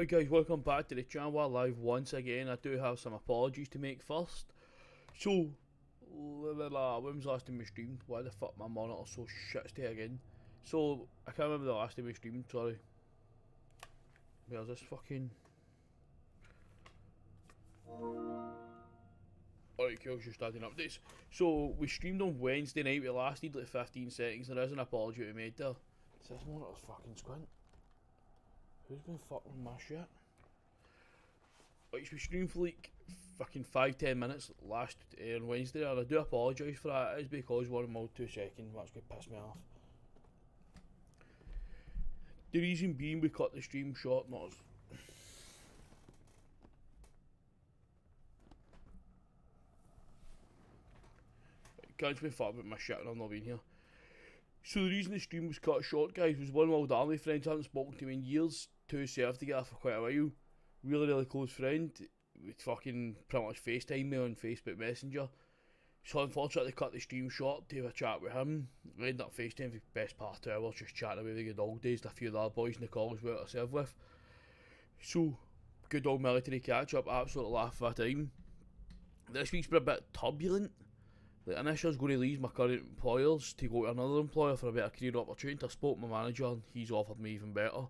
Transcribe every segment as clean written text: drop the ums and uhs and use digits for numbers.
Hi guys, welcome back to the channel. We're live once again. I do have some apologies to make first. So, when was the last time we streamed? Why the fuck my monitor so shit today again? So, I can't remember the last time we streamed, sorry. Where's this fucking... Alright, cool, just starting updates. So, we streamed on Wednesday night, we lasted like 15 seconds. There is an apology we made there. This monitor's fucking squint. Who's been fucking with my shit? Like, we streamed for like fucking 5-10 minutes last on Wednesday, and I do apologise for that. It is because one of my 2 seconds, that's going to piss me off. The reason being we cut the stream short, not as... Can't be fucked about my shit and I'm not being here. So the reason the stream was cut short, guys, was one of my old army friends I haven't spoken to in years. 2 served together for quite a while. Really close friend. We fucking pretty much FaceTime me on Facebook Messenger. So unfortunately cut the stream short to have a chat with him. We ended up FaceTime for the best part of 2 hours, just chatting about the good old days and a few of the other boys in the college we were to serve with. So, good old military catch up, absolute laugh of a time. This week's been a bit turbulent. Like, initially I was going to leave my current employers to go to another employer for a better career opportunity. I spoke to my manager and he's offered me even better.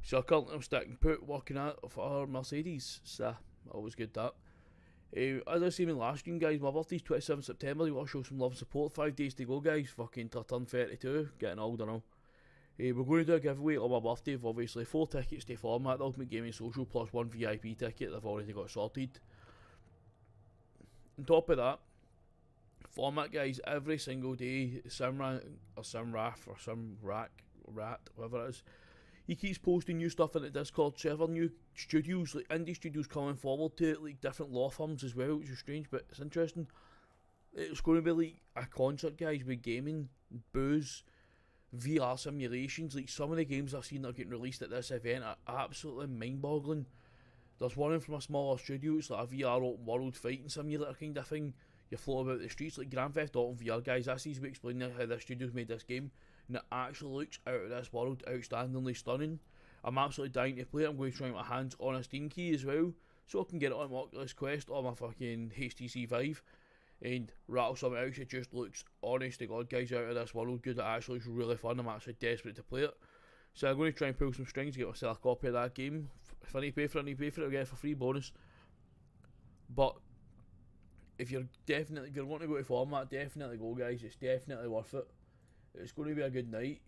So currently I'm sticking put, working at for Mercedes. So, always good that. As I was saying last stream, guys, my birthday's 27th September. You want to show some love and support. 5 days to go, guys. Fucking till I turn 32. Getting older now. We're going to do a giveaway on my birthday of obviously 4 tickets to Format, the Ultimate Gaming Social, plus 1 VIP ticket. They've already got sorted. On top of that, Format, guys, every single day, Simran or Simraf or Simrak, Rat, whatever it is, he keeps posting new stuff in the Discord server, new studios, like indie studios coming forward to it, like different law firms as well, which is strange, but it's interesting. It's going to be like a concert, guys, with gaming, booze, VR simulations. Like, some of the games I've seen that are getting released at this event are absolutely mind-boggling. There's one in from a smaller studio, it's like a VR open world fighting simulator kind of thing. You float about the streets, like Grand Theft Auto VR, guys. That's easy to explain how the studio's made this game, and it actually looks out of this world, outstandingly stunning. I'm absolutely dying to play it. I'm going to try my hands on a Steam key as well, so I can get it on my Oculus Quest or my fucking HTC Vive, and rattle something else. It just looks, honest to God, guys, out of this world good. It actually looks really fun. I'm actually desperate to play it. So I'm going to try and pull some strings to get myself a copy of that game. If I need to pay for it, I need to pay for it. I'll get it for free bonus. But if you're wanting to go to Format, definitely go, guys. It's definitely worth it. It's going to be a good night.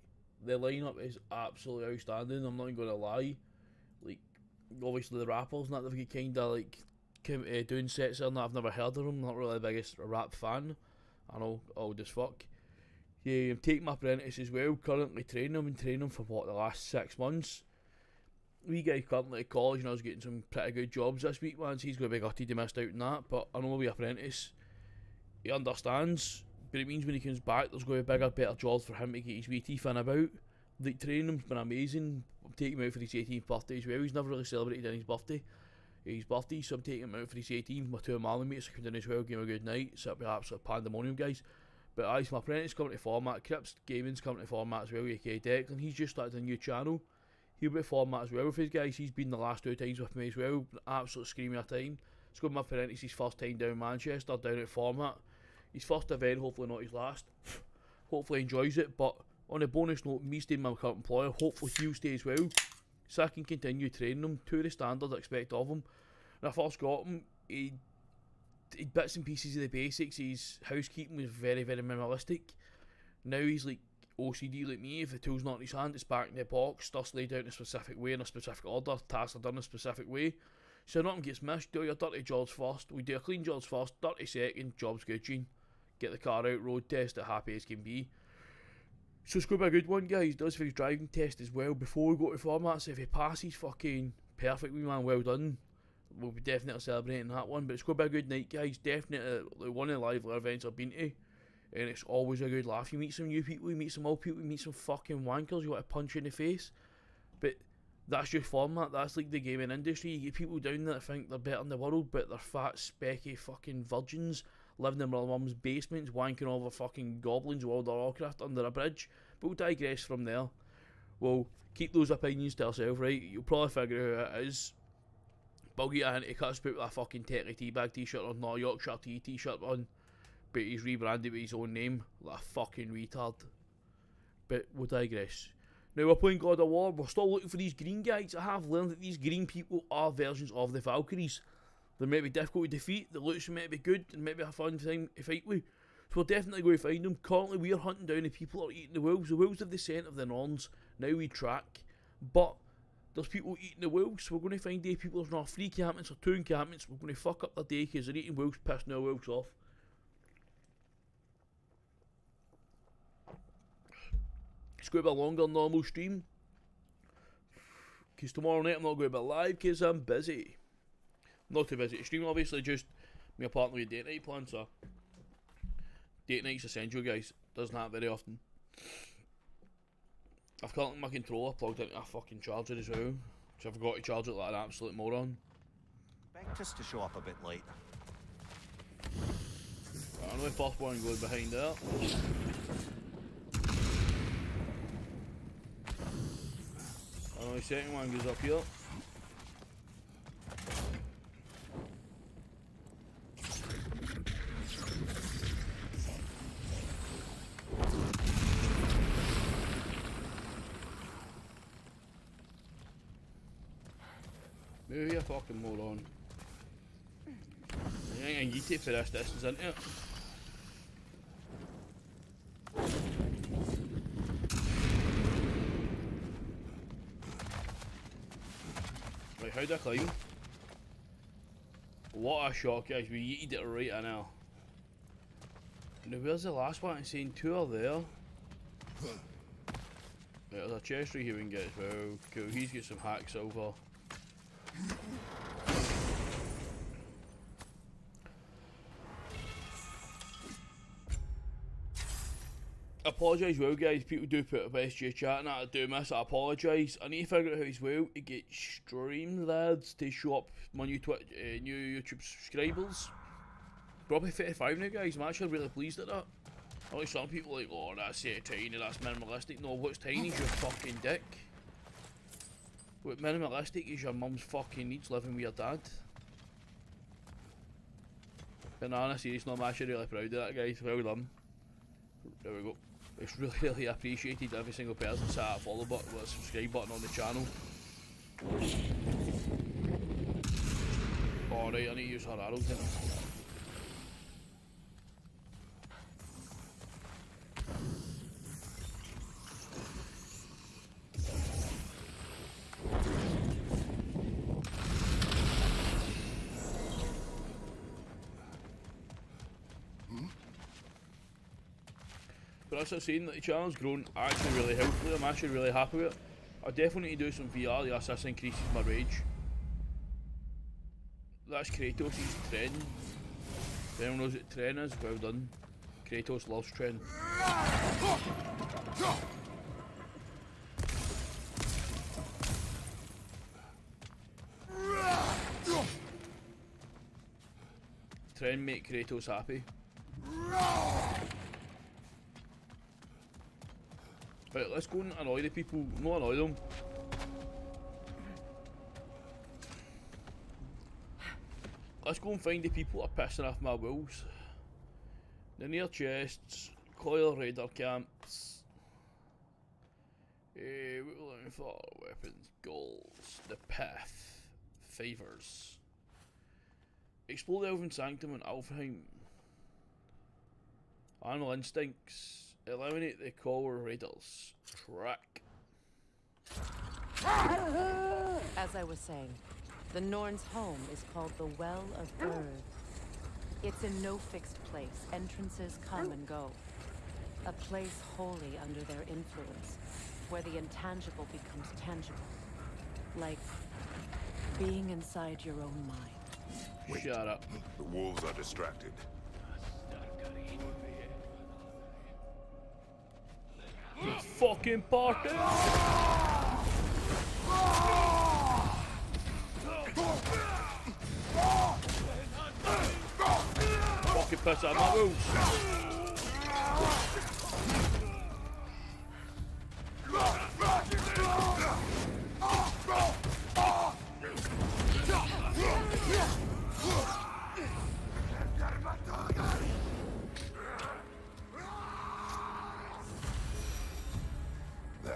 The lineup is absolutely outstanding. I'm not even going to lie. Like, obviously the rappers and that, they've got kind of like doing sets there, and I've never heard of them. Not really the biggest rap fan. I know, old as fuck. Yeah, I'm taking my apprentice as well. Currently training him. Been training him for what, the last 6 months. We guy currently at college, and I was getting some pretty good jobs this week, man. So he's going to be gutted he missed out on that. But I know we apprentice, he understands. But it means when he comes back, there's going to be bigger, better jobs for him to get his wee teeth in about. Like, training him's been amazing. I'm taking him out for his 18th birthday as well. He's never really celebrated in his birthday, so I'm taking him out for his 18th. My 2 of my mates come down as well, give him a good night. So it'll be absolute pandemonium, guys. But my apprentice coming to Format. Crips Gaming's coming to Format as well, aka Declan. He's just started a new channel. He'll be at Format as well with his guys. He's been the last 2 times with me as well. Absolute screaming a time. It's going to be my apprentice, his first time down Manchester, down at Format. His first event, hopefully not his last. Hopefully he enjoys it. But on a bonus note, me staying with my current employer, hopefully he'll stay as well, so I can continue training him to the standard I expect of him. When I first got him, he bits and pieces of the basics. His housekeeping was very minimalistic. Now he's like OCD like me. If the tool's not in his hand, it's back in the box, stuff's laid out in a specific way, in a specific order, tasks are done in a specific way. So nothing gets missed. Do your dirty jobs first. We do a clean jobs first, dirty second, job's good, Gene. Get the car out, road test it, happy as can be. So it's going to be a good one, guys. Does for his driving test as well before we go to Format. So if he passes, fucking perfect, wee man, well done. We'll be definitely celebrating that one. But it's going to be a good night, guys. Definitely one of the lively events I've been to, and it's always a good laugh. You meet some new people, you meet some old people, you meet some fucking wankers you want to punch in the face. But that's just Format. That's like the gaming industry. You get people down there that think they're better in the world, but they're fat, specky fucking virgins living in their mum's basements, wanking over fucking goblins of World of Warcraft under a bridge. But we'll digress from there. Well, keep those opinions to yourself, right? You'll probably figure out who it is. But I'll get a hint, he cuts about with a fucking Techie Teabag t-shirt on, not a Yorkshire Tea t-shirt on. But he's rebranded with his own name, like a fucking retard. But we'll digress. Now we're playing God of War, we're still looking for these green guys. I have learned that these green people are versions of the Valkyries. They might be difficult to defeat, the looks might be good, and maybe a fun thing to fight with. So we're definitely going to find them. Currently we are hunting down the people that are eating the wolves. The wolves have the scent of the Norns, now we track. But there's people eating the wolves, so we're going to find the people. There's not 3 encampments or 2 encampments. We're going to fuck up their day because they're eating wolves, pissing our wolves off. It's going to be a longer than normal stream, because tomorrow night I'm not going to be live because I'm busy. Not too busy to stream, obviously, just me a partner with date night plan, so date night's essential, guys. Doesn't happen very often. I've got my controller plugged into a fucking charger as well, because I forgot to charge it like an absolute moron. Expect us to show up a bit late. I know the first one goes behind there. I know the second one goes up here. Move your fucking moron. I think I can eat it for this distance, isn't it? Right, how'd I climb? What a shock, guys. We yeeted it right in now. Now, where's the last one? It's saying 2 are there. Right, there's a chest right here we can get as well. Cool, he's got some hack silver. I apologise well, guys. People do put a best J chat and that. I do miss it. I apologise. I need to figure out how as well to get Streamlabs to show up my new new YouTube subscribers. Probably 35 now, guys. I'm actually really pleased at that. I like some people like, oh, that's tiny, that's minimalistic. No, what's tiny is your fucking dick. What minimalistic is your mum's fucking needs living with your dad. But nah, on a serious note, I'm actually really proud of that, guys. Well done. There we go. It's really, really appreciated. Every single person sat a follow button with a subscribe button on the channel. Alright, I need to use her arrows then. But as I was saying, that the channel's grown actually really healthily. I'm actually really happy with it. I definitely need to do some VR, yes, this increases my rage. That's Kratos' Tren. If anyone knows what Tren is, well done. Kratos loves Tren. Tren make Kratos happy. Right, let's go and annoy the people. Not annoy them. Let's go and find the people that are pissing off my wolves. The near chests, Coil Raider camps. We're looking for weapons, goals, the path, favors. Explore the Elven Sanctum and Alfheim. Animal instincts. Eliminate the Coil Raiders. Track. As I was saying, the Norns' home is called the Well of Earth. It's in no fixed place. Entrances come and go. A place wholly under their influence, where the intangible becomes tangible. Like being inside your own mind. Wait. Shut up. The wolves are distracted. Fucking party! Fucking piss out of my wolves.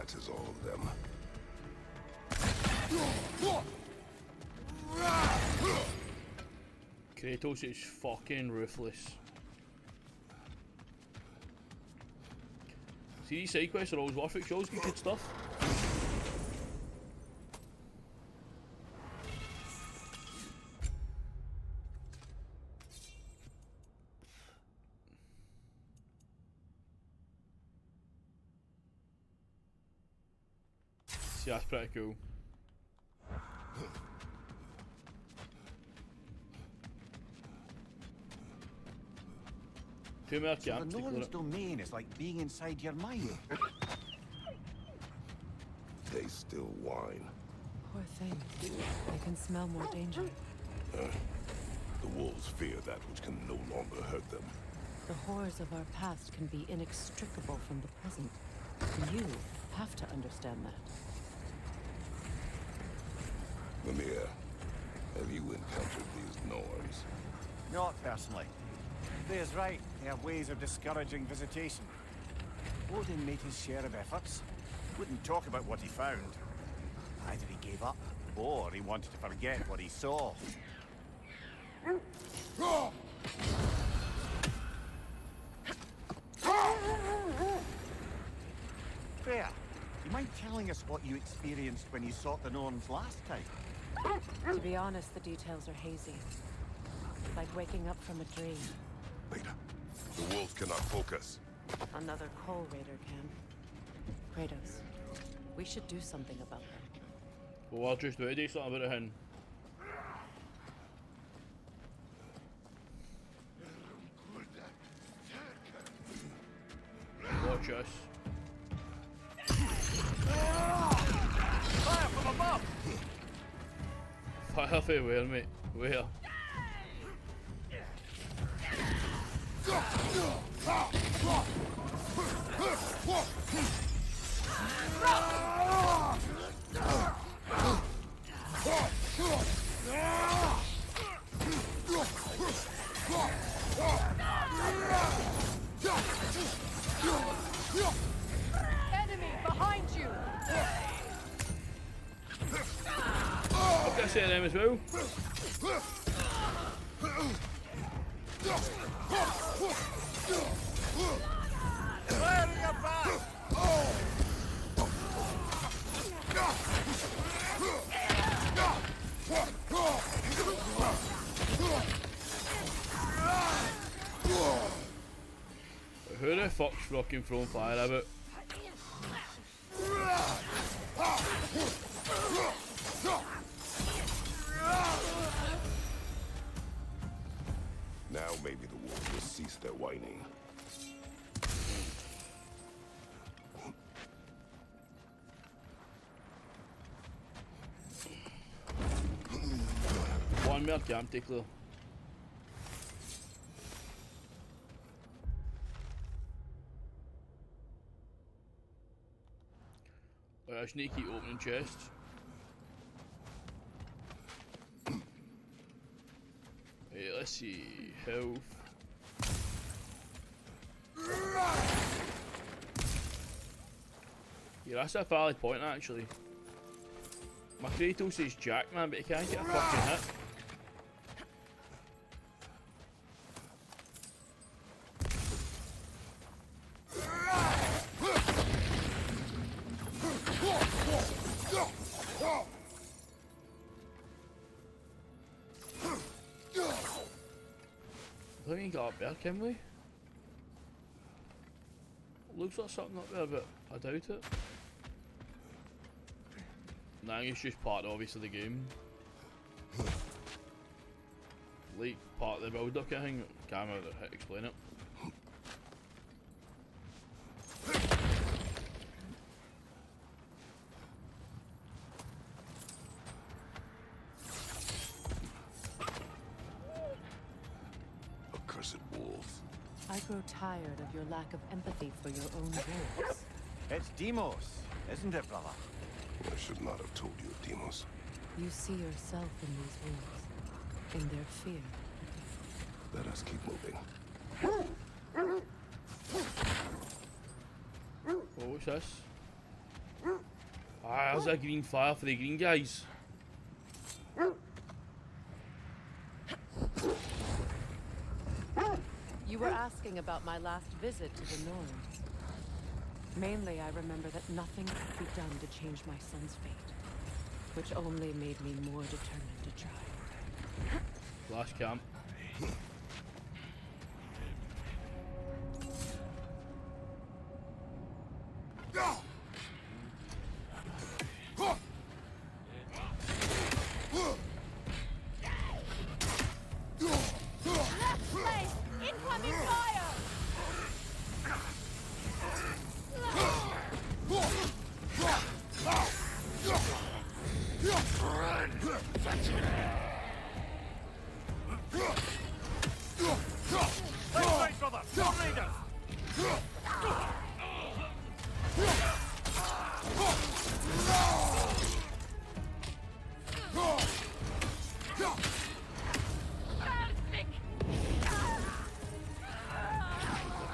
That is all of them. Kratos is fucking ruthless. See, these side quests are always worth it, shows good stuff. See, that's pretty cool. Two more So the camps to clear Norn's it. domain is like being inside your mind. They still whine. Poor thing. They can smell more danger. The wolves fear that which can no longer hurt them. The horrors of our past can be inextricable from the present. You have to understand that. Mimir, have you encountered these Norns? Not personally. Thea's right, they have ways of discouraging visitation. Odin made his share of efforts. Wouldn't talk about what he found. Either he gave up, or he wanted to forget what he saw. Freya, do you mind telling us what you experienced when you sought the Norns last time? To be honest, the details are hazy. Like waking up from a dream. Wait. The wolves cannot focus. Another Coal Raider can. Kratos, we should do something about them. Well, I'll just do something about it, hen. Watch us. Fire from above! Fire from where, mate? Where? Enemy behind you! I've got to say them as well. Fire in your back! Who the fuck's fucking throwing fire about? Now maybe the wolves will cease their whining. One more camp to clear. I just need to keep opening chests. Hey, let's see. Health. Yeah, that's a valid point actually. My Kratos is Jack, man, but he can't get a fucking hit. I think we can get up there, can we? Looks like something up there, but I doubt it. Nah, it's just part, obviously, of the game. Like, part of the build-up kind of thing. Can't remember how to explain it. Accursed wolves. I grow tired of your lack of empathy for your own wolves. It's Deimos, isn't it, brother? I should not have told you of Deimos. You see yourself in these wolves, in their fear. Let us keep moving. What was this? Ah, there's a green fire for the green guys. You were asking about my last visit to the Norns. Mainly, I remember that nothing could be done to change my son's fate, which only made me more determined to try. Last camp. Incoming fire! Let's fight, brother! More raiders!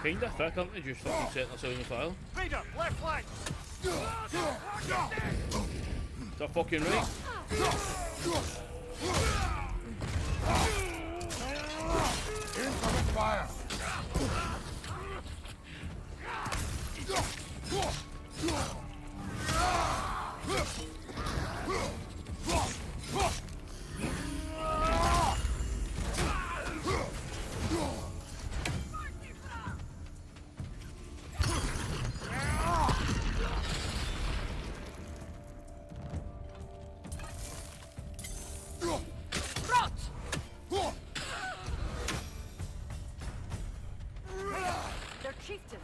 Kinda thick, aren't they? Just fucking setting themselves on fire. Raider, left flank! Is that fucking right? Incoming fire! Their chieftain!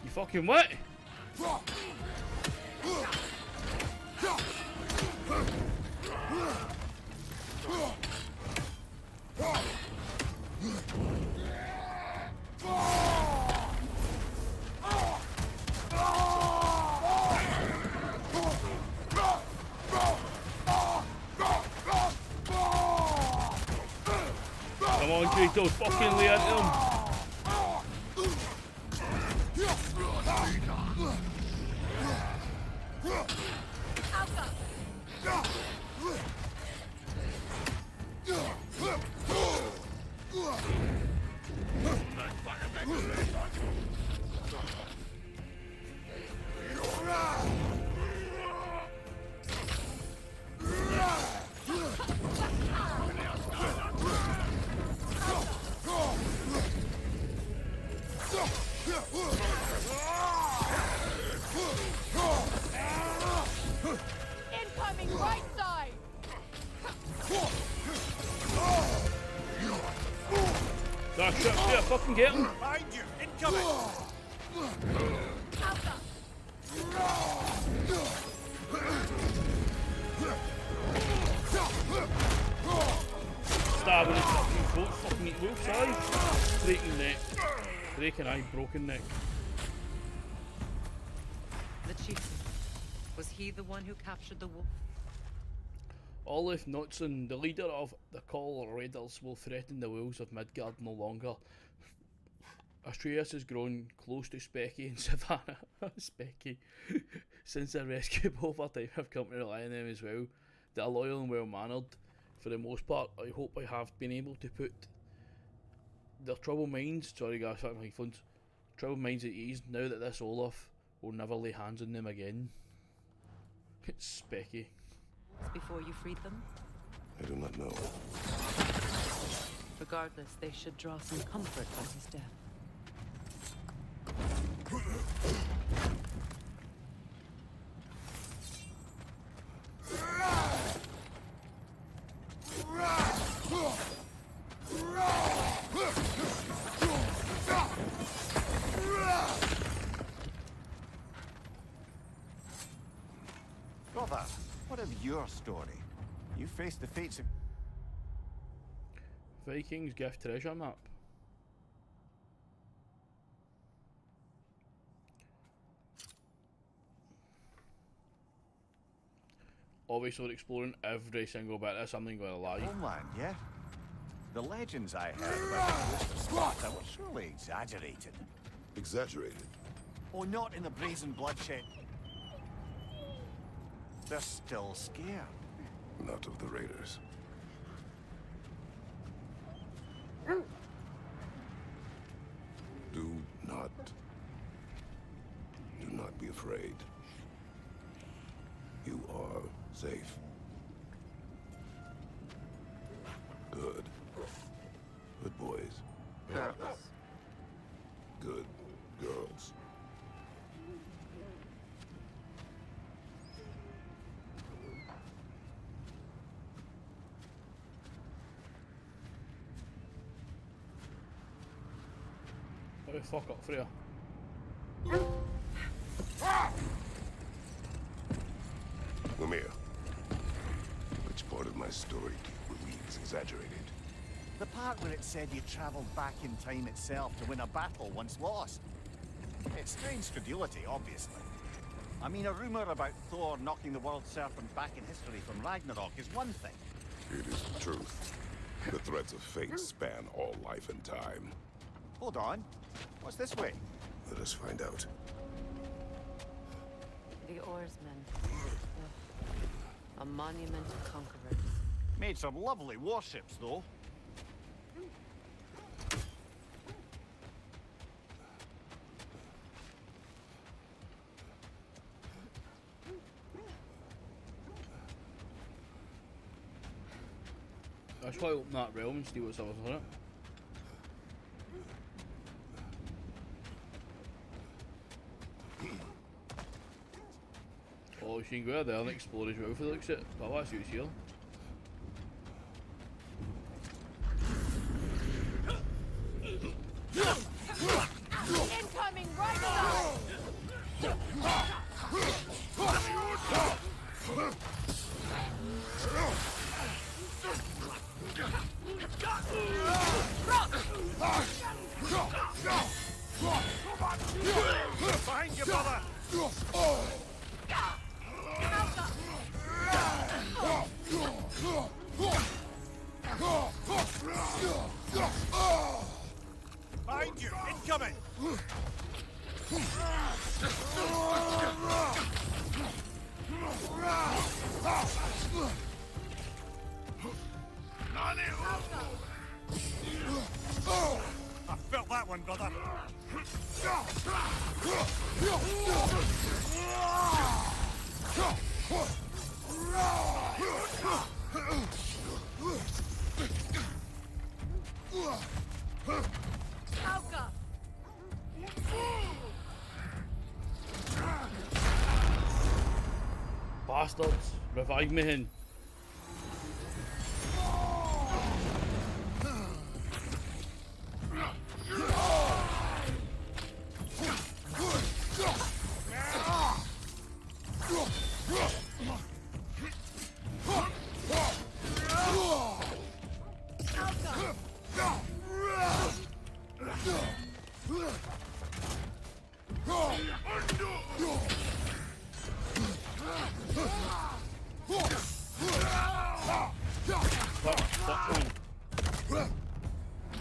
You fucking what? Come on, Kratos, fucking lay into him. Incoming right side! Ah, shit, shit, fucking get him. Behind you! Incoming! Stabbing his fucking throat, fucking eat both sides. Breaking neck. Breaking eye, broken neck. The chieftain. Was he the one who captured the wolf? Olaf Knudsen, the leader of the Call Raiders, will threaten the wolves of Midgard no longer. Atreus has grown close to Specky and Savannah. Specky. Since their rescue, over time I've come to rely on them as well. They are loyal and well mannered. For the most part, I hope I have been able to put their troubled minds, sorry guys, fuck my phones, troubled minds at ease now that this Olaf will never lay hands on them again. It's Specky. Before you freed them? I do not know. Regardless, they should draw some comfort from his death. Brother, what of your story? You faced the fates of... Vikings gift treasure map. Obviously we're exploring every single bit of this, I'm not going to lie. Homeland, yeah? The legends I heard about the coast of Sparta were surely exaggerated. Exaggerated. Oh, not in the brazen bloodshed. They're still scared. Not of the raiders. Do not be afraid. You are safe. Good. Good boys. Good girls. What the fuck up, Freya? Mimir, which part of my story do you believe is exaggerated? The part where it said you travelled back in time itself to win a battle once lost. It's strange credulity, obviously. I mean, a rumour about Thor knocking the world serpent back in history from Ragnarok is one thing. It is the truth. The threads of fate span all life and time. Hold on. What's this way? Let us find out. The oarsmen. Ugh. A monument to conquerors. Made some lovely warships, though. I should probably open that realm and see what's else on it. Oh, you can go out there and explore as well if it looks it. But that's what's here. Incoming right side! Behind you, brother! Behind you! Incoming! I felt that one, brother. Auka! Bastards! Revive me in.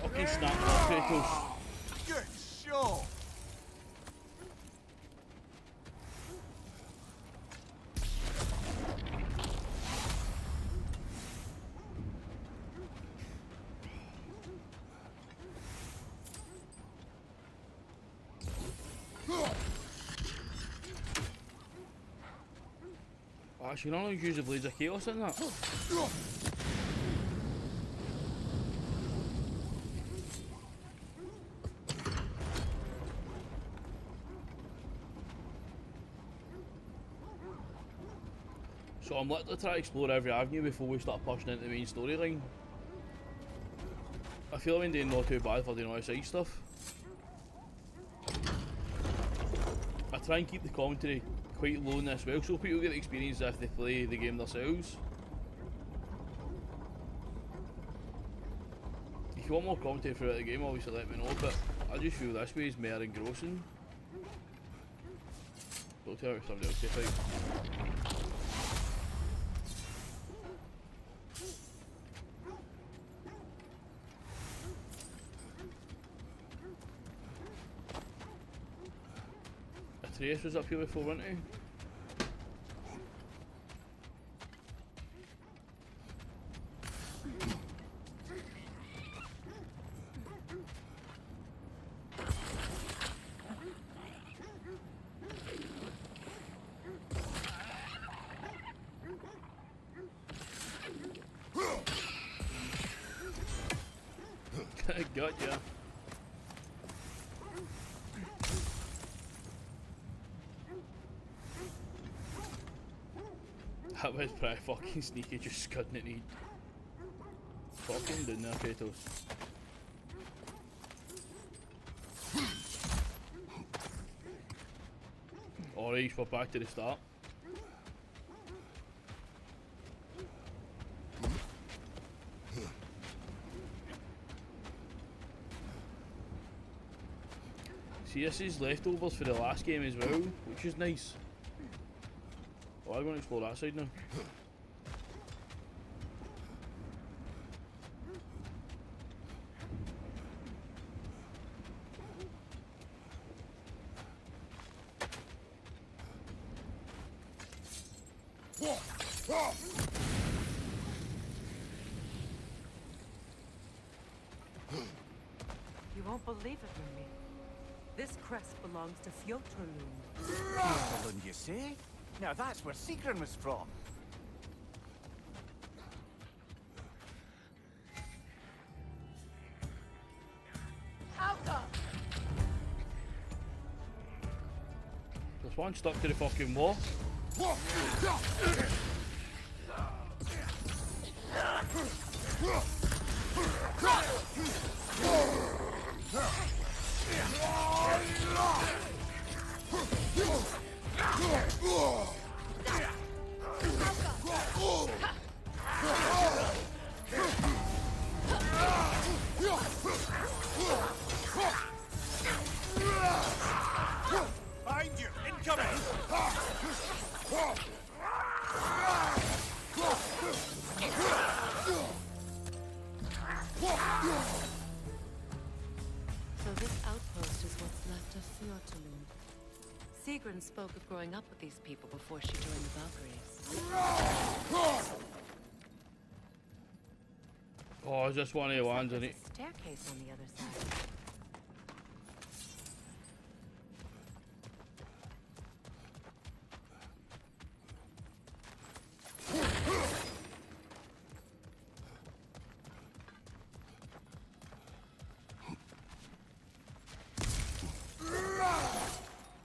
Fucking snap that, Kratos. Good show! Actually, none of them use the Blades of Chaos in that. So I'm literally trying to explore every avenue before we start pushing into the main storyline. I feel I've been doing not too bad for doing all the side stuff. I try and keep the commentary quite low in this as well, so people get the experience if they play the game themselves. If you want more commentary throughout the game, obviously let me know, but I just feel this way is more engrossing. Don't tell me if somebody else say fight. Trace was up here before, wasn't he? Gotcha. That was pretty fucking sneaky, just scudding it. Fucking doing there, Kratos. Alright, we're back to the start. See, this is leftovers for the last game as well, which is nice. Oh, I'm going to explore that side now. You won't believe it, Mimir. This crest belongs to Fjotrlund. Fjotrlund, you say? Now that's where Sigrun was from. There's one stuck to the fucking wall. Behind you! Incoming! So this outpost is what's left of Fjotrlund. Sigrun spoke of growing up with these people before she joined the Valkyries. Oh, is this one of the ones, isn't There's it? a staircase on the other side.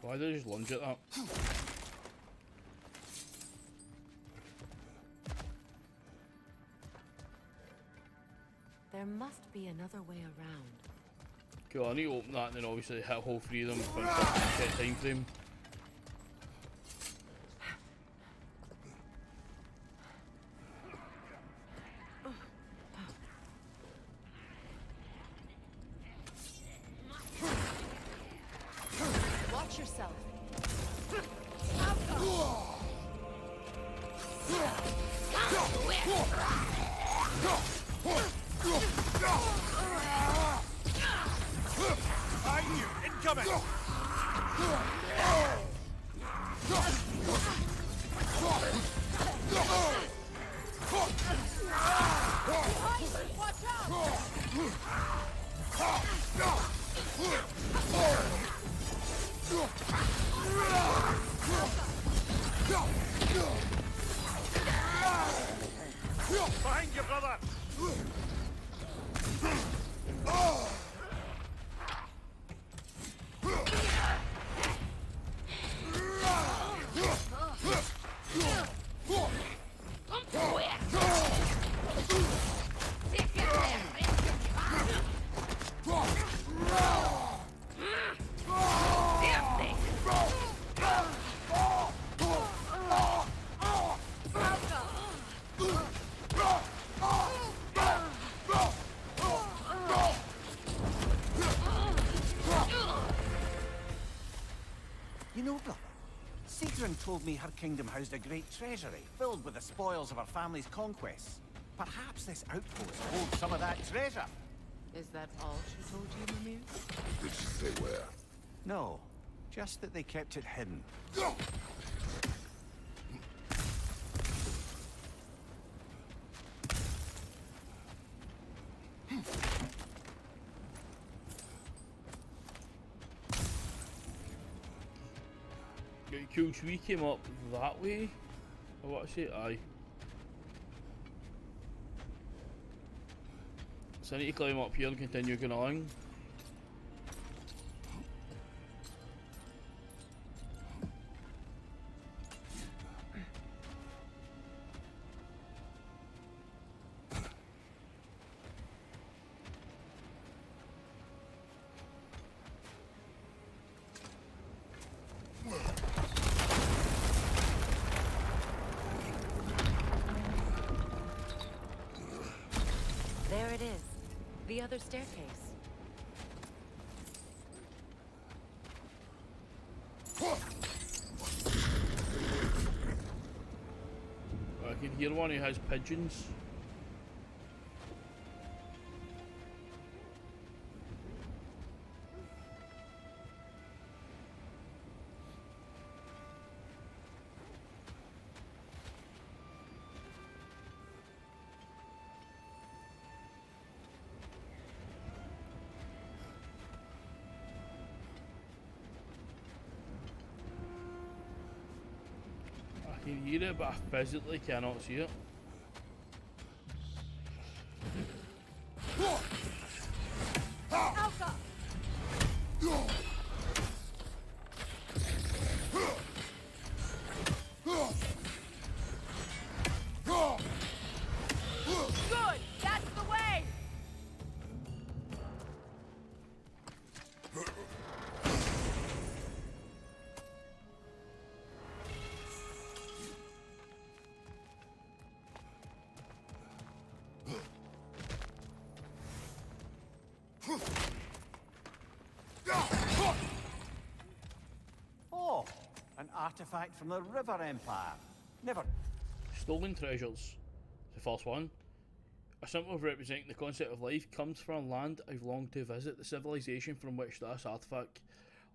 Why did I just lunge at that? There must be another way around. Cool, I need to open that and then obviously hit all three of them within a fucking set time frame. Watch yourself. Behind you! Incoming! Behind you, brother! You know, brother, Sigrun told me her kingdom housed a great treasury filled with the spoils of her family's conquests. Perhaps this outpost holds some of that treasure. Is that all she told you, Mimir? Did she say where? No, Just that they kept it hidden. Right, cool, so we came up that way. Or what I say? Aye. So I need to climb up here and continue going on. There it is. The other staircase. I can hear one who has pigeons. I can hear it, but I physically cannot see it. Alpha! Good! That's the way! Oh, an artifact from the River Empire. Never. Stolen treasures. The first one. A symbol representing the concept of life comes from a land I've longed to visit. The civilization from which this artifact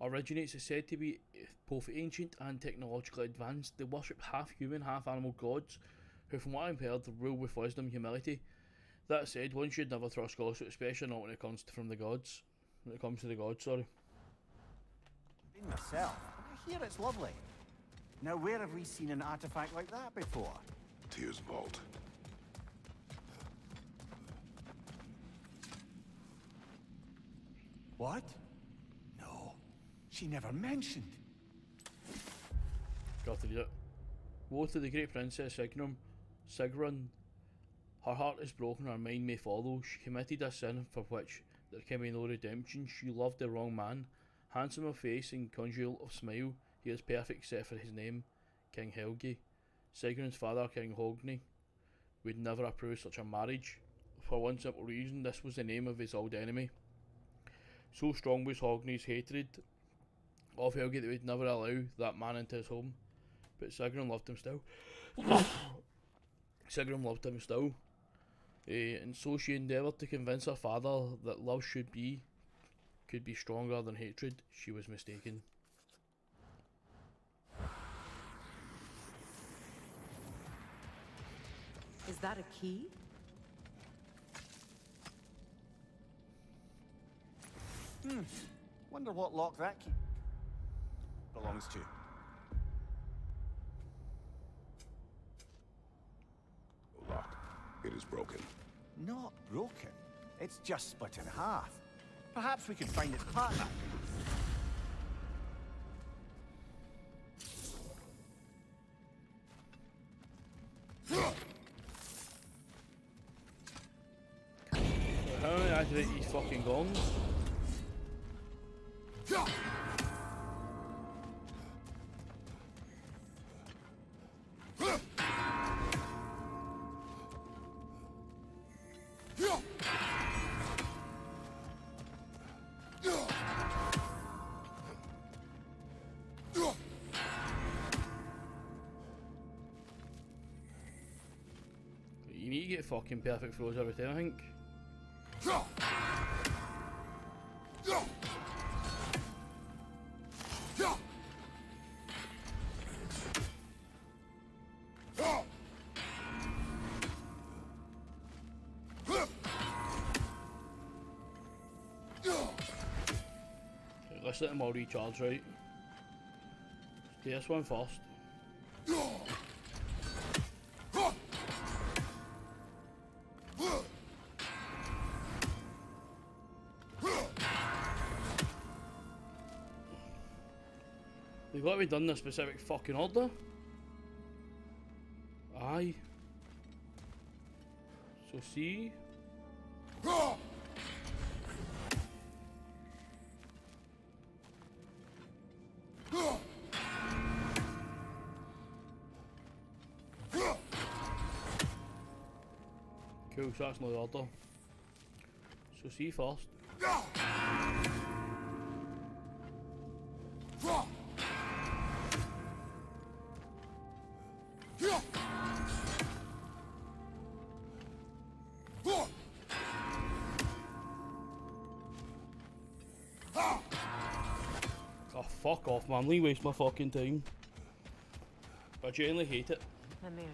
originates is said to be both ancient and technologically advanced. They worship half human, half animal gods, who from what I've heard rule with wisdom and humility. That said, one should never trust gods, especially not when it comes from the gods. When it comes to the gods, sorry. Been myself. I hear it's lovely. Now, where have we seen an artifact like that before? Tyr's vault. What? No. She never mentioned. Got to read it. Woe to the great princess Sigrun. Her heart is broken, her mind may follow. She committed a sin for which there can be no redemption. She loved the wrong man. Handsome of face and conjugal of smile, he is perfect except for his name, King Helgi. Sigrun's father, King Hogni, would never approve such a marriage. For one simple reason, this was the name of his old enemy. So strong was Hogni's hatred of Helgi that he would never allow that man into his home. But Sigrun loved him still. Sigrun loved him still. And so she endeavoured to convince her father that love could be stronger than hatred. She was mistaken. Is that a key? Wonder what lock that key belongs to. Locked. It is broken. Not broken. It's just split in half. Perhaps we could find its partner. How do I activate these fucking gongs? You need to get fucking perfect throws every time, I think. just let them all recharge, right? Let's do this one first. They've got to be done in a specific fucking order. Aye. So see. Cool, so that's not the order. So see first. Oh, fuck off, man. Leave waste my fucking time. I genuinely hate it. Mimir,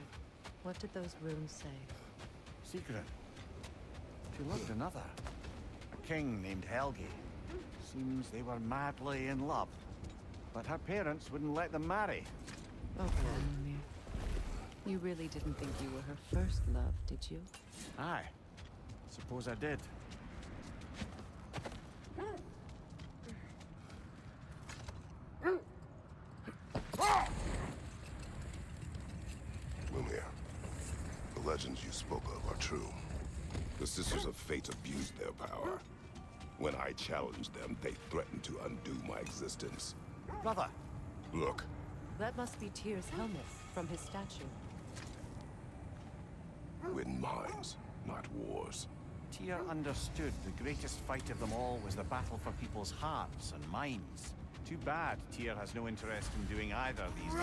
what did those runes say? Secret. She loved another. A king named Helgi. Seems they were madly in love. But her parents wouldn't let them marry. Oh, poor Mimir. You really didn't think you were her first love, did you? Aye. Suppose I did. Mimir, the legends you spoke of are true. The Sisters of Fate abused their power. When I challenged them, they threatened to undo my existence. Brother! Look, That must be Tyr's helmet from his statue. win minds, not wars. Tyr understood the greatest fight of them all was the battle for people's hearts and minds. Too bad Tyr has no interest in doing either these days.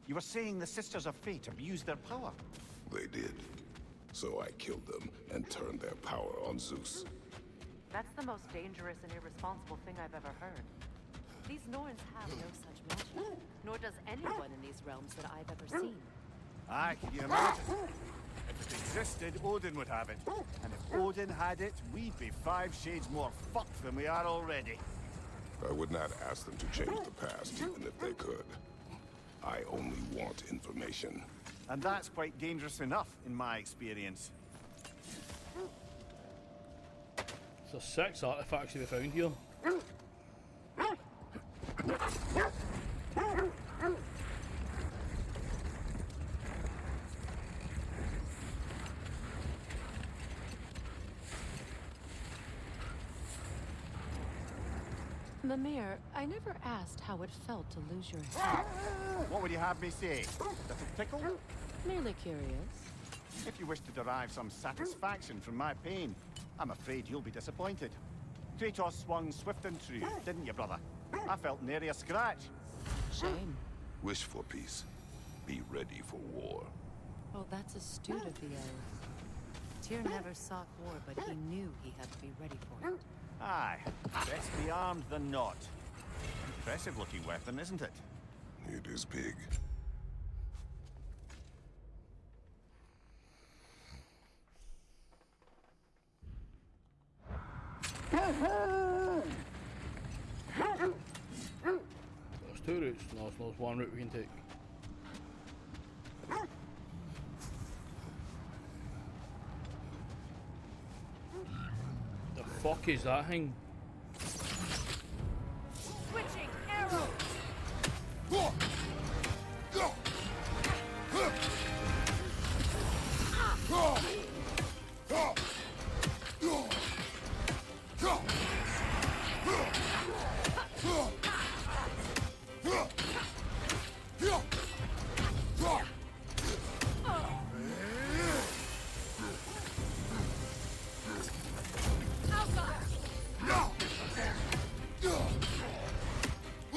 You were saying the Sisters of Fate abused their power? They did. So I killed them and turned their power on Zeus. That's the most dangerous and irresponsible thing I've ever heard. These Norns have no such magic, nor does anyone in these realms that I've ever seen. Aye, can you imagine? If it existed, Odin would have it. And if Odin had it, we'd be 5 shades more fucked than we are already. I would not ask them to change the past, even if they could. I only want information. And that's quite dangerous enough, in my experience. So 6 artifacts to be found here. Mimir, I never asked how it felt to lose your head. What would you have me say? Does it tickle? Merely curious. If you wish to derive some satisfaction from my pain, I'm afraid you'll be disappointed. Kratos swung swift and true, didn't you, brother? I felt nary a scratch. Shame. Wish for peace. Be ready for war. Oh, that's astute of the elves. Tyr never sought war, but he knew he had to be ready for it. Aye, best be armed than not. Impressive looking weapon, isn't it? It is big. There's 2 routes. No, there's 1 route we can take. The fuck is that thing? Switching arrow!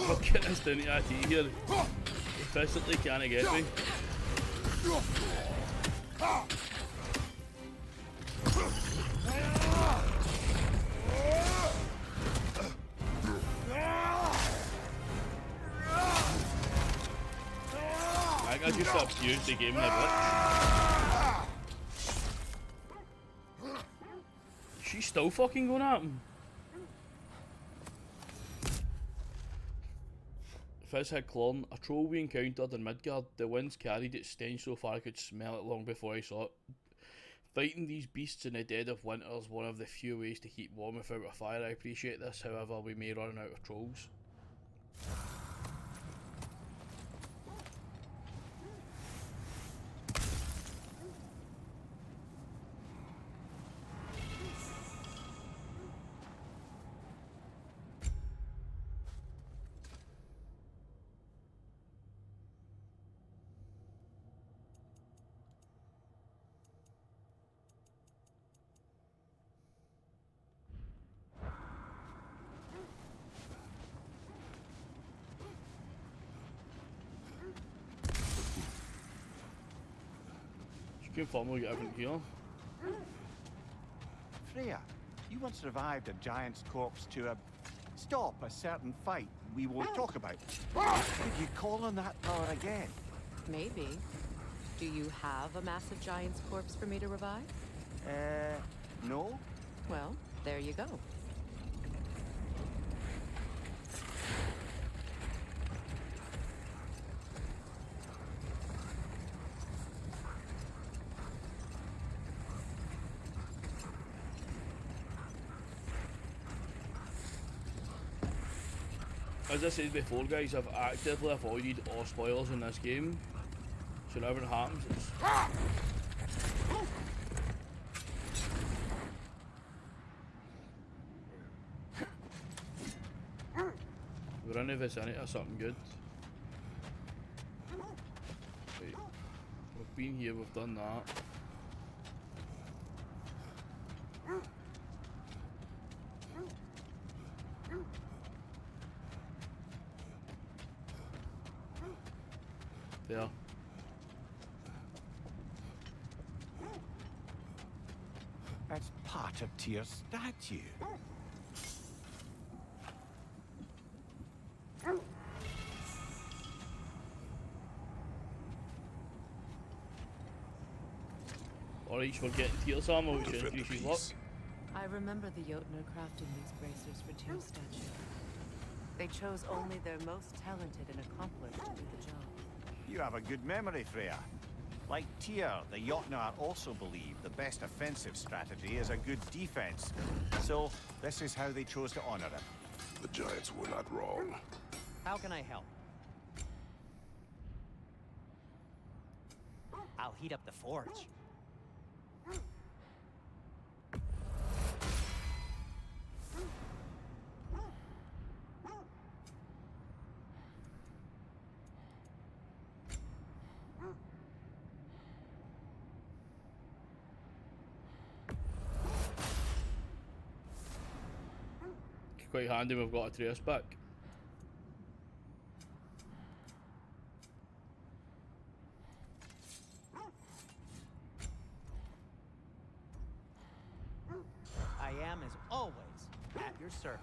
I'll get this down to IT here. Efficiently can't get me. just abused the game in a glitch. She's still fucking going at him. Fizz had Clorn, a troll we encountered in Midgard. The winds carried its stench so far I could smell it long before I saw it. Fighting these beasts in the dead of winter is one of the few ways to keep warm without a fire. I appreciate this, however, we may run out of trolls. Confirm we'll get everything here. Freya, you once revived a giant's corpse to stop a certain fight we won't talk about. Could you call on that power again? Maybe. Do you have a massive giant's corpse for me to revive? No? Well, there you go. As I said before, guys, I've actively avoided all spoilers in this game, so whenever it happens, it's... We're in the vicinity of something good. Right. We've been here, we've done that. There. That's part of Tyr's statue. Alright, we're getting Tyr's armor, which Defend the increases luck. peace. I remember the Jotnar crafting these bracers for Tyr's statue. They chose only their most talented and accomplished to do the job. You have a good memory, Freya. Like Tyr, the Jotnar also believe the best offensive strategy is a good defense. So, this is how they chose to honor him. The Giants were not wrong. How can I help? I'll heat up the forge. Quite handy, we've got Atreus back. I am, as always, at your service.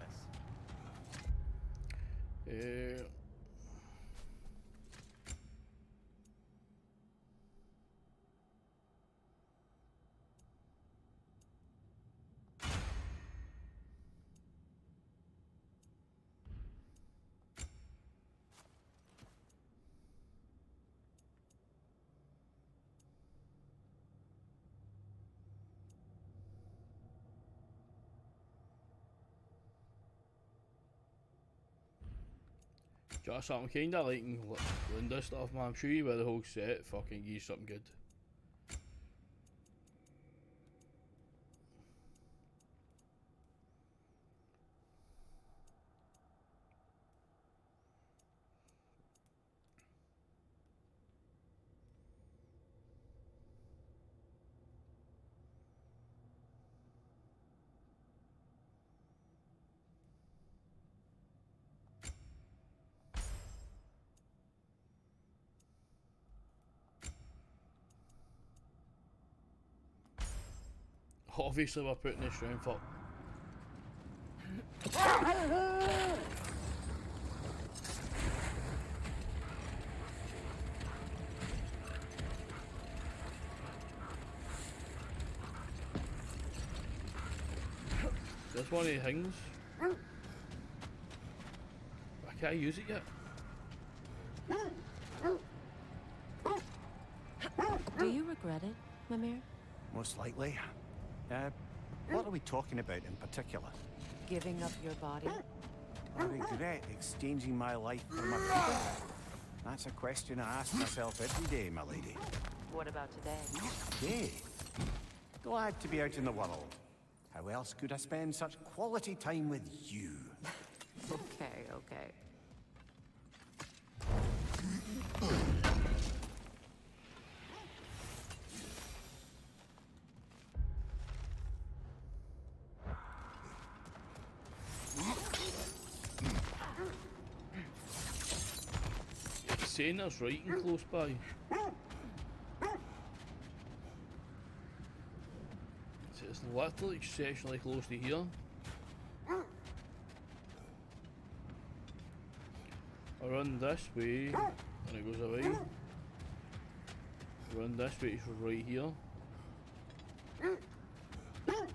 Just something kinda liking Linda stuff, man. I'm sure you with the whole set fucking gives something good. Obviously we're putting this strength up. This one of the things. I can't use it yet. Do you regret it, Mimir? Most likely. What are we talking about in particular? Giving up your body? I regret exchanging my life for my freedom. That's a question I ask myself every day, my lady. What about today? Hey, glad to be out in the world. How else could I spend such quality time with you? Okay, okay. Saying there's writing close by. So it's literally exceptionally close to here. I run this way and it goes away. Run this way, it's right here.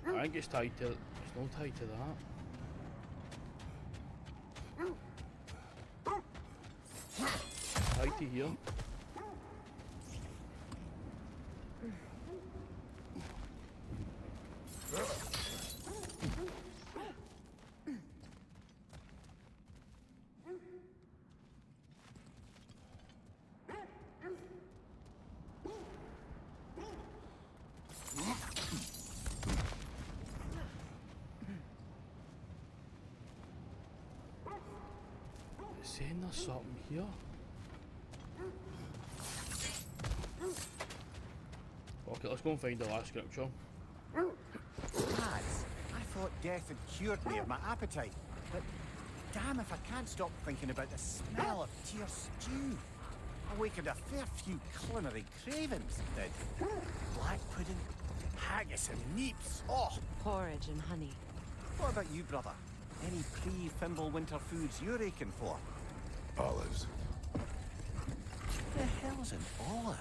I think it's tied to, it's not tied to that. Tied to here. It's saying there's something here. Okay, let's go and find the last scripture. Lads, I thought death had cured me of my appetite, but damn if I can't stop thinking about the smell of Tyr stew. Awakened a fair few culinary cravings, it did. Black pudding, haggis and neeps. Oh, Porridge and honey. what about you, brother? Any pre-Fimble winter foods you're aching for? Olives. The hell's an olive?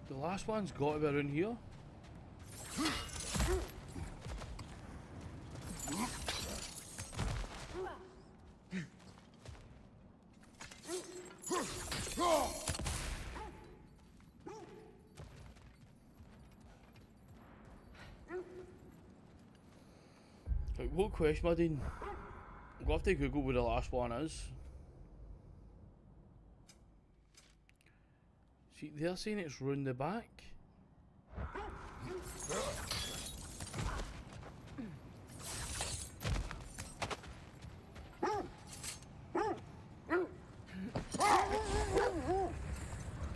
The last one's got to be around here. Right, what question, Madine? We'll have to Google where the last one is. See, they're saying it's round the back.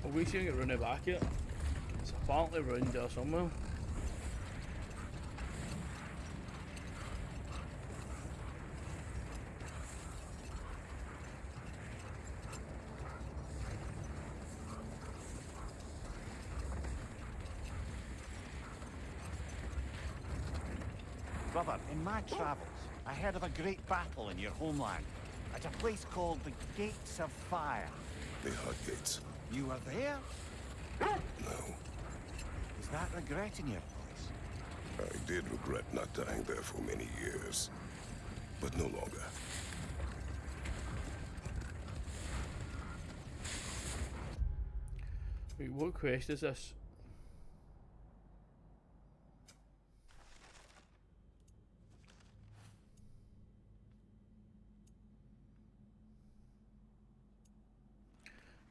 Are we seeing it round the back yet? It's apparently round there somewhere. Brother, in my travels, I heard of a great battle in your homeland, at a place called the Gates of Fire. The Hut Gates. You were there? No. Is that regret in your voice? I did regret not dying there for many years. But no longer. Wait, what quest is this?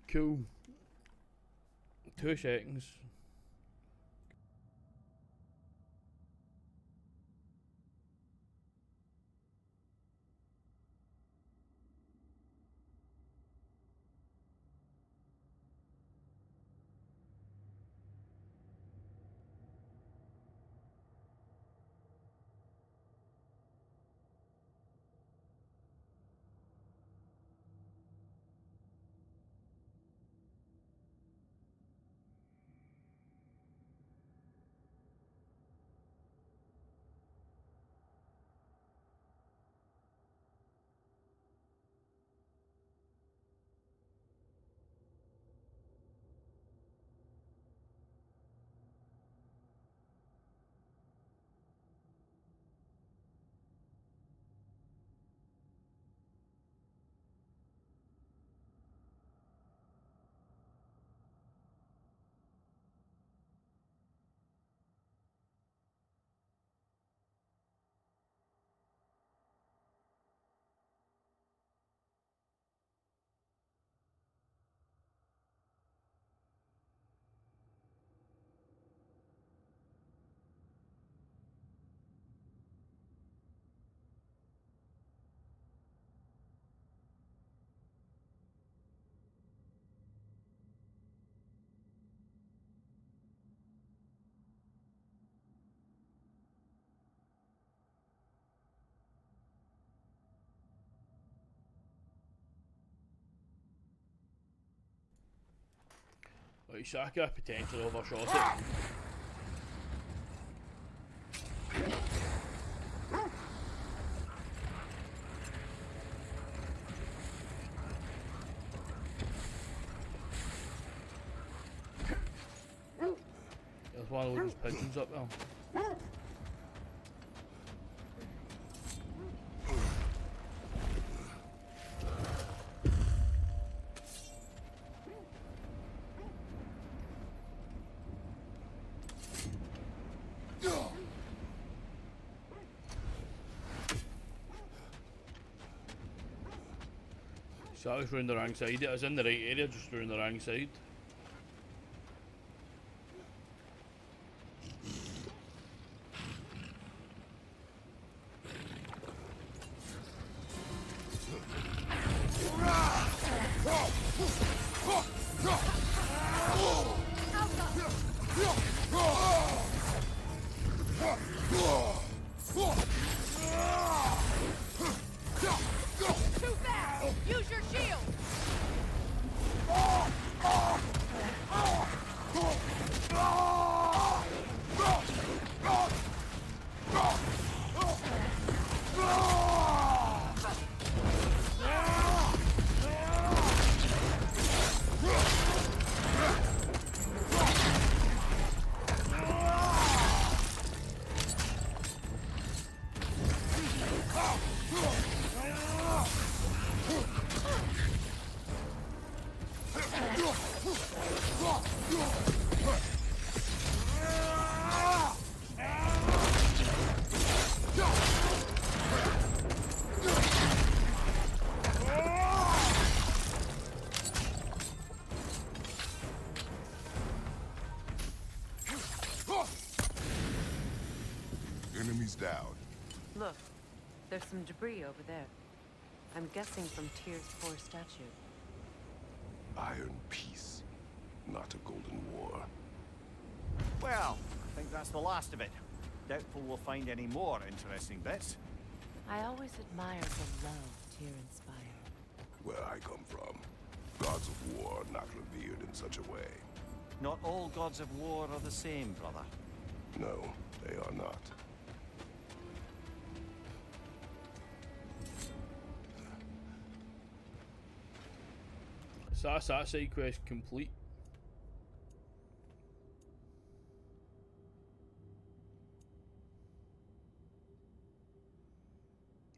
Cool. 2 seconds. Like, Saka potentially overshot it. There's one of those pigeons up there. So I was round the wrong side. I was in the right area, just round the wrong side. Too fast! Use your shield! Enemies down. Look, there's some debris over there. I'm guessing from Tyr's poor statue. Iron peace, not a golden war. Well, I think that's the last of it. Doubtful we'll find any more interesting bits. I always admired the love Tyr inspired. Where I come from, gods of war are not revered in such a way. Not all gods of war are the same, brother. No, they are not. So that's that side quest complete.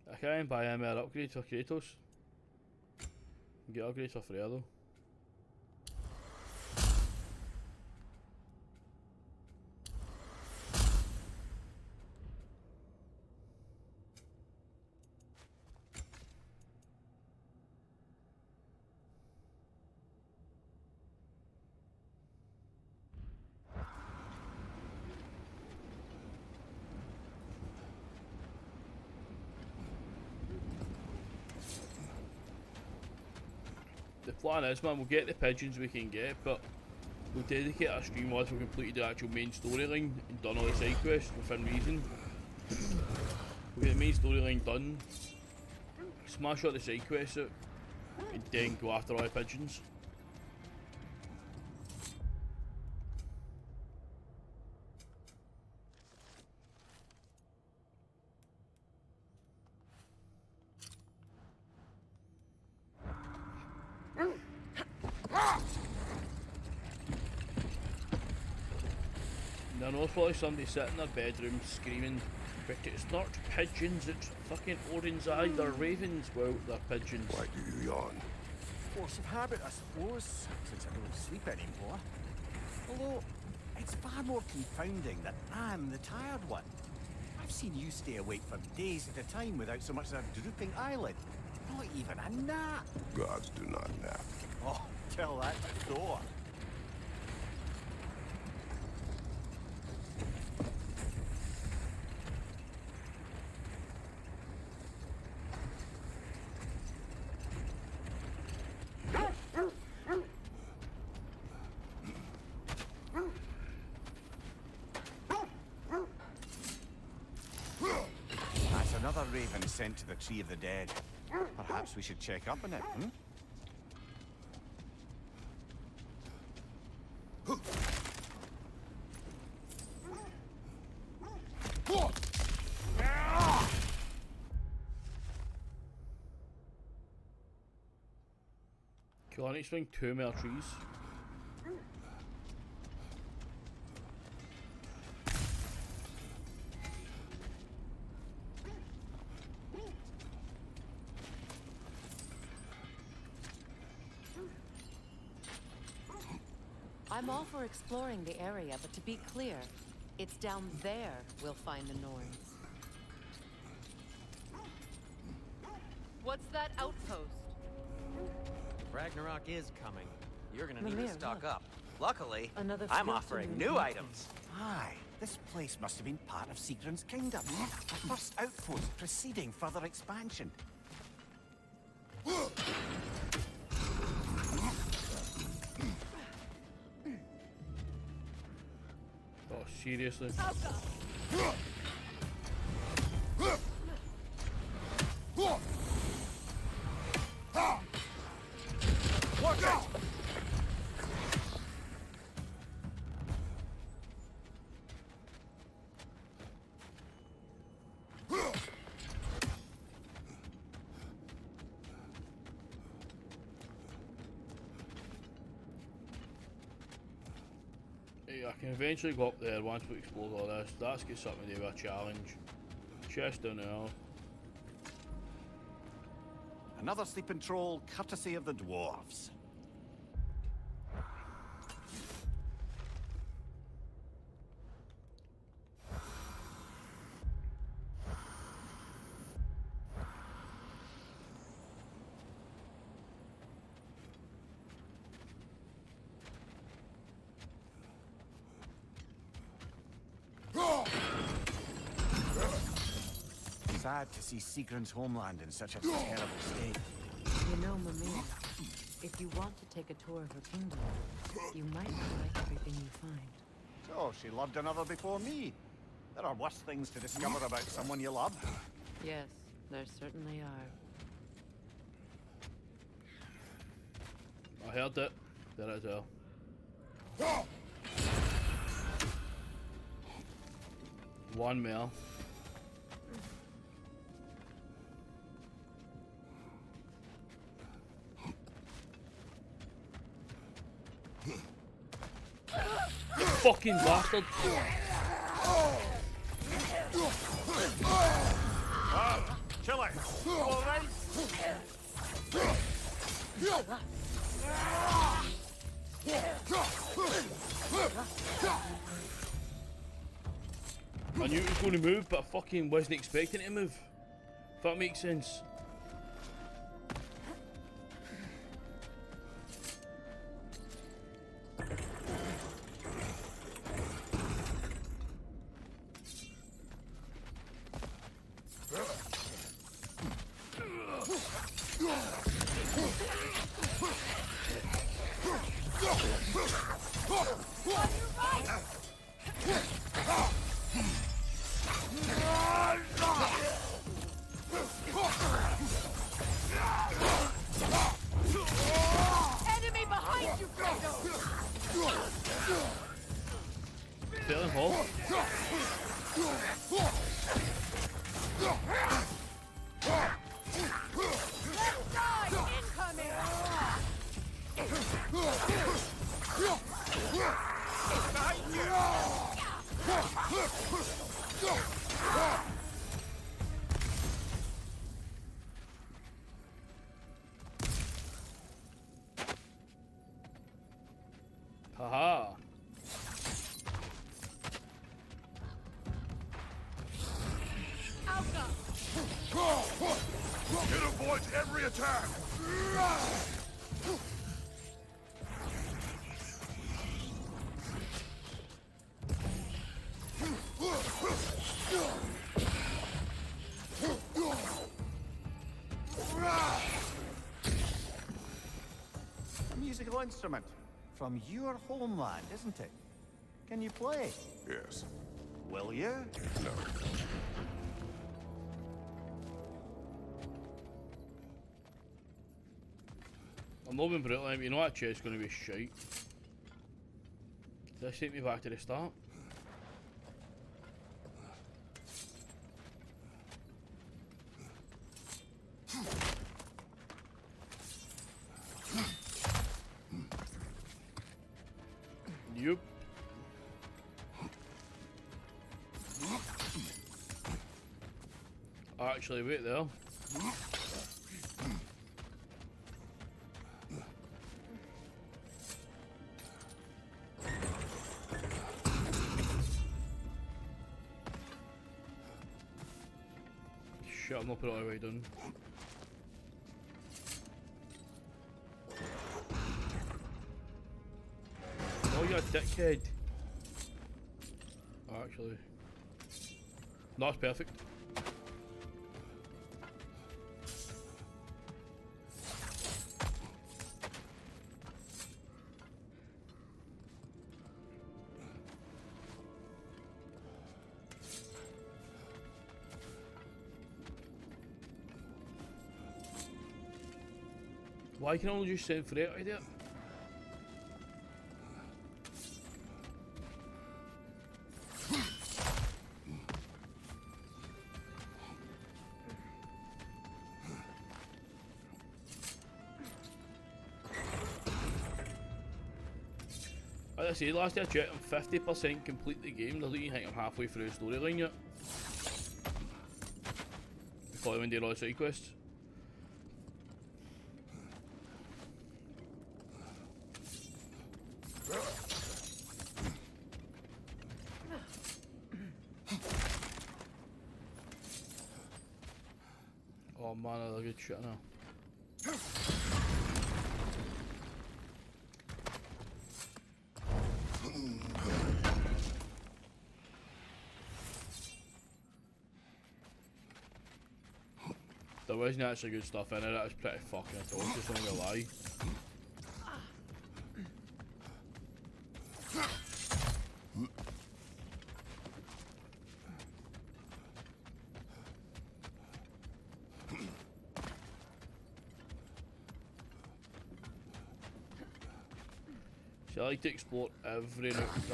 I can't buy him an upgrade for Kratos. Get upgrades for Freya though. The plan is, man, we'll get the pigeons we can get, but we'll dedicate our stream once we've completed the actual main storyline and done all the side quests within reason. We'll get the main storyline done, smash all the side quests out, and then go after all the pigeons. I know it's probably somebody sitting in their bedroom screaming, but it's not pigeons, it's fucking Odin's eye, they're ravens. Well, they're pigeons. Why do you yawn? Force of habit, I suppose, since I don't sleep anymore. Although, it's far more confounding that I'm the tired one. I've seen you stay awake for days at a time without so much as a drooping eyelid. Not even a nap. Gods do not nap. Oh, tell that to Thor. That's another raven sent to the Tree of the Dead. Perhaps we should check up on it, hmm? Cool, I need to swing 2 more trees. I'm all for exploring the area, but to be clear, it's down there we'll find the Norns. What's that outpost? Ragnarok is coming. You're gonna need Mimir, to stock look. up. Luckily, Another I'm skeleton offering in new here. items. Aye, this place must have been part of Sigrun's kingdom. The first outpost preceding further expansion. Oh, seriously? Watch out! Yeah, I can eventually go up there once we explore all this. That's got something to do with a challenge. Chest down there. Another sleeping troll, courtesy of the dwarves. Sad to see Sigrun's homeland in such a terrible state. You know, Mimir, if you want to take a tour of her kingdom, you might not like everything you find. So, she loved another before me. There are worse things to discover about someone you love. Yes, there certainly are. I heard it. Did it as well. 1 mil. Fucking bastard! Chile! All right? I knew it was going to move, but I fucking wasn't expecting it to move. If that makes sense. Enemy behind you, Fredo! Feeling hole. Left side incoming! Haha. It avoids every attack! A musical instrument. From your homeland, isn't it? Can you play? Yes. Will you? No. I'm not being brutal, but you know that chest's going to be shite. Does this take me back to the start? Yup. Actually, wait there. Shit, I'm not put it all the way down. Oh, you're a dickhead. Actually. No, that's perfect. Why can I only just send freight out of there? Like I say, last year I checked, I'm 50% complete the game. I don't even think I'm halfway through the storyline yet. Before I went to all the side quests. Oh man, another good shit now. There wasn't actually good stuff in it, that was pretty fucking atrocious, I'm not gonna lie. See, I like to explore every nook and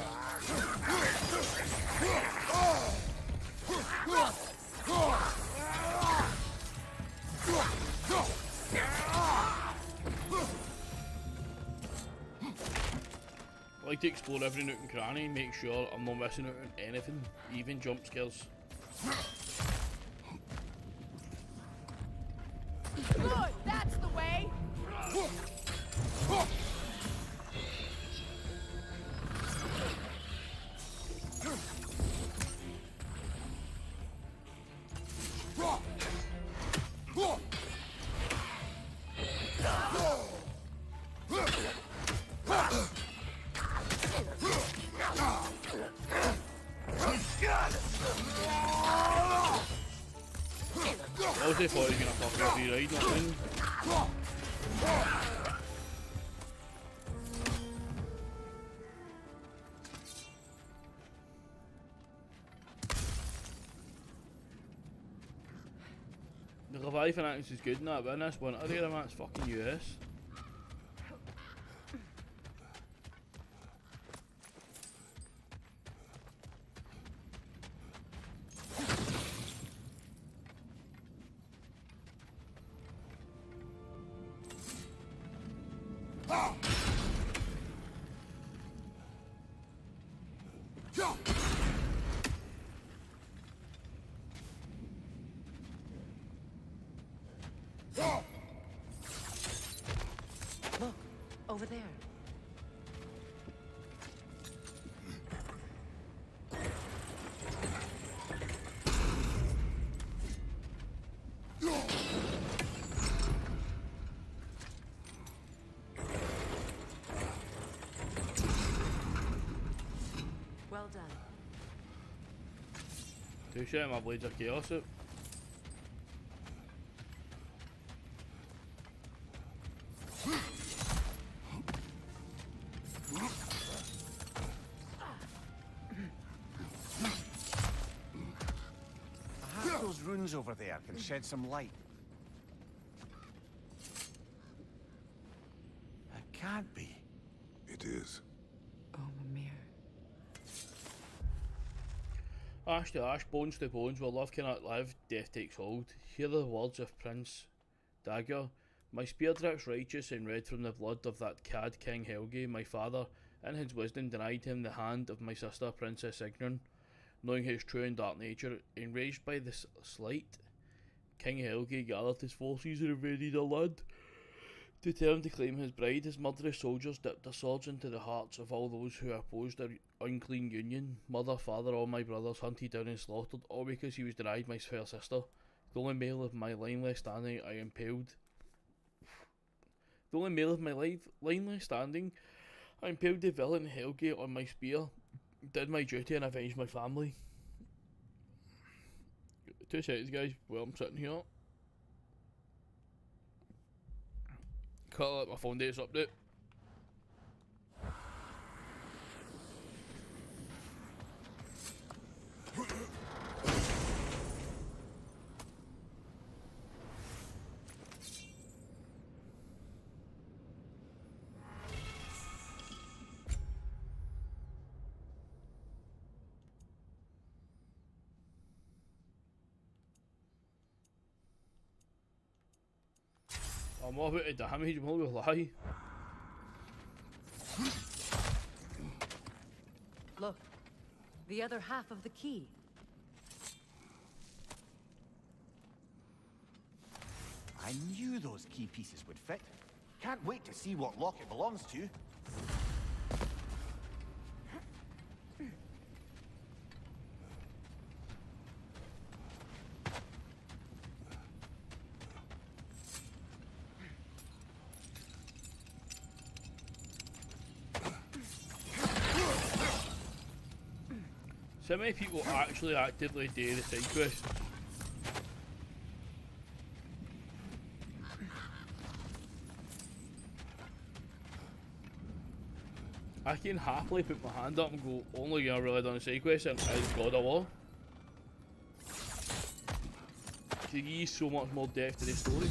I like to explore every nook and cranny and make sure I'm not missing out on anything, even jump scares. Good, that's the way. I also thought he was gonna fucking free ride, not win. The Leviathan axe is good in that, but in this one, I think that's fucking US. Look, over there. Well done. Too shit, my blades are chaos out. Perhaps those runes over there can shed some light. It can't be. It is. Oh, Mimir. Ash to ash, bones to bones, where love cannot live, death takes hold. Hear the words of Prince Dagger. My spear drips righteous and red from the blood of that cad King Helgi, my father, in his wisdom denied him the hand of my sister, Princess Ignorn. Knowing his true and dark nature, enraged by this slight, King Helgi gathered his forces and invaded the land. Determined to claim his bride, his murderous soldiers dipped their swords into the hearts of all those who opposed their unclean union. Mother, father, all my brothers hunted down and slaughtered, all because he was denied my fair sister. The only male of my line left standing, I impaled. The only male of my line left standing, I impaled the villain Helgi on my spear, did my duty and avenged my family. 2 seconds, guys, while I'm sitting here. Can't let my phone dates update. I'm all about the damage, I'm all gonna lie. Look, the other half of the key. I knew those key pieces would fit. Can't wait to see what lock it belongs to. So many people actually actively do the side quest. I can happily put my hand up and go, only gonna really done a side quest and is God of War. It gives so much more depth to the story.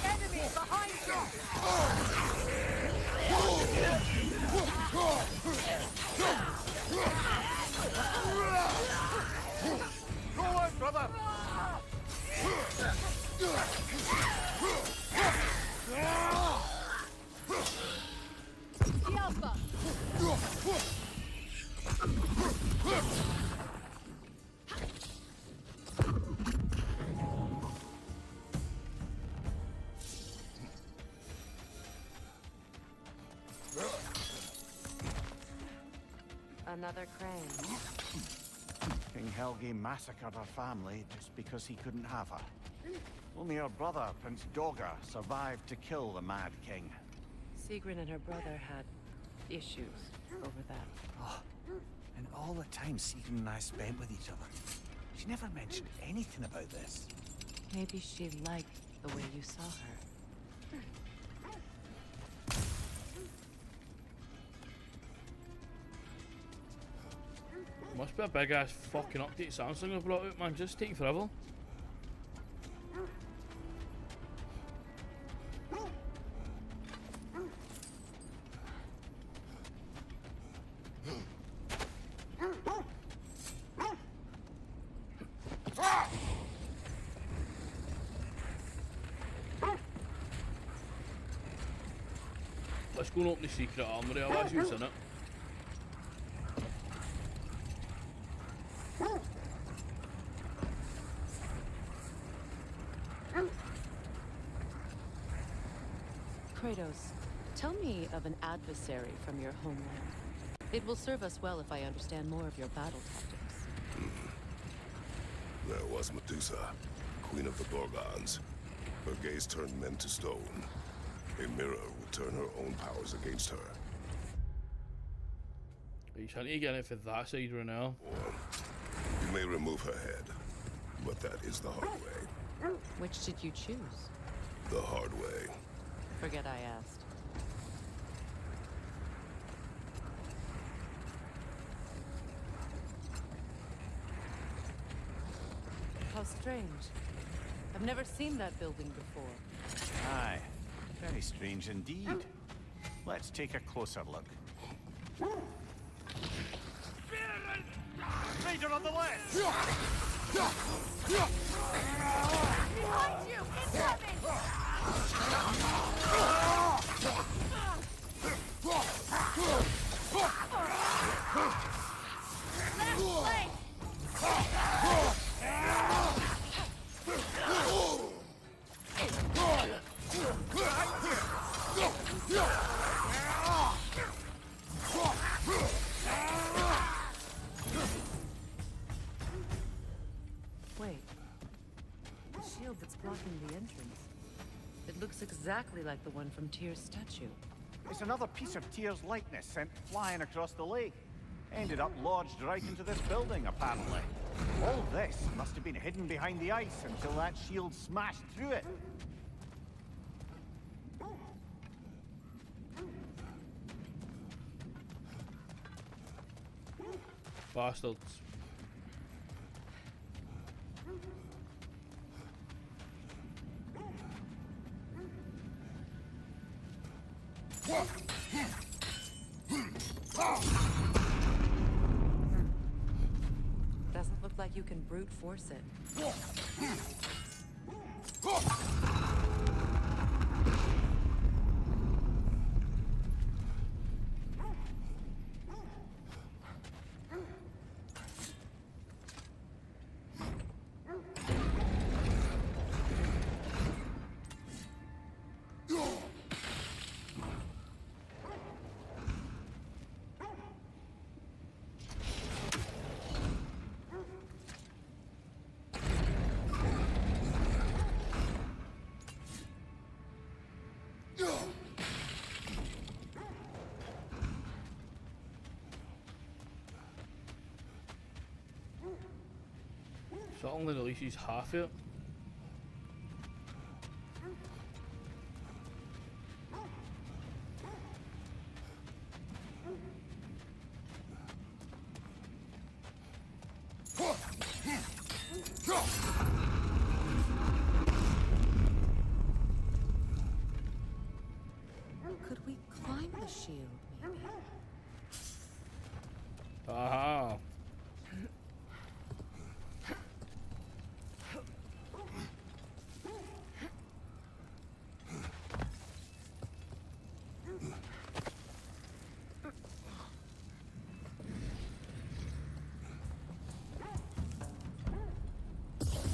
Enemy behind Go on, brother! Dialpha! Another crane. King Helgi massacred her family just because he couldn't have her. Only her brother, Prince Dogger, survived to kill the Mad King. Sigrun and her brother had issues over that. Oh, and all the time Sigrun and I spent with each other, she never mentioned anything about this. Maybe she liked the way you saw her. Must be a big ass fucking update Samsung have brought out, man. Just taking forever. Let's go and open the secret armory. I'll ask you what's in it. Kratos, tell me of an adversary from your homeland. It will serve us well if I understand more of your battle tactics. There was Medusa, queen of the Gorgons. Her gaze turned men to stone. A mirror would turn her own powers against her. You trying to get it for that side right now? Or you may remove her head, but that is the hard way. Which did you choose? The hard way. Forget I asked. How strange. I've never seen that building before. Aye, very strange indeed. Let's take a closer look. Raider on the left! Behind you! Incoming! Left flank! Wait. The shield that's blocking the entrance. It looks exactly like the one from Tyr's statue. It's another piece of Tyr's likeness sent flying across the lake. Ended up lodged right into this building, apparently. All this must have been hidden behind the ice until that shield smashed through it. Bastards. Doesn't look like you can brute force it. So that only releases half of it. Could we climb the shield, maybe? Aha.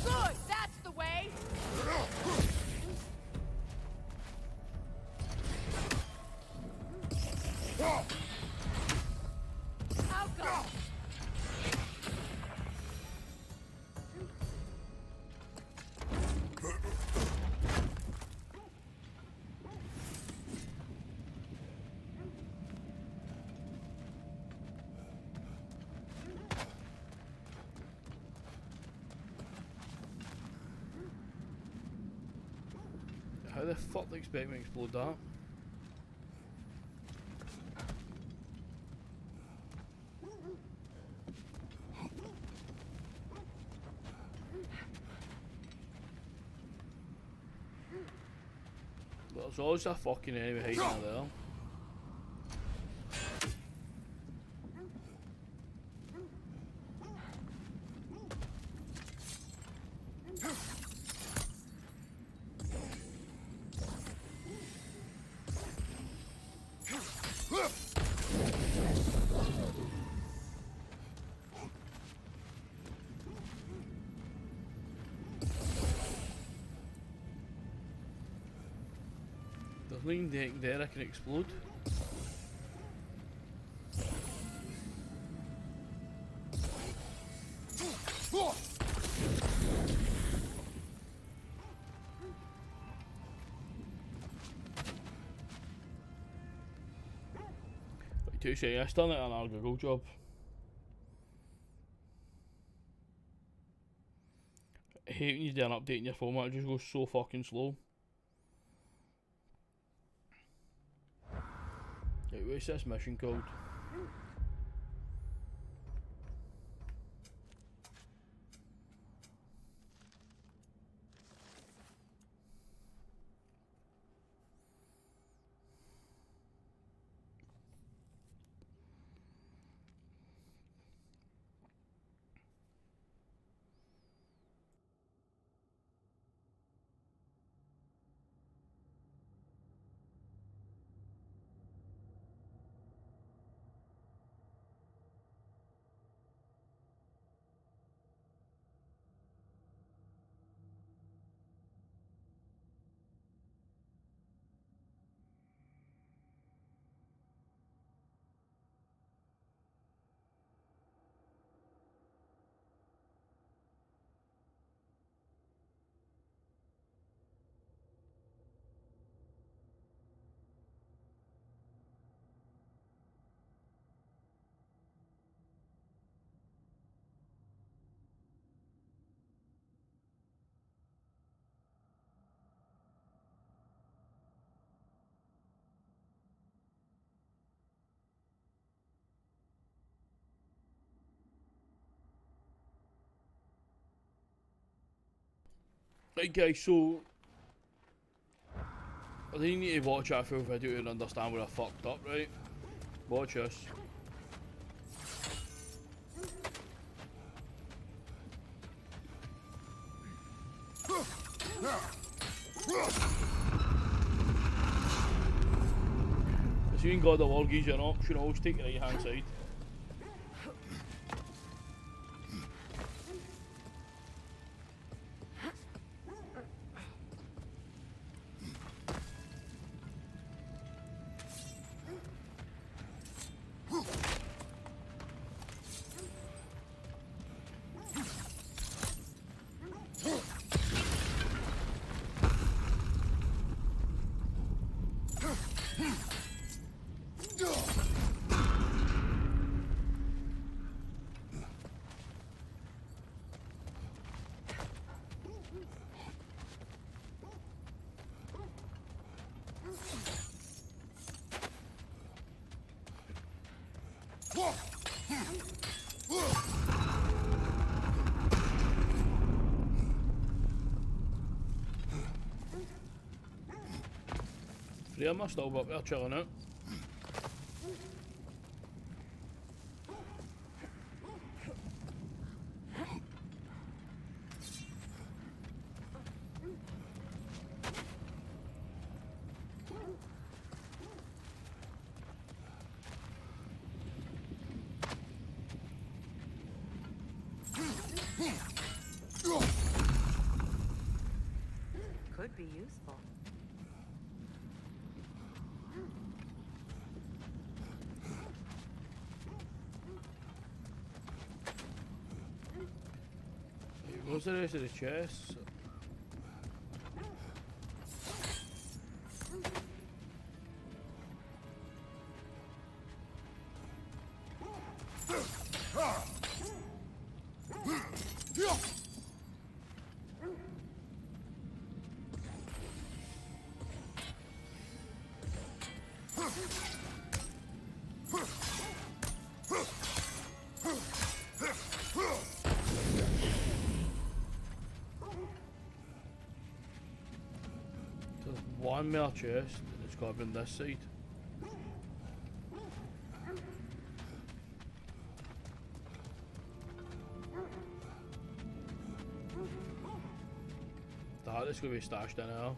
Good! That's the way! Out go! How the fuck do they expect me to explode that? There's always a fucking enemy hiding out there. There's nothing there I can explode. Like too shady, I still need another Google job. I hate when you do an update in your format, it just goes so fucking slow. Right, what's this mission called? Right guys, so I think you need to watch our full video and understand where I fucked up, right? Watch this. So you ain't got the wall, gives you an option, always take the right hand side. Three of them are still up there chilling out. Could be useful. What's the rest of the chest? There's one more chest, and it's got to be on this side. That is going to be stashed in here.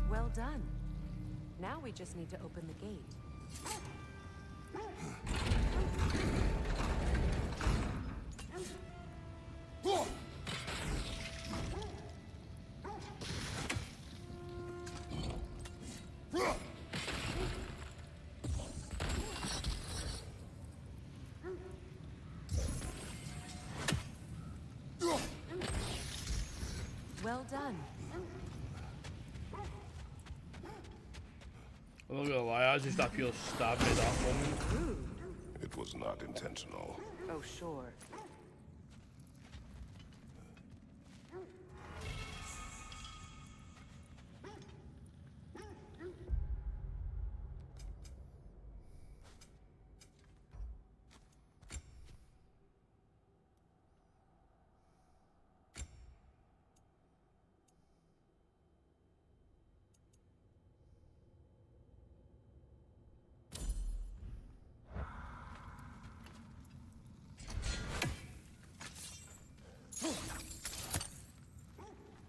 Well done. Now we just need to open the gate. Well done. I'm not gonna lie, I just that pure stabbed me that moment. Rude. It was not intentional. Oh, sure.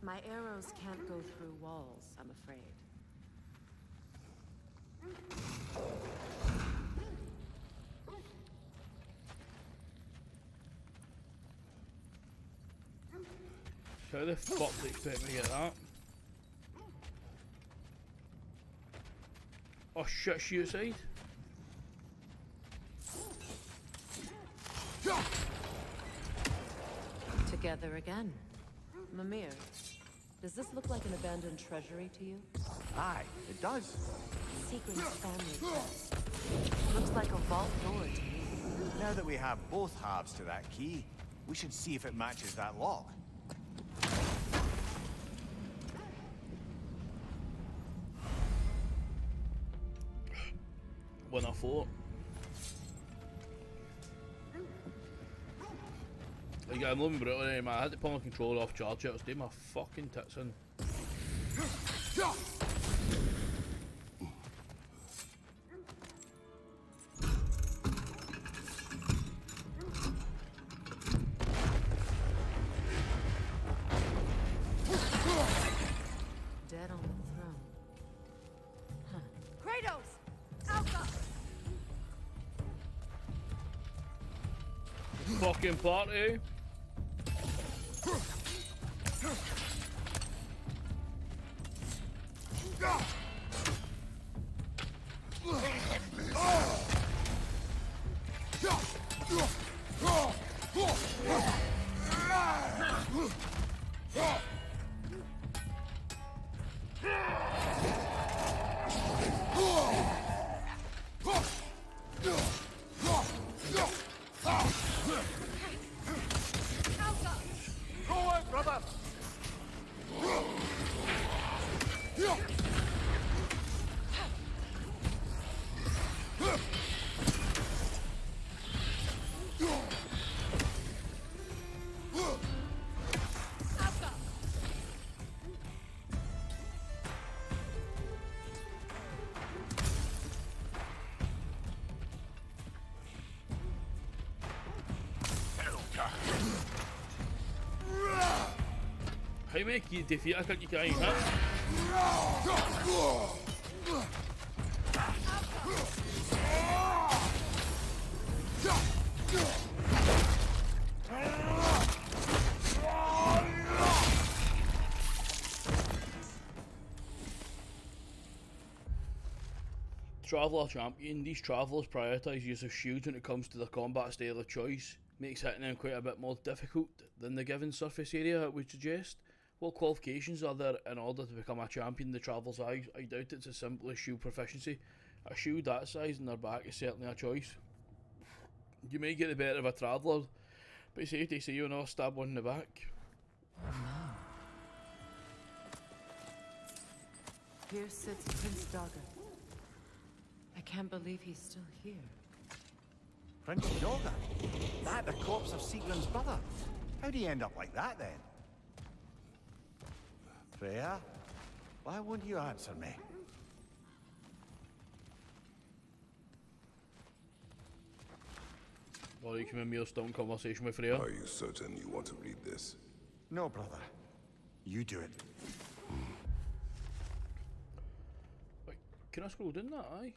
My arrows can't go through walls, I'm afraid. How the fuck do you expect me to get that? Oh shit, she outside? Together again. Mimir, does this look like an abandoned treasury to you? Aye, it does. Secret family chest. Looks like a vault door to me. Now that we have both halves to that key, We should see if it matches that lock. When I thought. Like, I'm living brutal anymore. I had to pull my controller off charge. I was doing my fucking tits in. Dead on the throne. Huh. Kratos! Alpha! Fucking party. Go on, brother! How you make you defeat a cunt you can't hit? Traveller champion. These travellers prioritise use of shields when it comes to their combat style of choice. Makes hitting them quite a bit more difficult than the given surface area it would suggest. What qualifications are there in order to become a champion in the Traveller's eyes? I doubt it's as simple as shield proficiency. A shield that size in their back is certainly a choice. You may get the better of a Traveller, but it's safe to say you'll not stab one in the back. Here sits Prince Dagger. I can't believe he's still here. Prince Dagger? That the corpse of Sigrun's brother? How'd he end up like that then? Freya, why won't you answer me? Or you can have a mere stone conversation with Freya. Are you certain you want to read this? No, brother. You do it. Wait, can I scroll down that? Aye.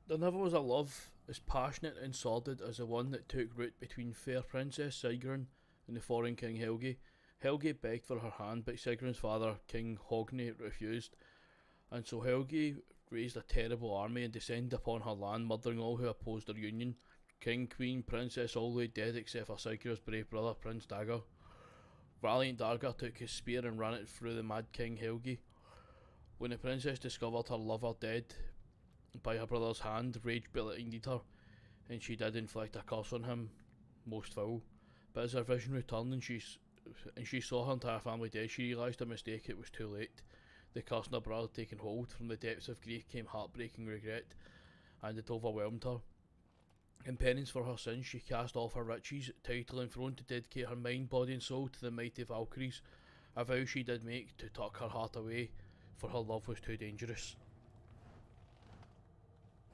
There never was a love as passionate and sordid as the one that took root between fair Princess Sigrun and the foreign King Helgi. Helgi begged for her hand, but Sigrun's father, King Hogni, refused, and so Helgi raised a terrible army and descended upon her land, murdering all who opposed their union. King, Queen, Princess, all lay dead except for Sigur's brave brother, Prince Dagger. Valiant Dagger took his spear and ran it through the mad King Helgi. When the princess discovered her lover dead by her brother's hand, rage blinded her, and she did inflict a curse on him, most foul. But as her vision returned and she saw her entire family dead, she realised her mistake. It was too late. The curse on her brother had taken hold. From the depths of grief came heartbreaking regret, and it overwhelmed her. In penance for her sins, she cast off her riches, title and throne to dedicate her mind, body and soul to the mighty Valkyries, a vow she did make to tuck her heart away, for her love was too dangerous.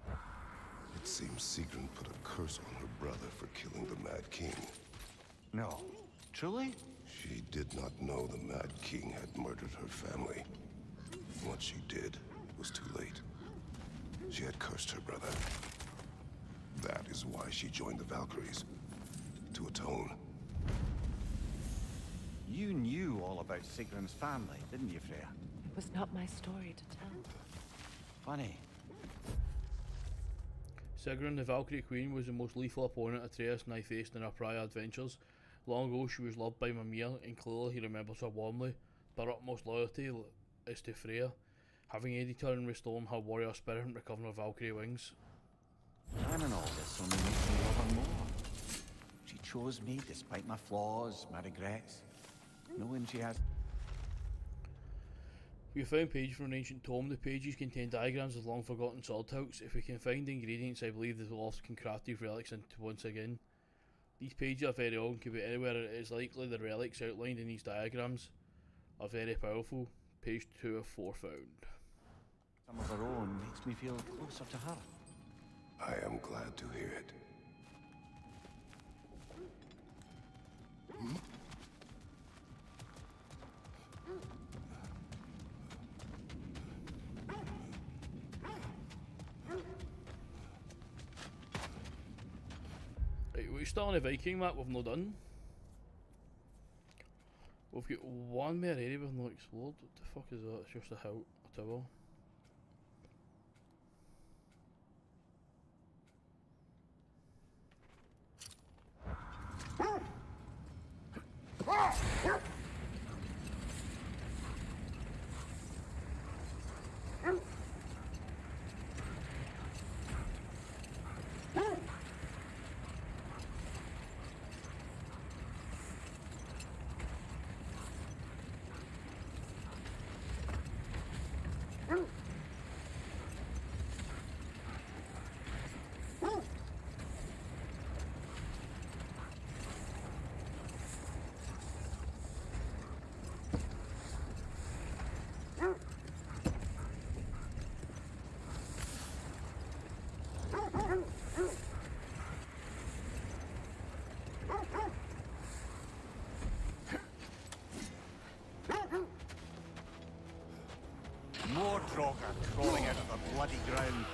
It seems Sigrun put a curse on her brother for killing the Mad King. No. Truly? She did not know the Mad King had murdered her family. Once she did, it was too late. She had cursed her brother. That is why she joined the Valkyries. To atone. You knew all about Sigrun's family, didn't you, Freya? It was not my story to tell. Funny. Sigrun, the Valkyrie Queen, was the most lethal opponent Atreus and I faced in our prior adventures. Long ago she was loved by Mimir, and clearly he remembers her warmly, but her utmost loyalty is to Freya, having aided her in restoring her warrior spirit and recovering her Valkyrie wings. And all this only makes me love her more. She chose me despite my flaws, my regrets, knowing she has. We found pages from an ancient tome. The pages contain diagrams of long forgotten sword hilts. If we can find the ingredients, I believe the lost can craft these relics into once again. These pages are very old and could be anywhere. It is likely the relics outlined in these diagrams are very powerful. Page 2 of 4 found. Some of her own makes me feel closer to her. I am glad to hear it. Right, we're still on a Viking map we've not done. We've got one more area we've not explored. What the fuck is that? It's just a hill, a tower. More Draugr crawling out of the bloody ground.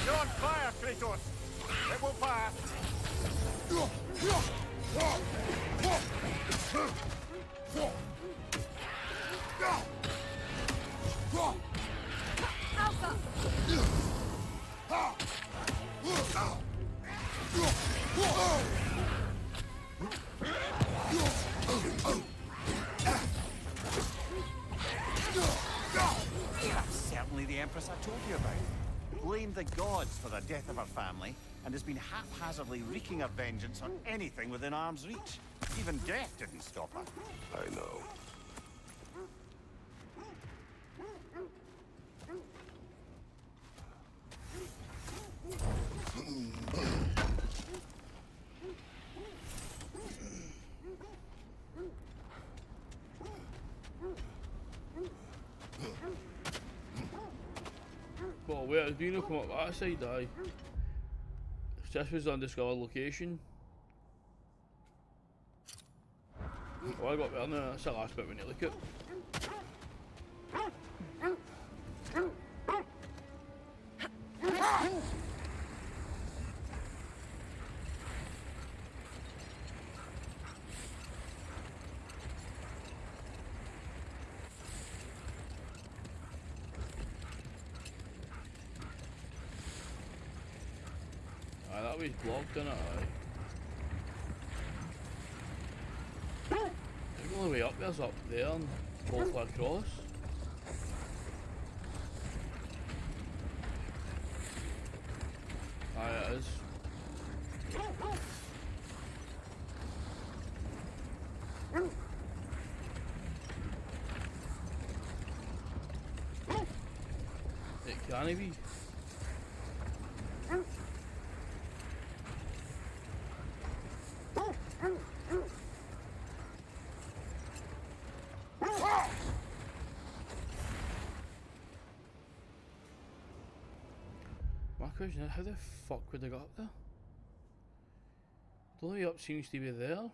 You're on fire, Kratos! It will pass! That's certainly the Empress I told you about. Blamed the gods for the death of her family, and has been haphazardly wreaking her vengeance on anything within arm's reach. Even death didn't stop her. I know. Well, where do you know come up that side, aye? This was the undiscovered location. Oh, I got there now, that's the last bit we need to look at. Aye, that was blocked, innit? Aye. The only way up there's up there and fall flat across. Aye, it is. It can't be. My question is, how the fuck would they got up there? The only way up seems to be there.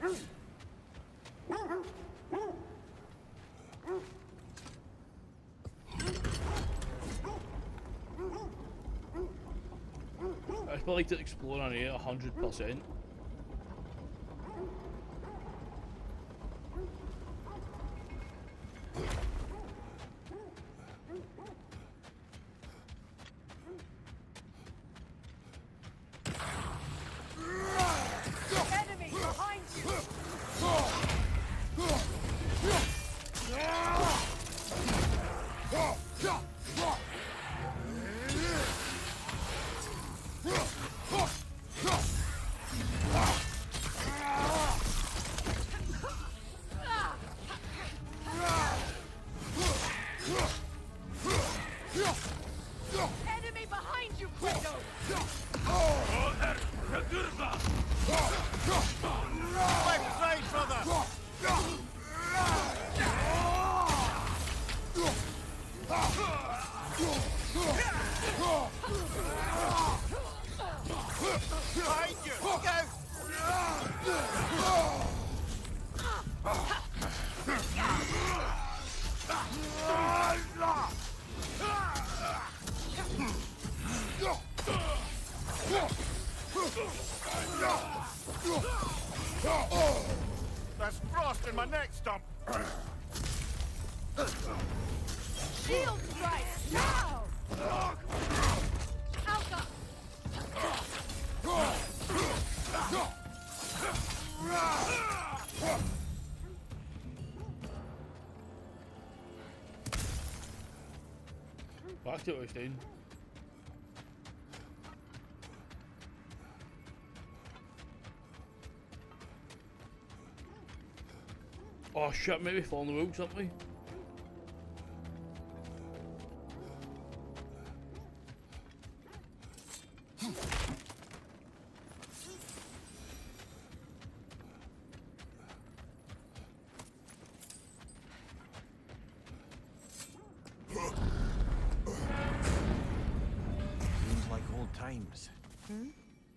I feel like to explore on here 100%. Enemy behind you! Enemy behind you, Kratos! Left side, brother! Behind you! Look out! There's frost in my neck stump! Shield strike! Now! Alka! Back to what I was doing. Oh shit, maybe fall in the wheel something. Seems like old times.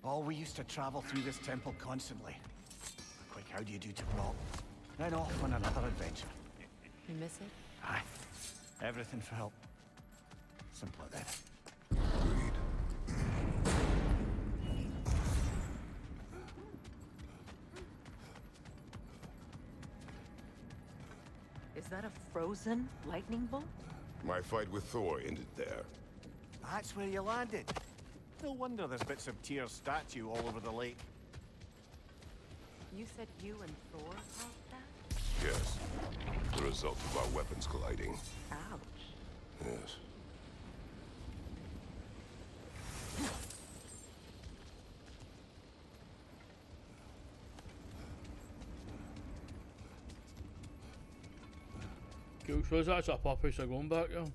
Oh, we used to travel through this temple constantly. Quick, how do you do to rock? Then off on another adventure. You miss it? Aye. Everything for help. Simpler then. Agreed. Is that a frozen lightning bolt? My fight with Thor ended there. That's where you landed. No wonder there's bits of Tyr's statue all over the lake. You said you and Thor caused that? Yes. The result of our weapons colliding. Ouch. Yes. Cool, so that's a purpose of going back there.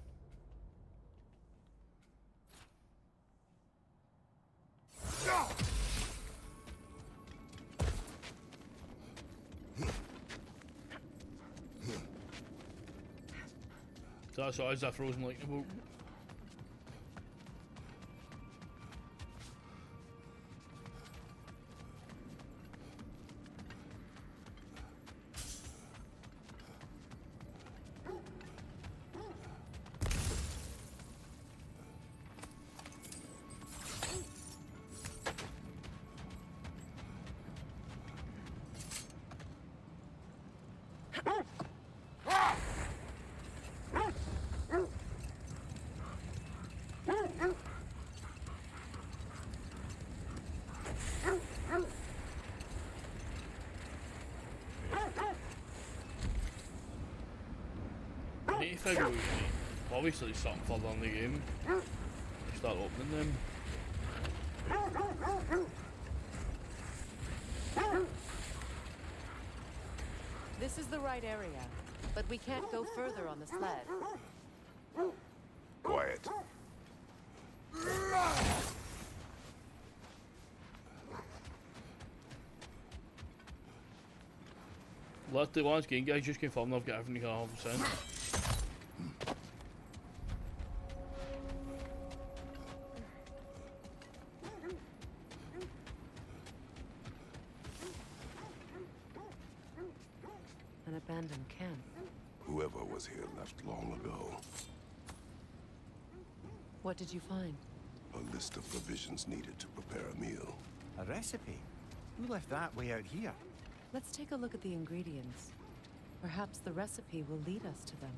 So that's what is a frozen lightning bolt. I need to figure out, obviously there's something further in the game. Start opening them. This is the right area, but we can't go further on the sled. Quiet. Let the ones game guys just confirm I've got everything 100%. An abandoned camp. Whoever was here left long ago. What did you find? A list of provisions needed to prepare a meal. A recipe? Who left that way out here? Let's take a look at the ingredients. Perhaps the recipe will lead us to them.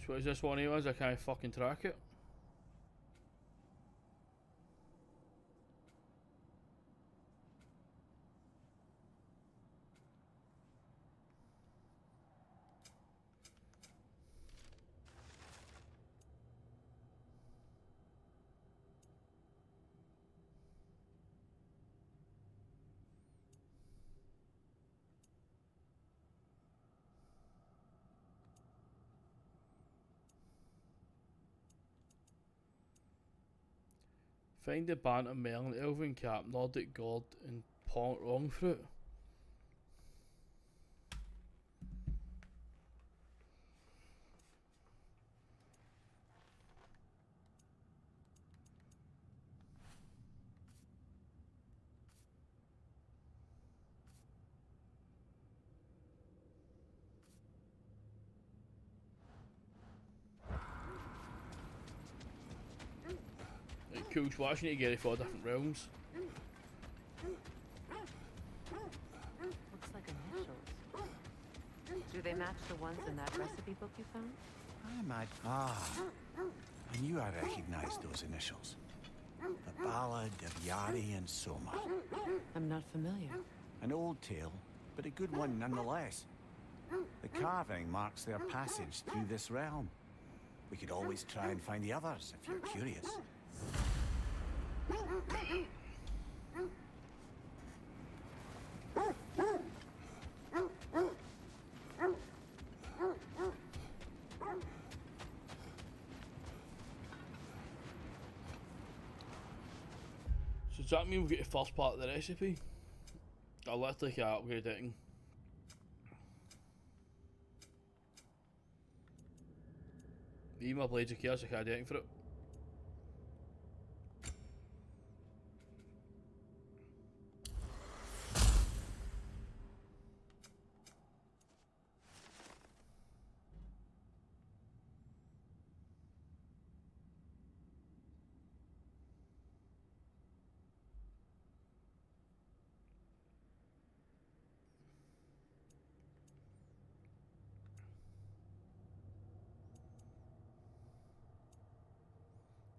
So is this one of yours? I can't fucking track it. Find the banter Merlin, Elven Cap, Nordic God, and Wrong Fruit. Cool, so I need to get it for different realms. Looks like initials. Do they match the ones in that recipe book you found? I imagine. I knew I recognized those initials. The Ballad of Yari and Soma. I'm not familiar. An old tale, but a good one nonetheless. The carving marks their passage through this realm. We could always try and find the others if you're curious. So does that mean we get the first part of the recipe? I'll literally get upgrade editing. Even my Blades of Chaos, I can't do anything for it.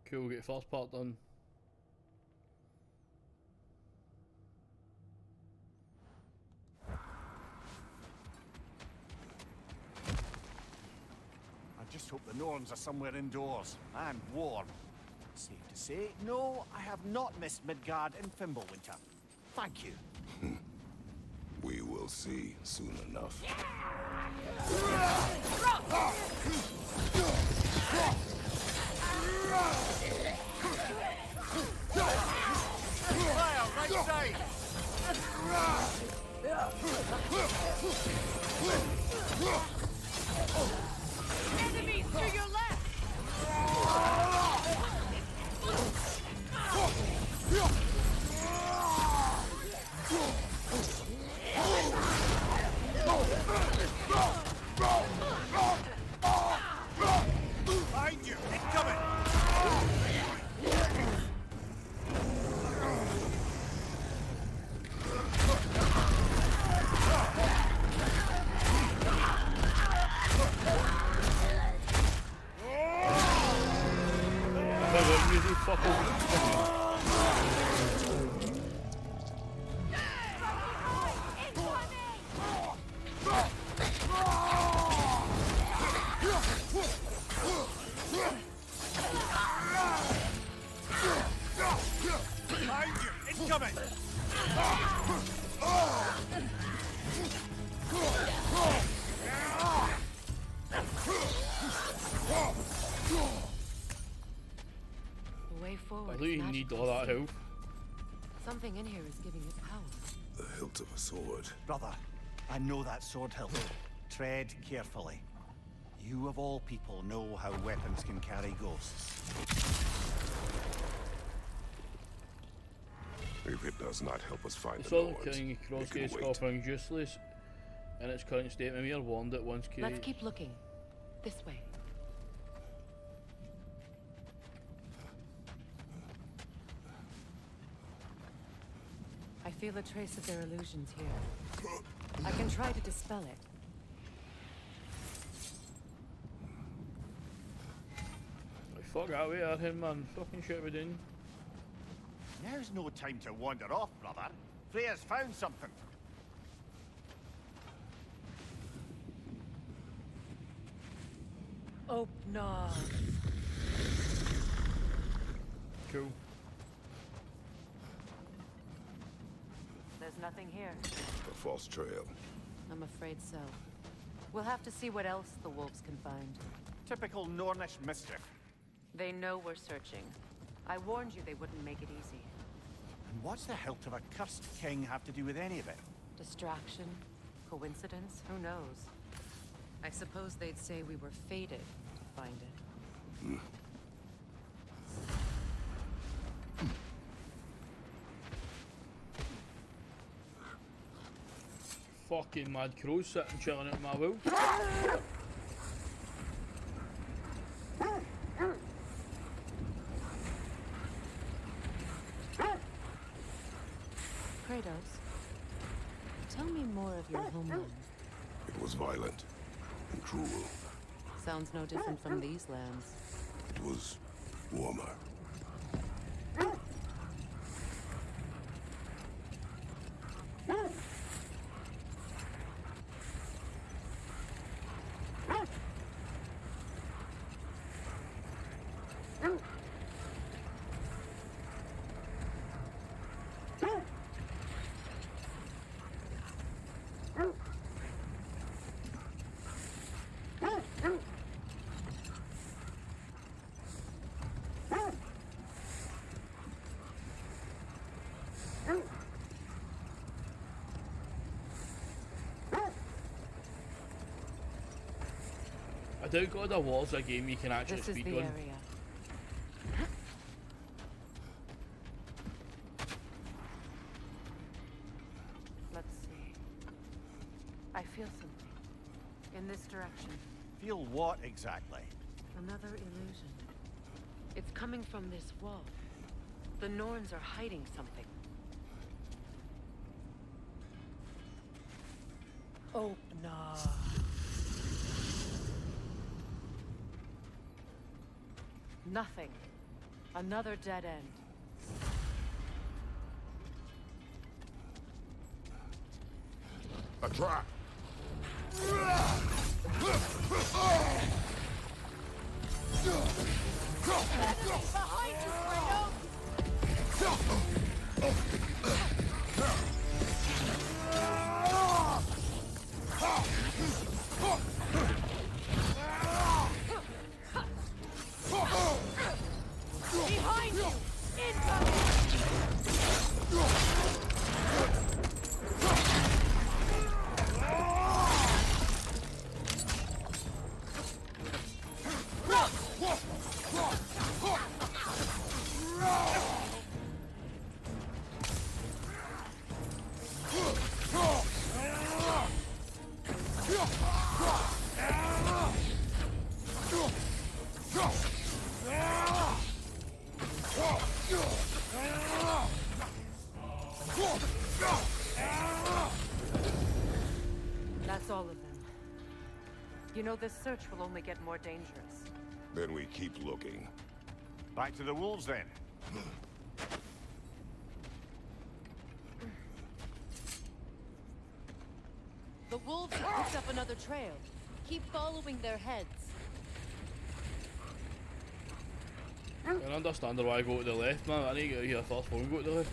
Cool, get the first part done. I just hope the Norns are somewhere indoors and warm. Safe to say, no, I have not missed Midgard and Fimbulwinter. Thank you. We will see soon enough. Fire, right side! Enemies to your left! Behind you! Incoming! Behind you! Incoming! The way forward. I do you need all that help. Something in here is giving it power. the hilt of a sword. Brother, I know that sword hilt. Tread carefully. You of all people know how weapons can carry ghosts. If it does not help us find The the Southern Norns, King it Crossgate's can wait. offering useless in its current state. We are warned that once Let's keep looking. This way. I feel a trace of their illusions here. I can try to dispel it. Fuck that way out here, man. Fucking shit we doing. Now's no time to wander off, brother. Freya's found something. Opnar. Cool. There's nothing here. A false trail. I'm afraid so. We'll have to see what else the wolves can find. Typical Nornish mischief. They know we're searching. I warned you they wouldn't make it easy. And what's the hilt of a cursed king have to do with any of it? Distraction? Coincidence? Who knows? I suppose they'd say we were fated to find it. Fucking mad crows sitting chilling out my will. Kratos, tell me more of your homeland. It was violent and cruel. Sounds no different from these lands. It was warmer. I doubt God of War's a game you can actually This is speed the on. area. Let's see. I feel something. In this direction. Feel what exactly? Another illusion. It's coming from this wall. The Norns are hiding something. Opnar. Nothing. Another dead end. A trap! Behind you, Kratos! Behind you! Incoming! That's all of them. You know, this search will only get more dangerous. Then we keep looking. Back to the wolves then. The wolves have picked up another trail. Keep following their heads. I can understand why I go to the left, man. I need to get out here first before we go to the left.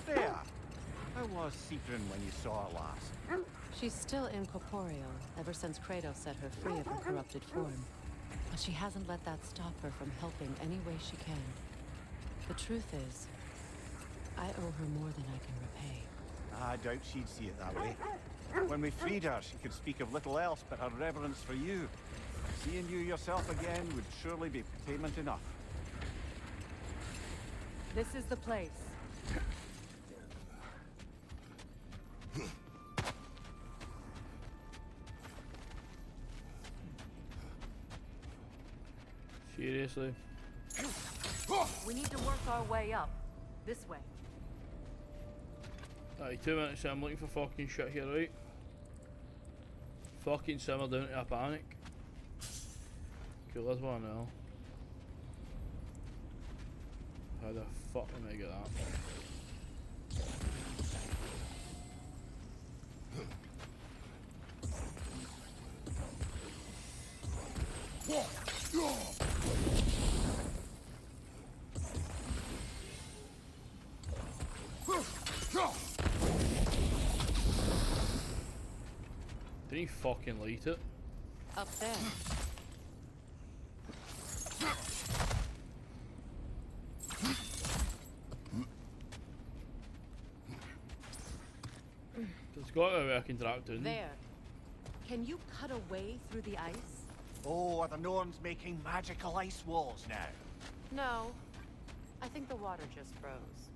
There. How was Sigrun when you saw her last? She's still incorporeal, ever since Kratos set her free of her corrupted form. But she hasn't let that stop her from helping any way she can. The truth is, I owe her more than I can repay. I doubt she'd see it that way. When we freed her, she could speak of little else but her reverence for you. Seeing you yourself again would surely be payment enough. This is the place. Seriously. We need to work our way up. This way. Aye, 2 minutes, I'm looking for fucking shit here, right? Fucking simmer down to a panic. Cool, there's one now. How the fuck am I get that? Didn't he fucking light it? Up there. It's got a working track down. There. Can you cut a way through the ice? Oh, are the Norns making magical ice walls now? No. I think the water just froze.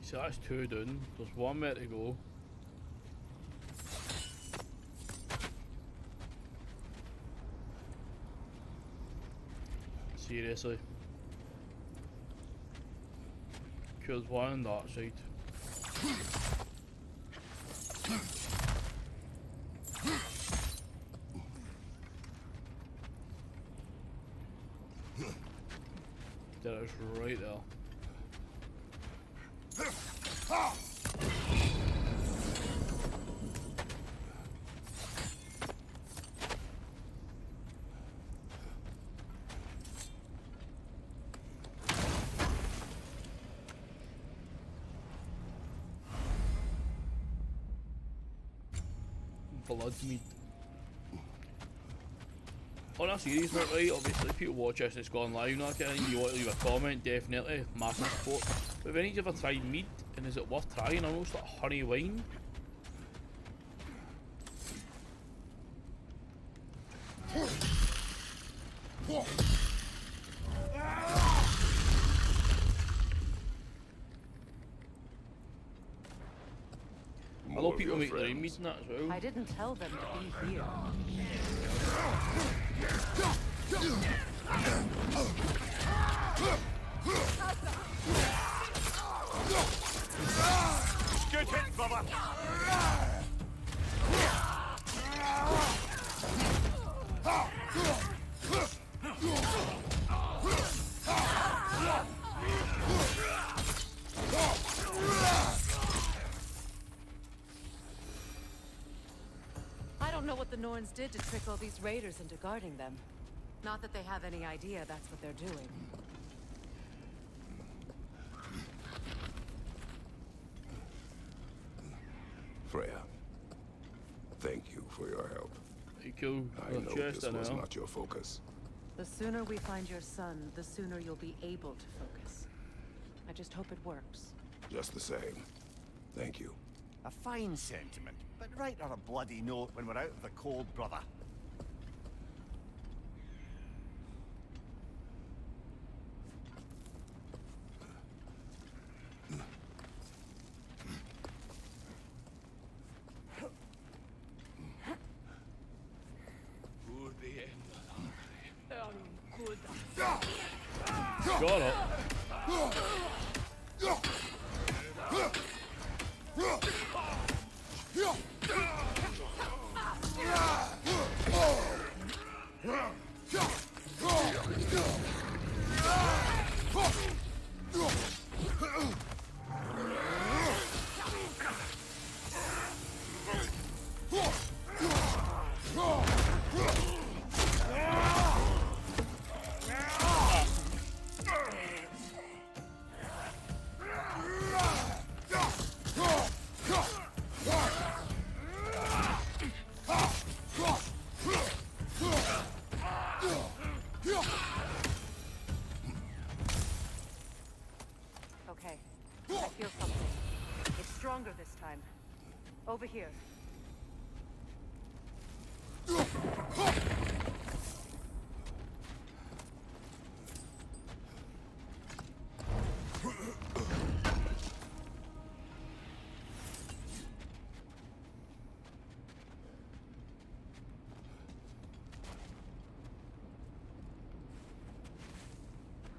So that's 2 down. There's 1 more to go. Seriously. There's 1 on that side. That is right there. Blood meat. On a serious note, right, obviously people watch this and it's gone live now, kind of, you want to leave a comment, definitely, massive support. But if any of you ever tried mead, and is it worth trying? I know it's like honey wine. A lot of people make their own mead and that as well. I didn't tell them to be here. Good hit, brother! I don't know what the Norns did to trick all these raiders into guarding them. Not that they have any idea that's what they're doing. Freya, thank you for your help. You kill I the know chest, this I was know. not your focus. The sooner we find your son, the sooner you'll be able to focus. I just hope it works. Just the same. Thank you. A fine sentiment, but write her a bloody note when we're out of the cold, brother. Got it. stronger this time. Over here.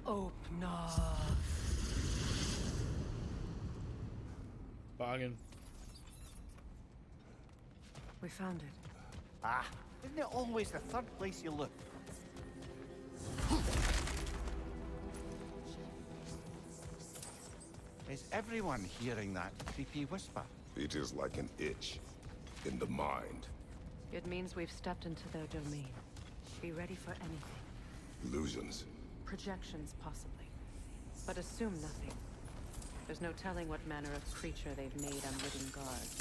Open up. Banging. We found it. Ah, isn't it always the third place you look? Is everyone hearing that creepy whisper? It is like an itch in the mind. It means we've stepped into their domain. Be ready for anything. Illusions. Projections, possibly. But assume nothing. There's no telling what manner of creature they've made unwitting guards.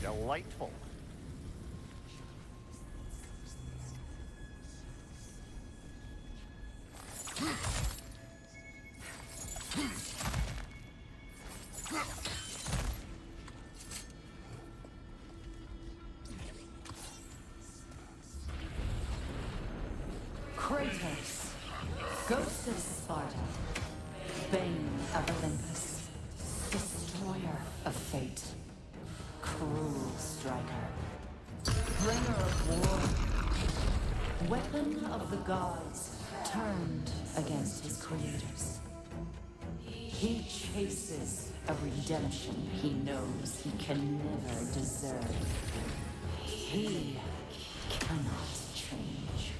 Delightful. Kratos, Ghost of Sparta, Bane of Olympus, Destroyer of Fate, Cruel Striker, Bringer of War, Weapon of the Gods, turned against his creators. He chases a redemption he knows he can never deserve. He cannot change.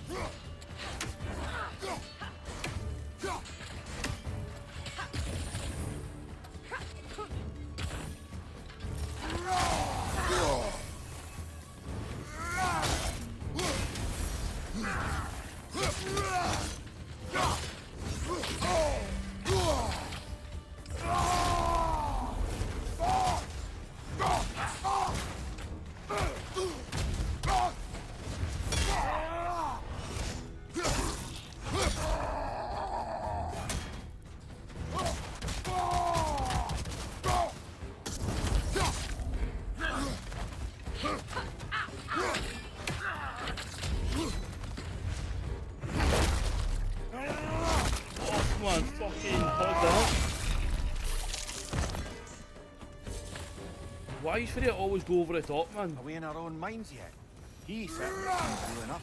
Come on, fucking hold on. Why is Freya always go over the top, man? Are we in our own minds yet? He certainly seems real enough.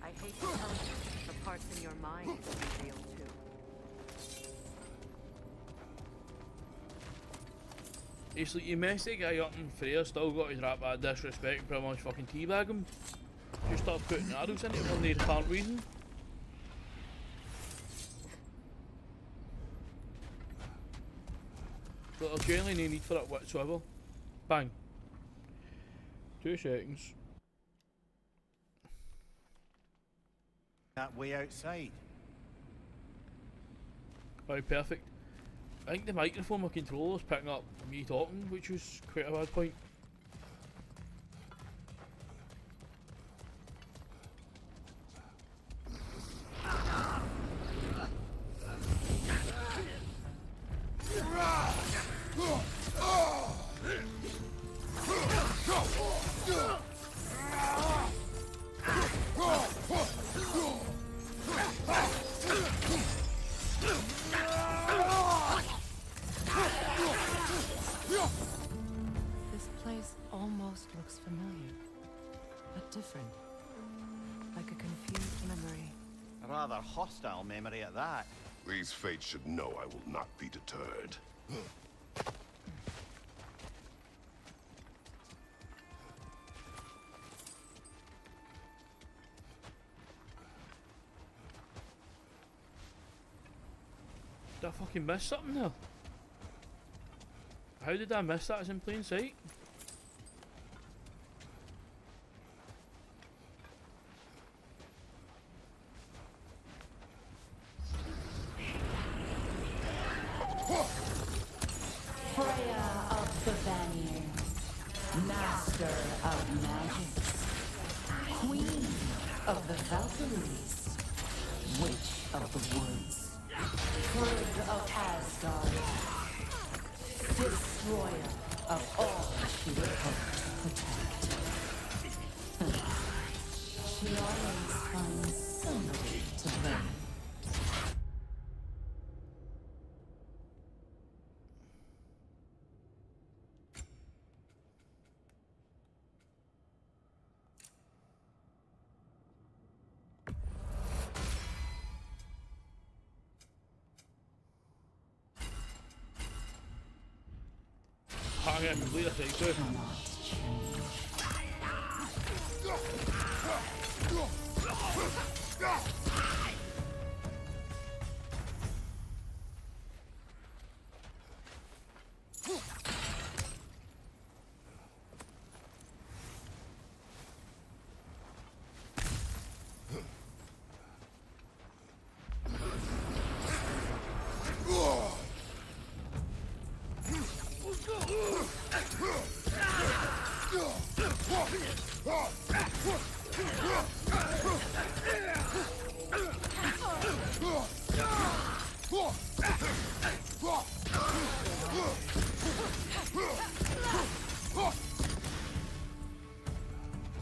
I hate to tell you, the parts in your mind will be real too. It's like you mess the guy up and Freya still got his rap bad disrespect, pretty much fucking teabag him. Just start putting arrows in it for no apparent reason. But there's generally no need for it whatsoever. Bang. 2 seconds. That way outside. Right, perfect. I think the microphone, my controller's picking up me talking, which was quite a bad point. This place almost looks familiar, but different. Like a confused memory. A rather hostile memory at that. These fates should know I will not be deterred. Did I fucking miss something there? How did I miss that? It's in plain sight. Freya of the Vanir, Master of Magics, Queen of the Valkyries, Witch of the Woods, Frigg of Asgard, Destroyer of all she would hope to protect. She always finds somebody to blame. Hang it, complete the thing too. Cannot change.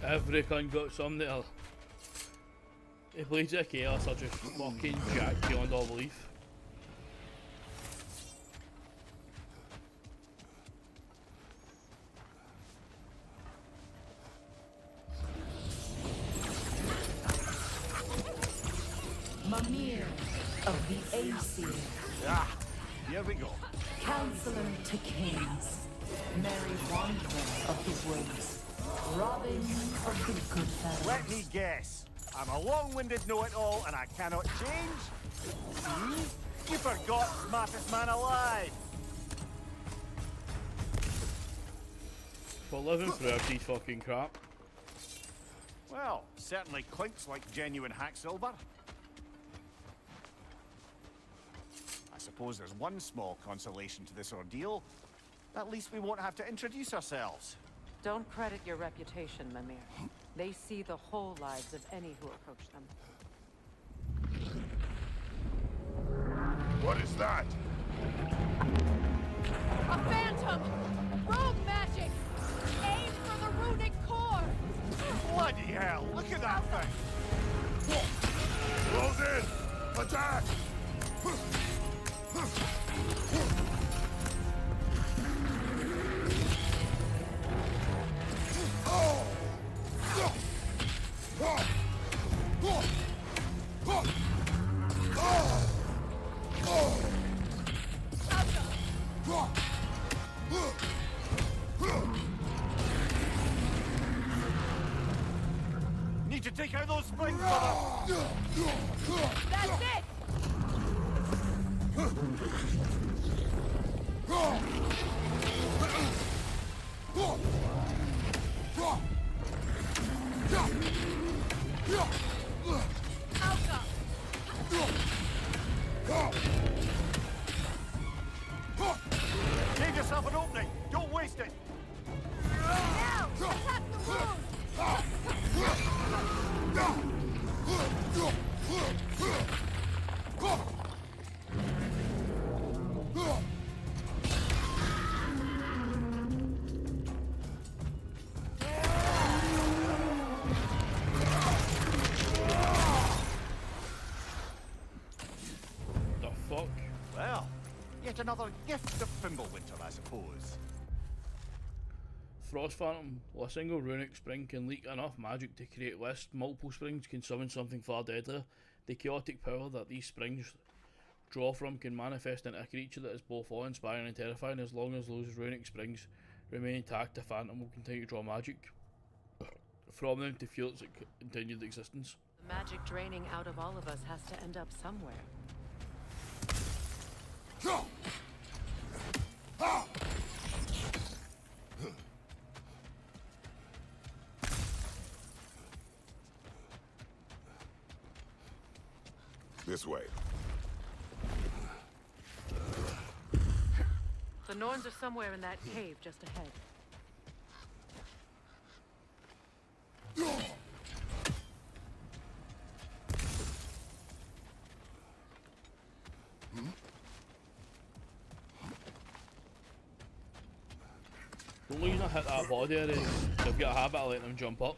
Every cunt got some there. The Blades of Chaos are just fucking jacked beyond all belief. Mimir of the Aesir, Ah, here we go. Counselor to Kings, Merry Wanderer of the Woods, Robin of the Goodfellas. Let me guess. I'm a long-winded know-it-all and I cannot change? See? You forgot smartest man alive. For living through these fucking crap. Well, certainly clinks like genuine hack silver. I suppose there's one small consolation to this ordeal. At least we won't have to introduce ourselves. Don't credit your reputation, Mimir. They see the whole lives of any who approach them. What is that? A phantom! Rogue magic! Aim for the runic core! Bloody hell, look at that thing! Close in! Attack! Need to take out those springs, brother! That's it! Alka! Give yourself an opening! Don't waste it! Now! Attack the wound! The fuck? Well, yet another gift of Fimbulwinter, I suppose. Frost Phantom. A single runic spring can leak enough magic to create list. Multiple springs can summon something far deadlier. The chaotic power that these springs draw from can manifest into a creature that is both awe-inspiring and terrifying. As long as those runic springs remain intact, the Phantom will continue to draw magic from them to fuel its continued existence. The magic draining out of all of us has to end up somewhere. This way. The Norns are somewhere in that cave just ahead. The only reason I hit that body area is I've got a habit of letting him jump up.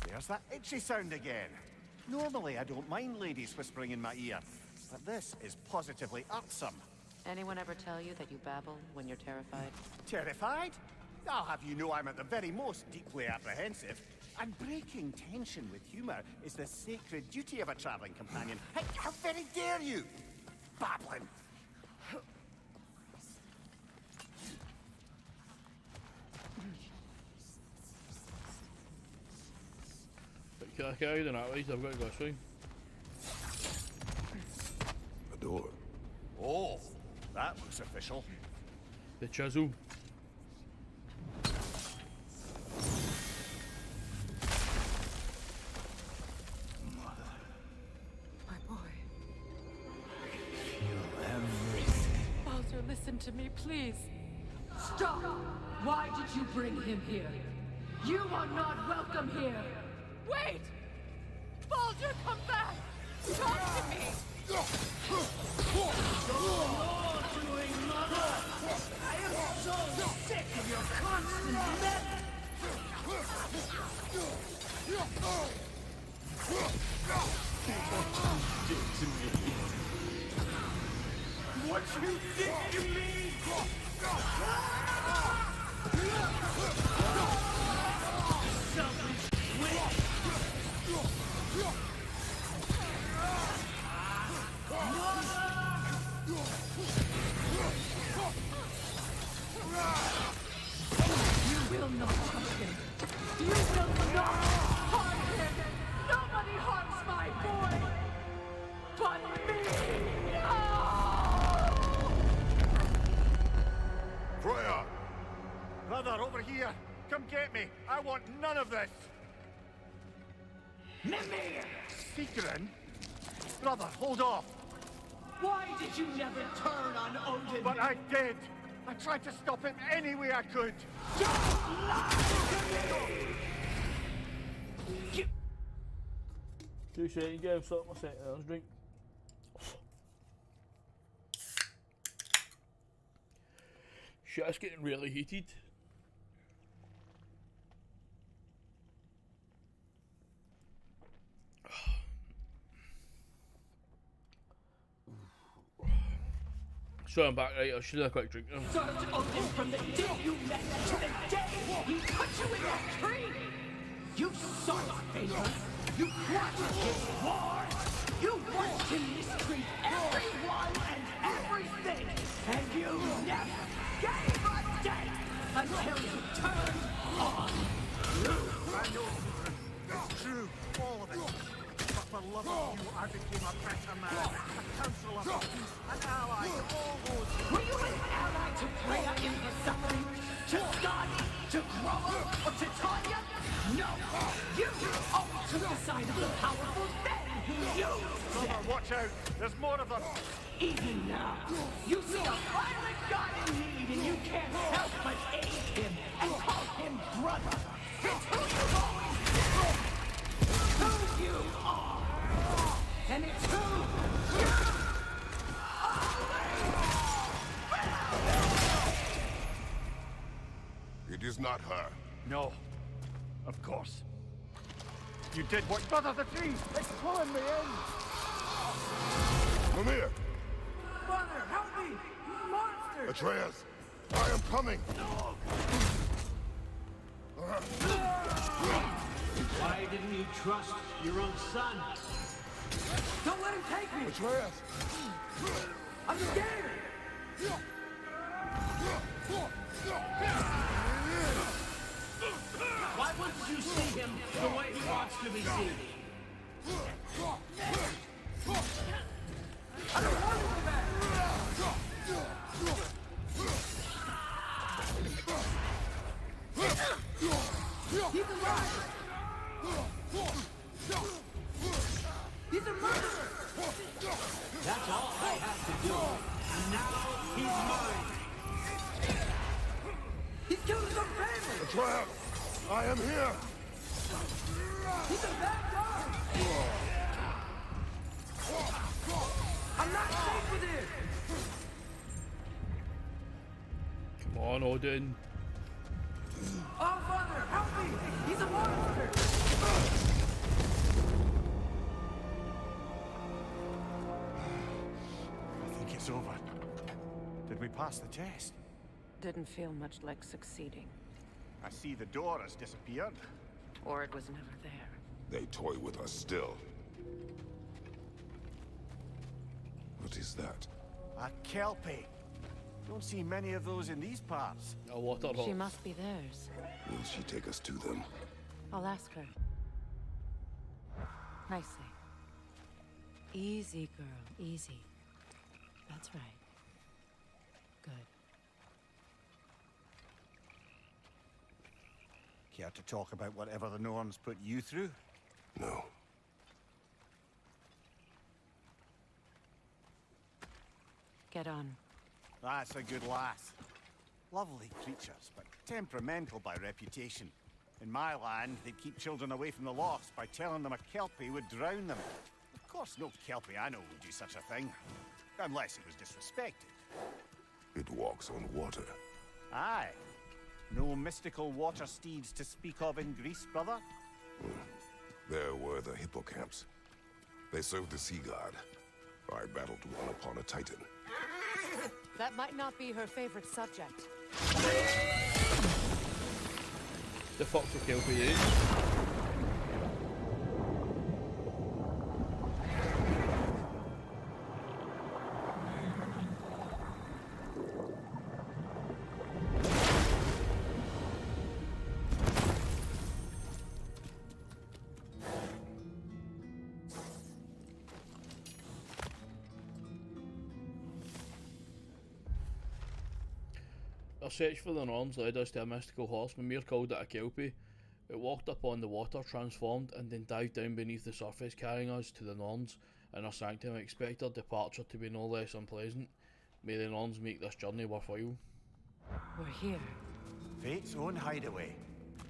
There's that itchy sound again. Normally, I don't mind ladies whispering in my ear, but this is positively irksome. Anyone ever tell you that you babble when you're terrified? Terrified? I'll have you know I'm at the very most deeply apprehensive. And breaking tension with humor is the sacred duty of a traveling companion. Hey, how very dare you! Babbling! Can I carry the that way? I've got to go this way. A door. Oh, that looks official. The chisel. My boy. Feel everything. Baldur, listen to me, please. Stop! Why did you bring him here? You are not welcome here! Wait! Baldur, come back! Talk to me! I am so sick of your constant mess! What you did to me! Selfish witch! You will not touch him! You will not harm him! Nobody harms my boy! But me! Freya! Brother, over here! Come get me! I want none of this! Mimir! Secret? Brother, hold off! Why did you never turn on Odin? But I did! I tried to stop him any way I could! Don't lie to me! You 2 seconds, go, stop my second, let's drink. Shit, it's getting really heated. So I'm back, right? I should have a quick drink now. served Odin from the day you met to the day he put you in that tree! You saw his favor! You plotted his war! You watched him mistreat everyone and everything! And you never gave a date until you turned on I know, it's true, all of it. But for love of you, I became a better man, a counselor for peace, an ally to all those. Were you an ally to Freya in her suffering? To Skadi? To Groa? Or to Tanya? No! You always took the side of the powerful men who used Brother, watch out, there's more of them. Even now, you see a violent god in need and you can't help but aid him and call him brother. It's who you've always been. It's who you are. And it's who you It is not her. No, of course. You did what? Brother, the tree! It's pulling me in! Mimir! Mother, help me! You monster! Atreus! I am coming! Why didn't you trust your own son? Don't let him take me! Atreus! I'm scared! Why wouldn't you see him the way he wants to be seen? I don't want to go back! He's alive! He's a murderer! That's all I have to do. And now he's mine. He's killed his own family! Atreus! I am here! He's a bad guy! I'm not safe with him! Come on, Odin. Oh, Father, help me! He's a monster! I think it's over. Did we pass the test? Didn't feel much like succeeding. I see the door has disappeared. Or it was never there. They toy with us still. What is that? A kelpie. Don't see many of those in these parts. A water She hole. must be theirs. Will she take us to them? I'll ask her. Nicely. Easy, girl, easy. That's right. Good. Care to talk about whatever the Norns put you through? No. Get on. That's a good lass. Lovely creatures, but temperamental by reputation. In my land, they'd keep children away from the lochs by telling them a kelpie would drown them. Of course, no kelpie I know would do such a thing. Unless it was disrespected. It walks on water. Aye. No mystical water steeds to speak of in Greece, brother? There were the hippocamps. They served the sea god. I battled one upon a titan. That might not be her favorite subject. The fuck's a kelpie, eh? Our search for the Norns led us to a mystical horse. Mimir called it a kelpie. It walked up on the water, transformed, and then dived down beneath the surface, carrying us to the Norns and our sanctum. I expect our departure to be no less unpleasant. May the Norns make this journey worthwhile. We're here. Fate's own hideaway.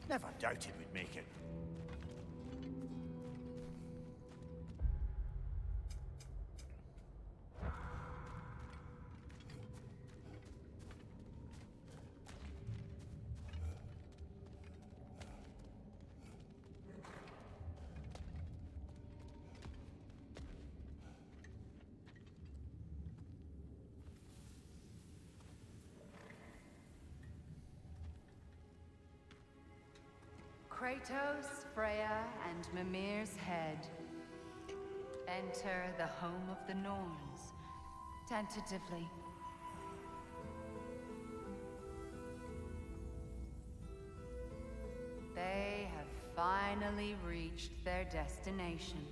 Never doubted we'd make it. Kratos, Freya, and Mimir's head. Enter the home of the Norns. Tentatively. They have finally reached their destination.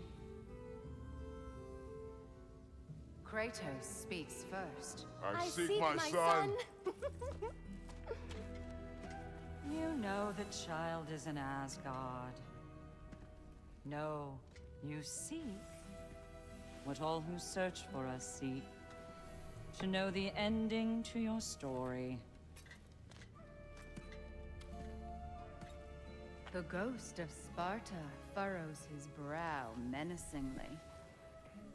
Kratos speaks first. I seek my son. You know the child is in Asgard. No, you seek what all who search for us seek. To know the ending to your story. The ghost of Sparta furrows his brow menacingly.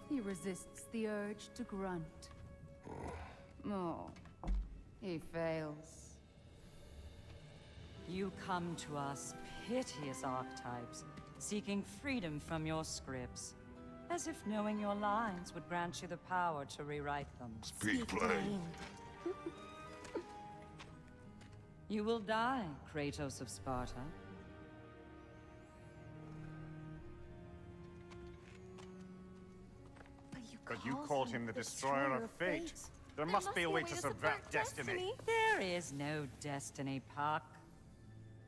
He resists the urge to grunt. Oh, he fails. You come to us, piteous archetypes, seeking freedom from your scripts. As if knowing your lines would grant you the power to rewrite them. Speak plain. You will die, Kratos of Sparta. But you called him the destroyer of fate. There must be a way to subvert destiny. There is no destiny, Puck.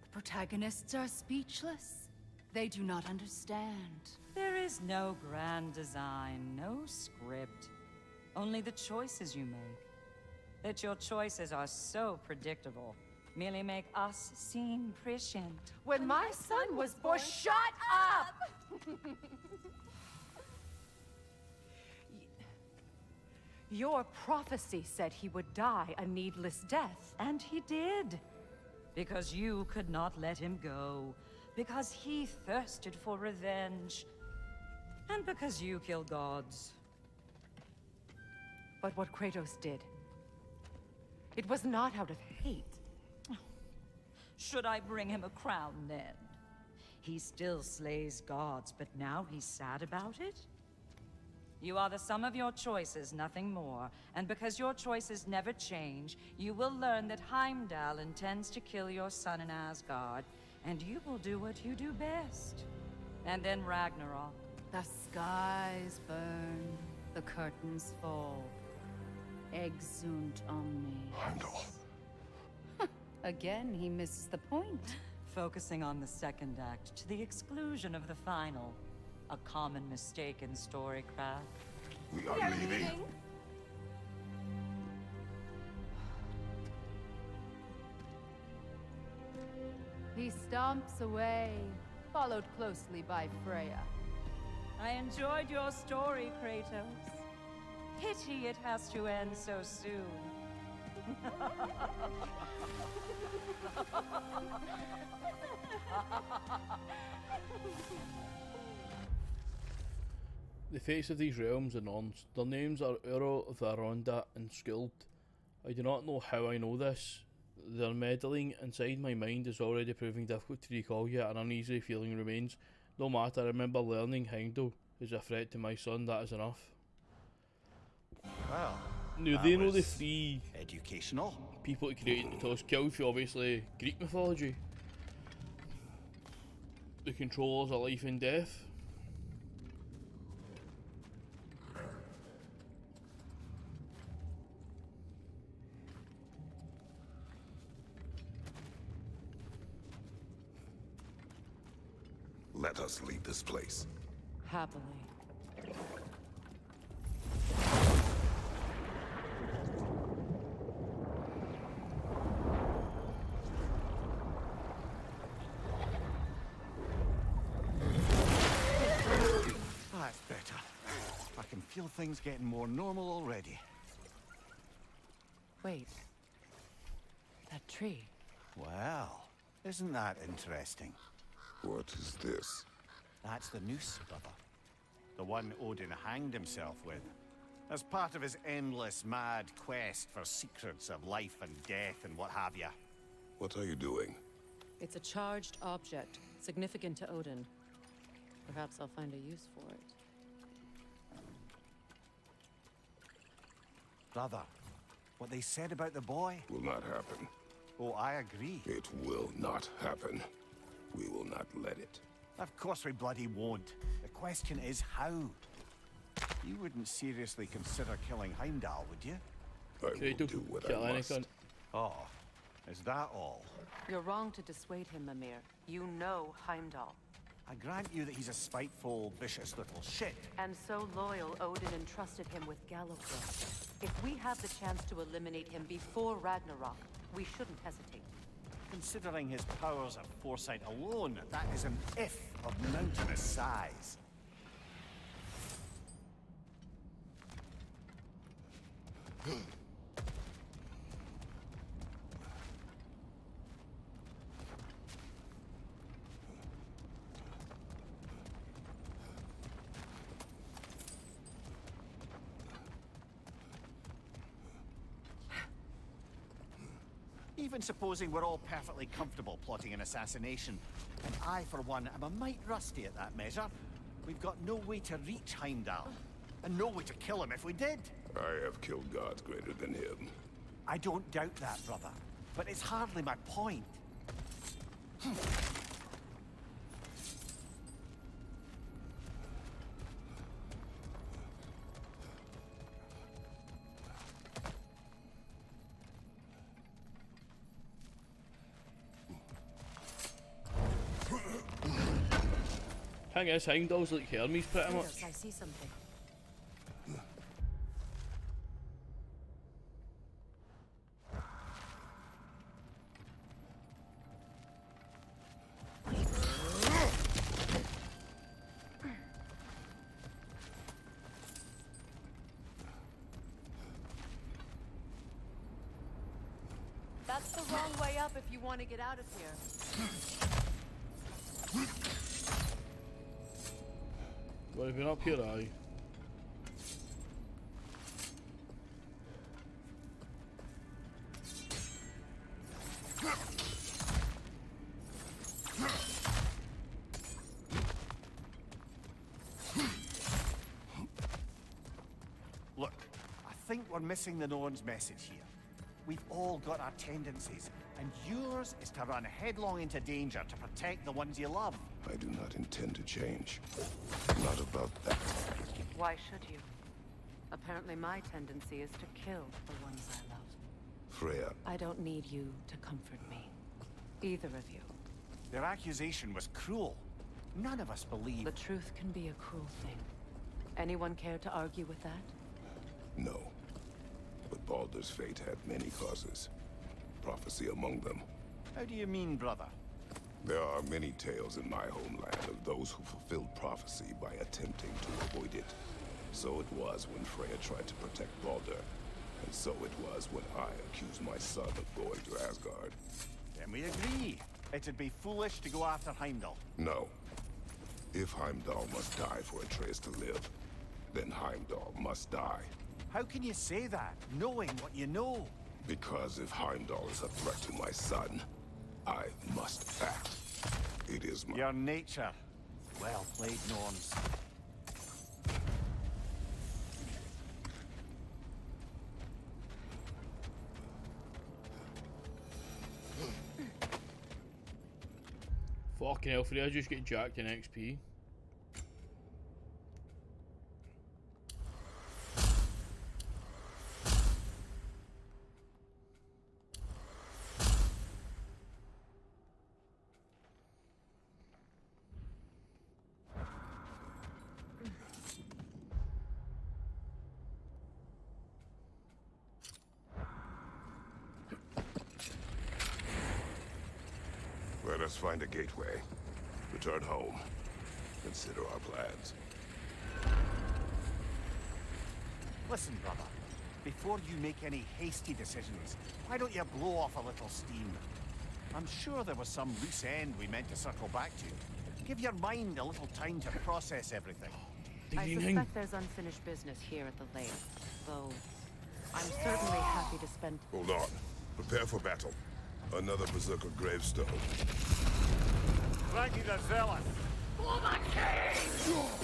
The protagonists are speechless. They do not understand. There is no grand design, no script. Only the choices you make. That your choices are so predictable merely make us seem prescient. When my son was born, shut up! Your prophecy said he would die a needless death. And he did. Because you could not let him go. because he thirsted for revenge. And because you kill gods. But what Kratos did, it was not out of hate. Should I bring him a crown then? He still slays gods, but now he's sad about it? You are the sum of your choices, nothing more. And because your choices never change, you will learn that Heimdall intends to kill your son in Asgard, and you will do what you do best. And then Ragnarok. The skies burn, the curtains fall. Exunt omnes. Heimdall. Again, he misses the point. Focusing on the second act to the exclusion of the final. A common mistake in storycraft. We are leaving. He stomps away, followed closely by Freya. I enjoyed your story, Kratos. Pity it has to end so soon. The fates of these realms are Norns. Their names are Uro, Varonda, and Skuld. I do not know how I know this. Their meddling inside my mind is already proving difficult to recall, yet an uneasy feeling remains. No matter, I remember learning Heimdall is a threat to my son, that is enough. Well, Now that they know the was three educational. people to create the Toss killed for obviously Greek mythology. The controllers are life and death. Let us leave this place. Happily. That's better. I can feel things getting more normal already. Wait. That tree. Well, isn't that interesting? What is this? That's the noose, brother. The one Odin hanged himself with. As part of his endless, mad quest for secrets of life and death and what have you. What are you doing? It's a charged object, significant to Odin. Perhaps I'll find a use for it. Brother, what they said about the boy? Will not happen. Oh, I agree. It will not happen. We will not let it. Of course we bloody won't. The question is how. You wouldn't seriously consider killing Heimdall, would you? I will Kratos, do what kill I any must. cunt. Oh, is that all? You're wrong to dissuade him, Mimir. You know Heimdall. I grant you that he's a spiteful, vicious little shit. And so loyal, Odin entrusted him with Gallifrey. If we have the chance to eliminate him before Ragnarok, we shouldn't hesitate. Considering his powers of foresight alone, that is an if of mountainous size. Even supposing we're all perfectly comfortable plotting an assassination, and I, for one, am a mite rusty at that measure, we've got no way to reach Heimdall, and no way to kill him if we did. I have killed gods greater than him. I don't doubt that, brother, but it's hardly my point. Thing is, Heimdall's like Hermes pretty much. Kratos, I see something. That's the wrong way up if you want to get out of here. Well, have been up here, aye. Look, I think we're missing the Norn's message here. We've all got our tendencies, and yours is to run headlong into danger to protect the ones you love. I do not intend to change. Not about that. Why should you? Apparently my tendency is to kill the ones I love. Freya, I don't need you to comfort me. Either of you. Their accusation was cruel. None of us believe... The truth can be a cruel thing. Anyone care to argue with that? no. But Baldur's fate had many causes. Prophecy among them. How do you mean, brother? There are many tales in my homeland of those who fulfilled prophecy by attempting to avoid it. So it was when Freya tried to protect Baldur. And so it was when I accused my son of going to Asgard. Then we agree. It'd be foolish to go after Heimdall. No. If Heimdall must die for Atreus to live, then Heimdall must die. How can you say that, knowing what you know? Because if Heimdall is a threat to my son, I must act. It is my... Your nature. Well played, Norns. Fucking hell, Freya just get jacked in XP. Let us find a gateway. Return home. Consider our plans. Listen, brother. Before you make any hasty decisions, why don't you blow off a little steam? I'm sure there was some loose end we meant to circle back to. Give your mind a little time to process everything. I suspect there's unfinished business here at the lake, though I'm certainly happy to spend... Hold on. Prepare for battle. Another Berserker gravestone. Frankie the Zealous! For the king!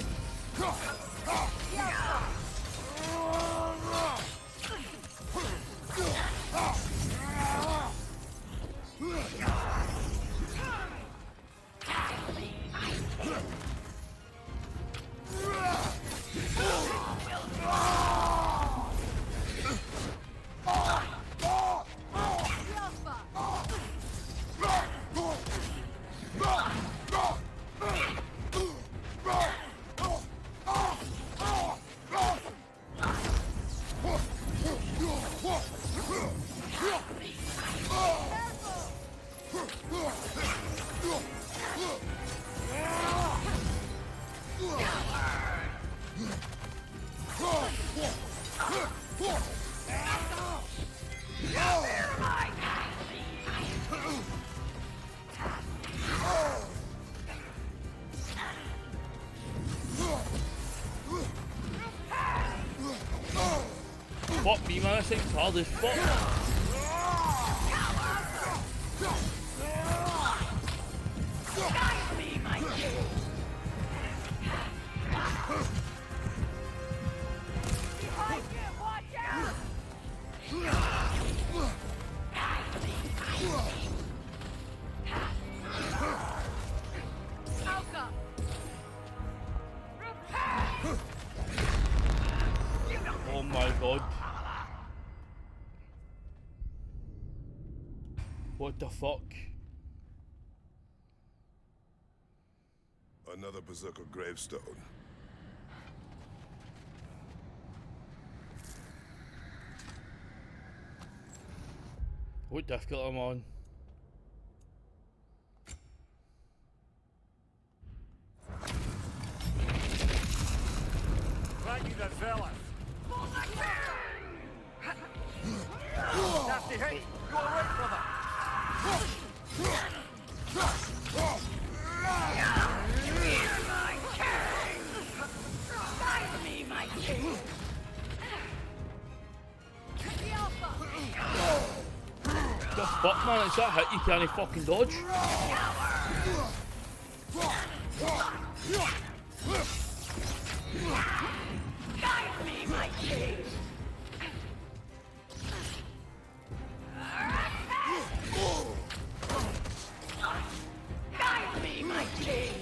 Fuck me, man, this thing's hard as fuck. Behind you! Watch out! Alka! Oh my god. What the fuck? Another Berserker gravestone. What difficult I'm on? Frankie the Zealous! Nasty hit! Go away, brother! fuck, man? It's that hit you can't fucking dodge. Guide me, my king! Guide me, my king!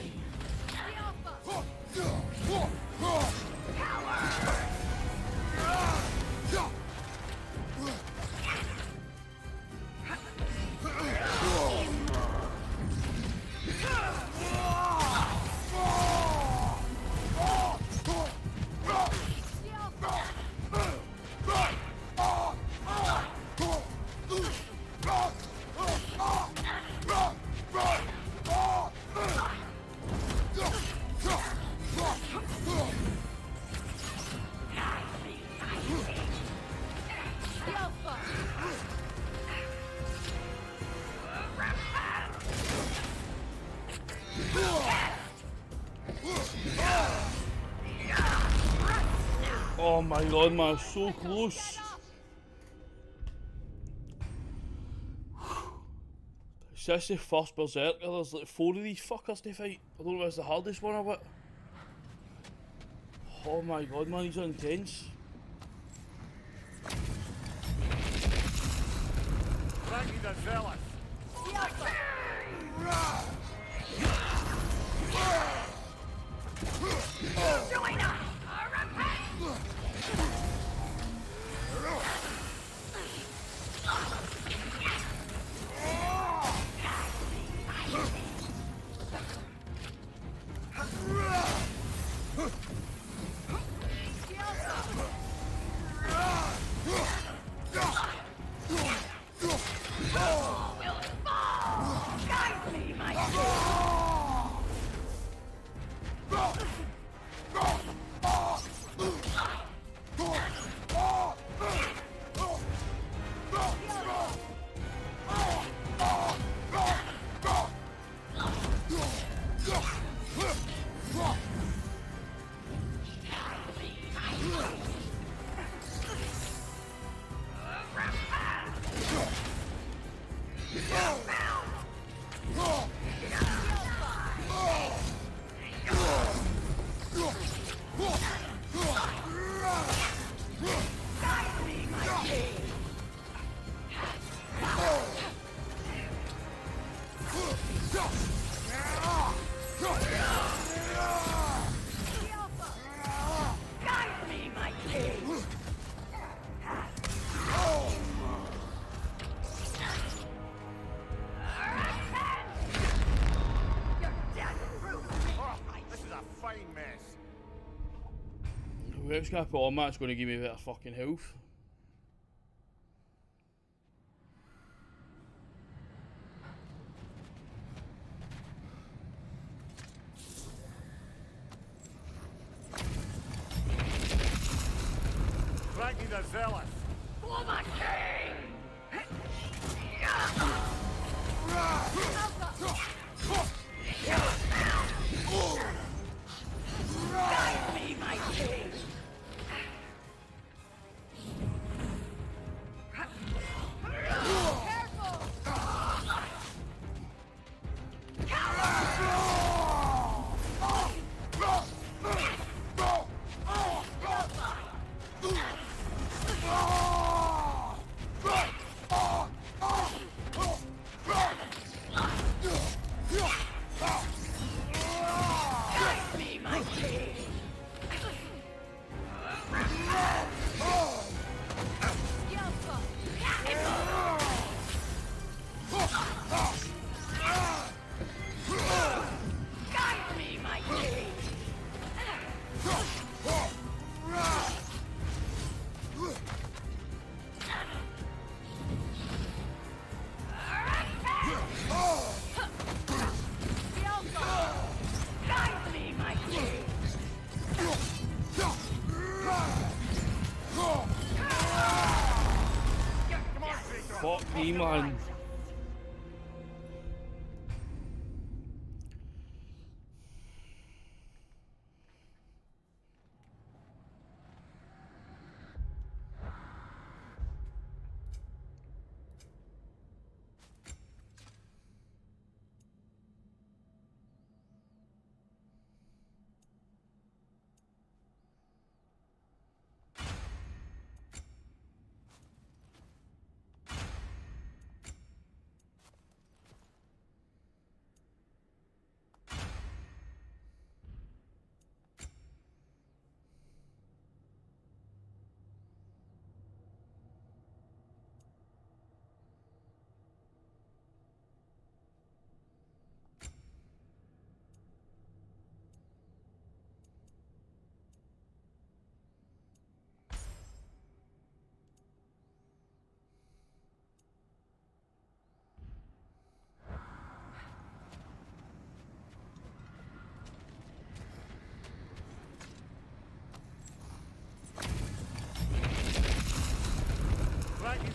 Oh my god, man, so close. Is this the first Berserker? There's like 4 of these fuckers to fight. I don't know if it's the hardest one or what. Oh my god, man, these are intense. Frankie the Zealous. Join us! Guide me, my Guide me, my king! You're dead, Bruce! Oh, this is a fine mess. Whoever's gonna put on that's gonna give me a bit of fucking health. Frankie the Zealous. For my king! Guide me, my king! Guide me, my king! Guide me, my king! Guide me, my king! Fuck me, man.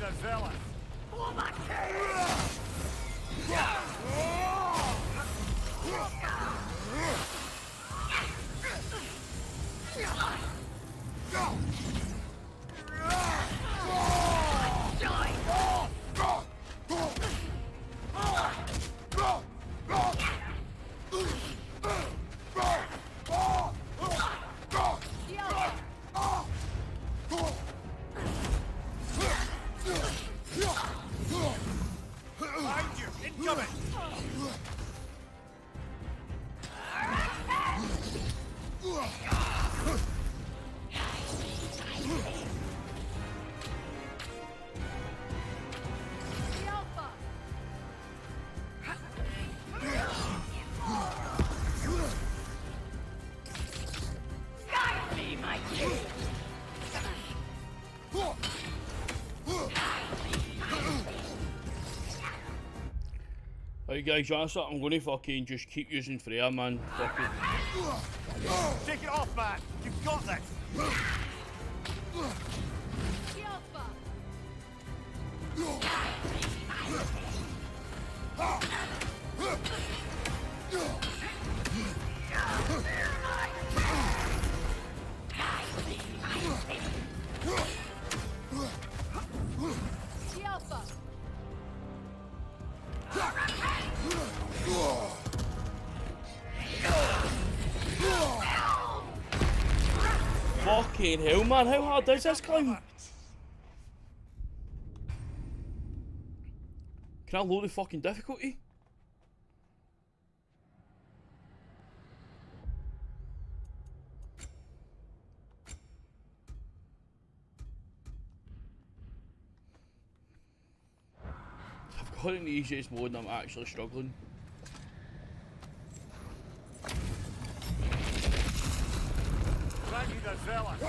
the zealous. Behind you! Incoming! The Alpha! Right guys, honestly, I'm gonna fucking just keep using Freya, man. Fucking. Take it off, man! You've got this! The Alpha! The Alpha! Fucking hell, man, how hard is this climb? Can I lower the fucking difficulty? I've got it in the easiest mode and I'm actually struggling. Thank you, the zealous!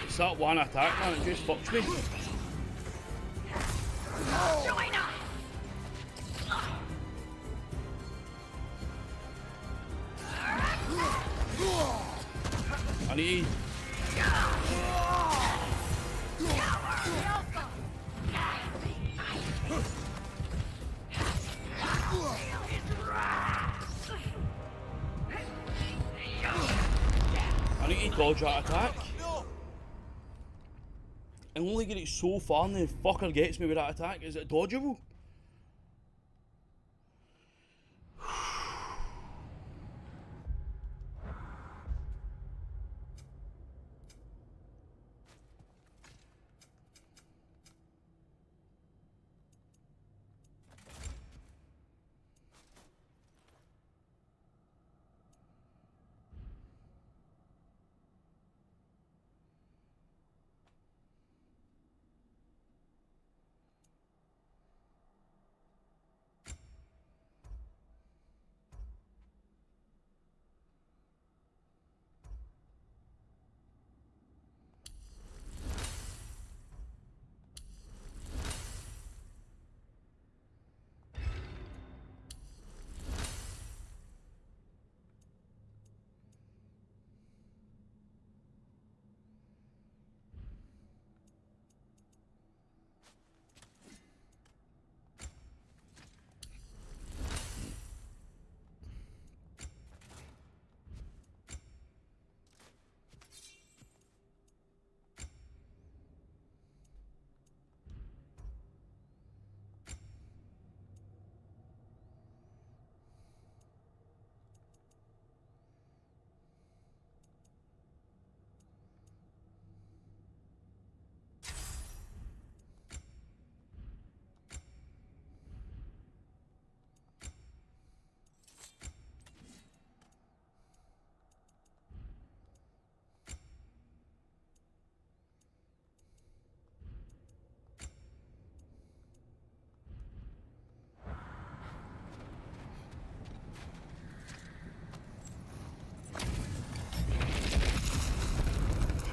It's that one attack, man, it just fucks me. I need... I need to dodge that attack. I only get it so far and the fucker gets me with that attack. Is it dodgeable?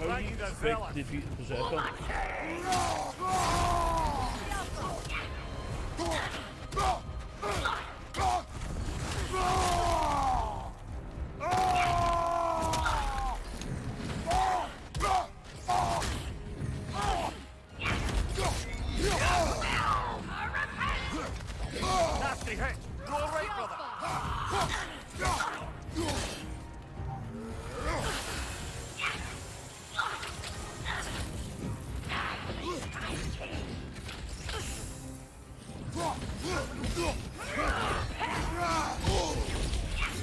how do you expect to defeat the Berserker? Nasty hit! You all right, brother?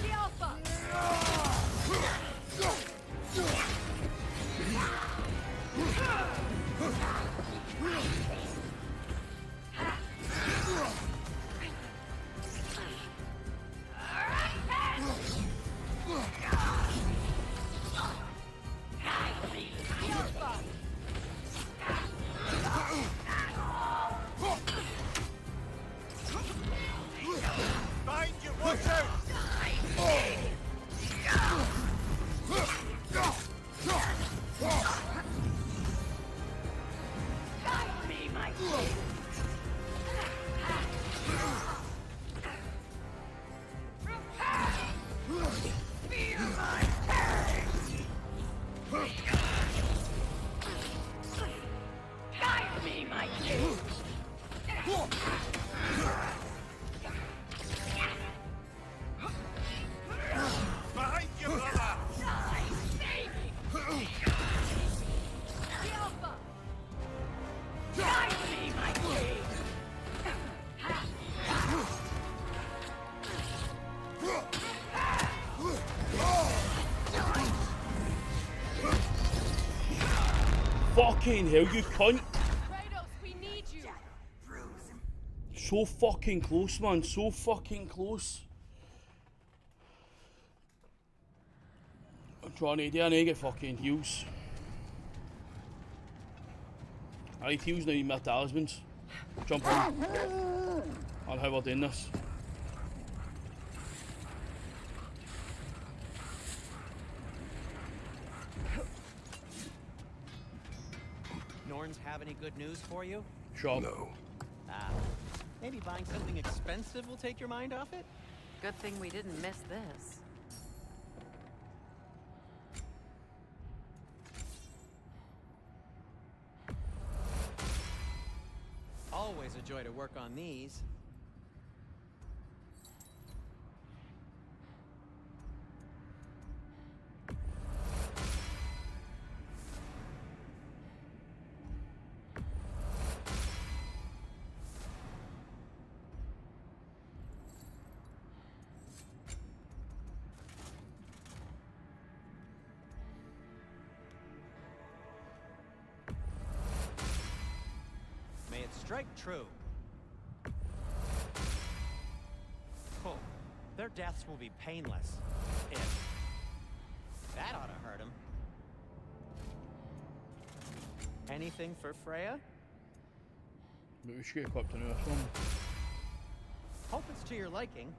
The Alpha! The Alpha! Behind you, watch out! Guide me, my king! Fear my pain! Guide me, my king! Behind you, brother! The Alpha! Guide me, my king! Fucking hell, you cunt! Kratos, we need you! So fucking close, man. So fucking close. I'm trying to do. I need to get fucking heals. I need heals now, you my talismans. Jump on. On how we're doing this. Norns have any good news for you? Sure. No. Ah, maybe buying something expensive will take your mind off it? Good thing we didn't miss this. Always a joy to work on these. May it strike true. Oh, their deaths will be painless. If. That ought to hurt him. Anything for Freya? But we should get equipped to know this one. Hope it's to your liking.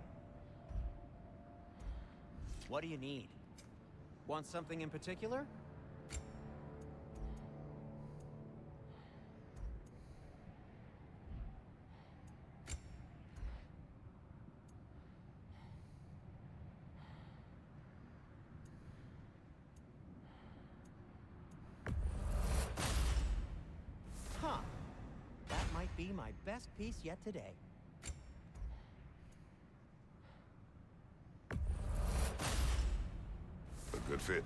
What do you need? Want something in particular? Huh. That might be my best piece yet today. A good fit.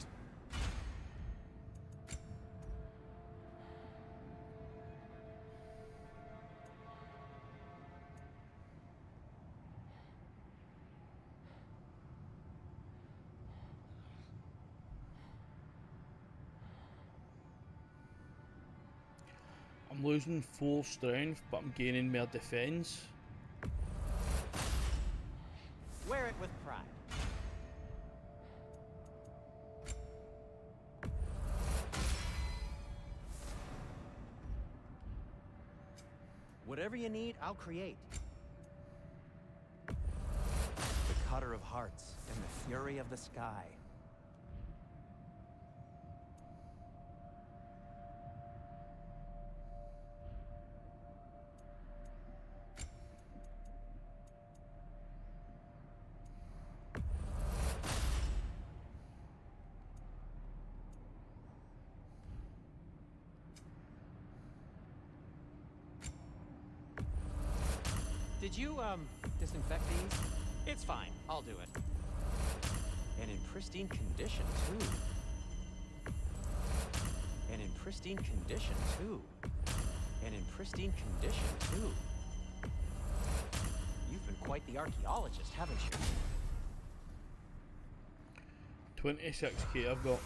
I'm losing 4 strength, but I'm gaining more defense. Wear it with pride. Whatever you need, I'll create. The cutter of hearts and the fury of the sky. Did you, disinfect these? It's fine. I'll do it. And in pristine condition, too. And in pristine condition, too. And in pristine condition, too. You've been quite the archaeologist, haven't you? 26k I've got.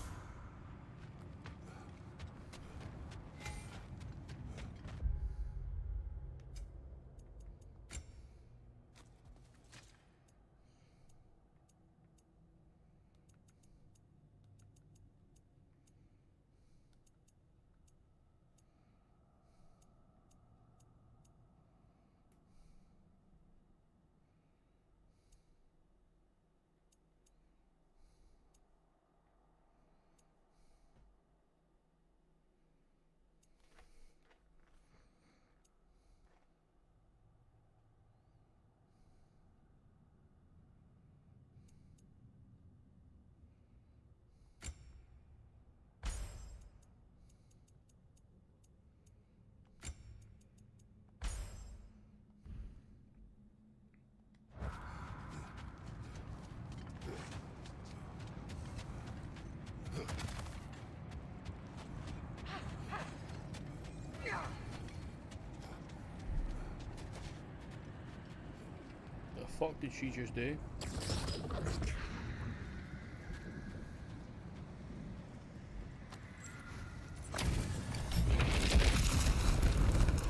The fuck did she just do?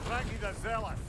Frankie the Zealous!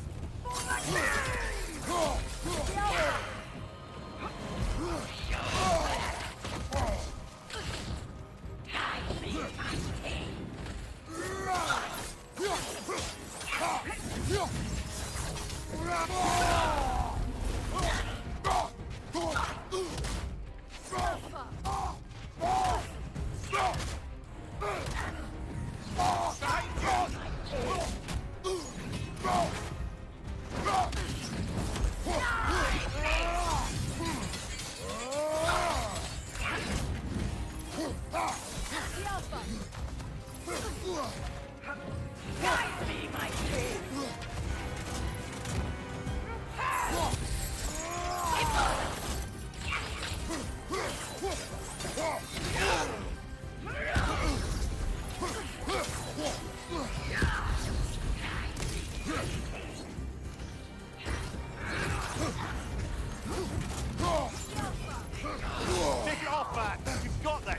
Take it off, man! You've got this!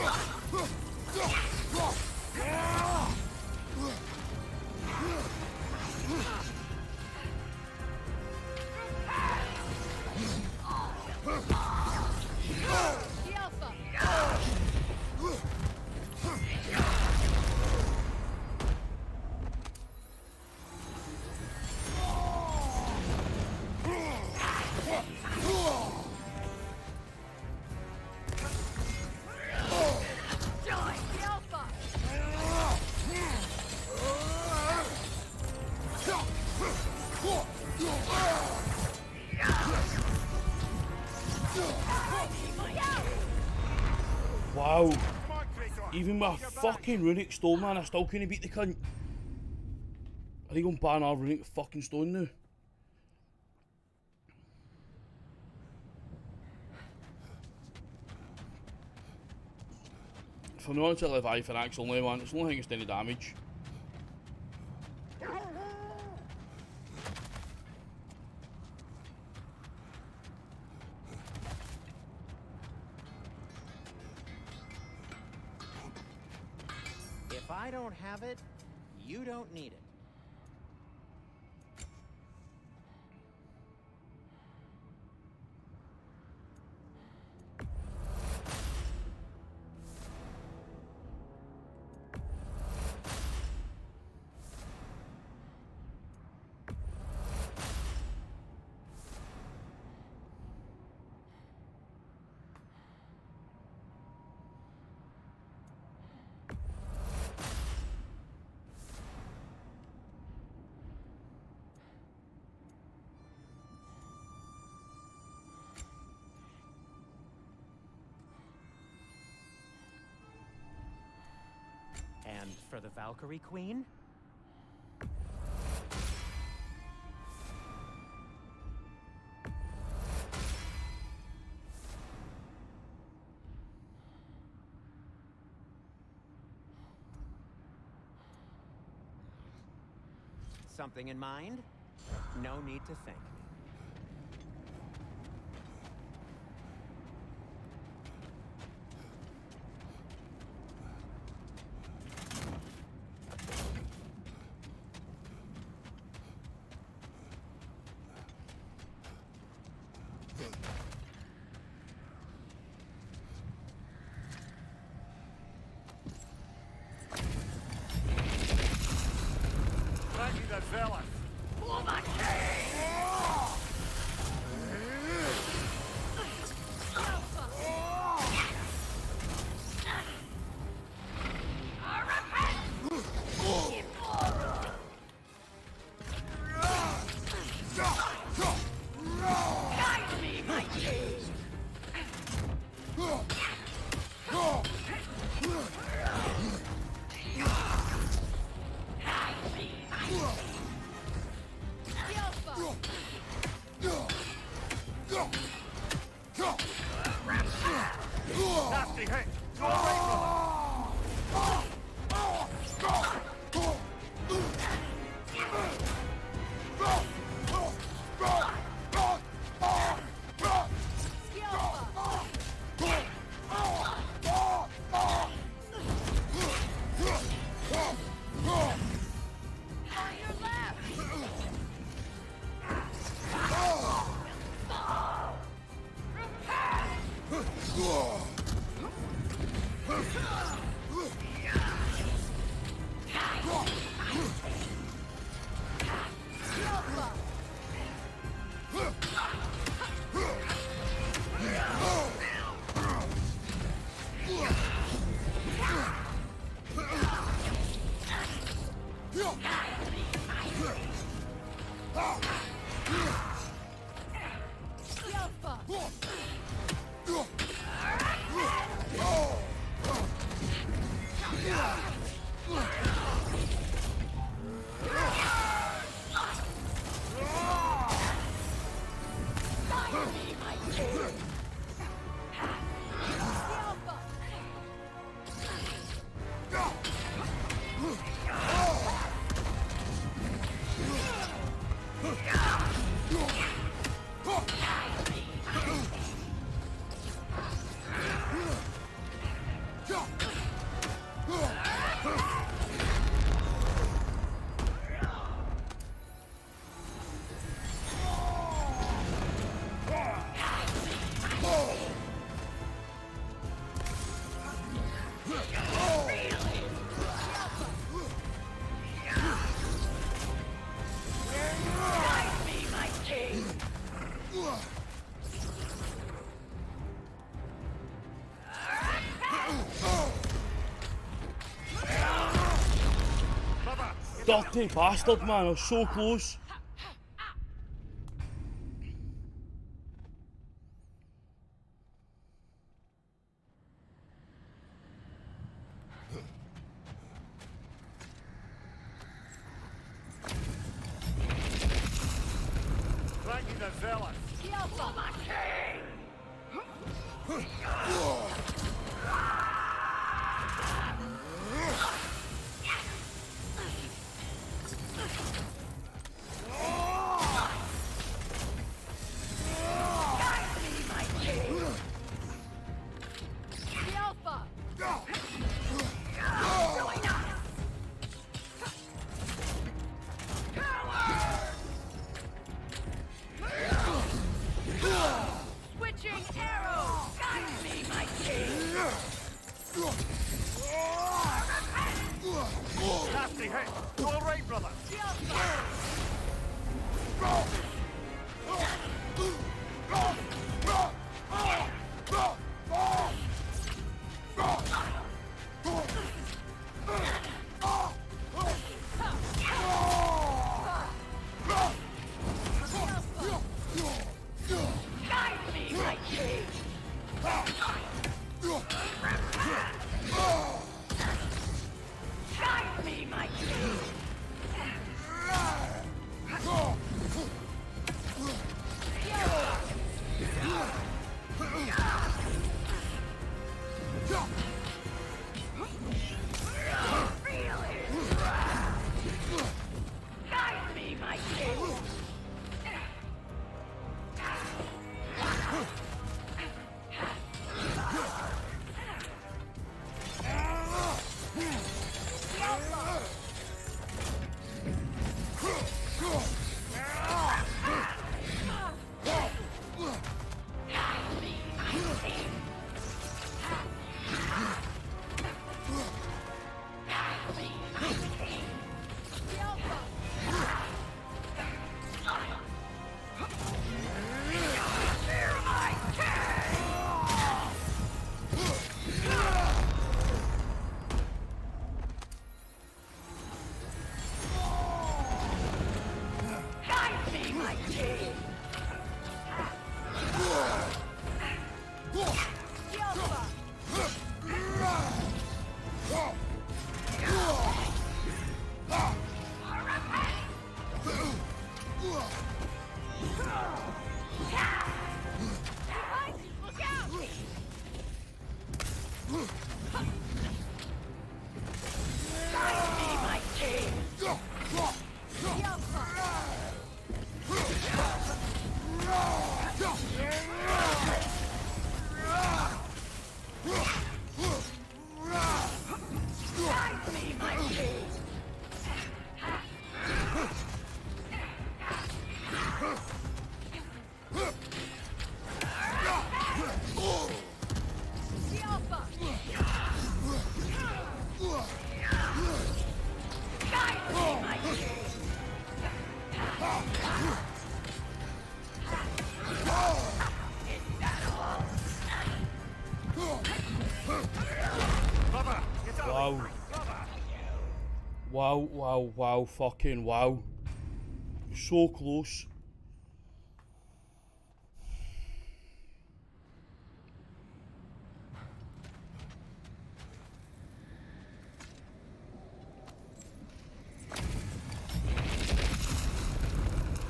The Alpha! The Alpha! Wow. Come on, Kratos! Even with a fucking runic stone, man, I still couldn't beat the cunt. Are they going to ban our runic fucking stone now? If I'm not until Leviathan Axle now, man, it's the only thing that's done any damage. If I don't have it, you don't need it. And for the Valkyrie Queen? something in mind? No need to thank me. Thank you, the zealous. For the king! Guide me, my king! Nasty hit. Go away from him. On your left! Dirty bastard, man, I was so close. Thank you, the zealous. Switching arrows! Guide me, my king! Behind you! Look out! Guide me, my king! Guide me, my king! Alpha! Guide me, my king! Brother, get out of Wow. the brother. Wow, wow, wow, fucking wow. So close.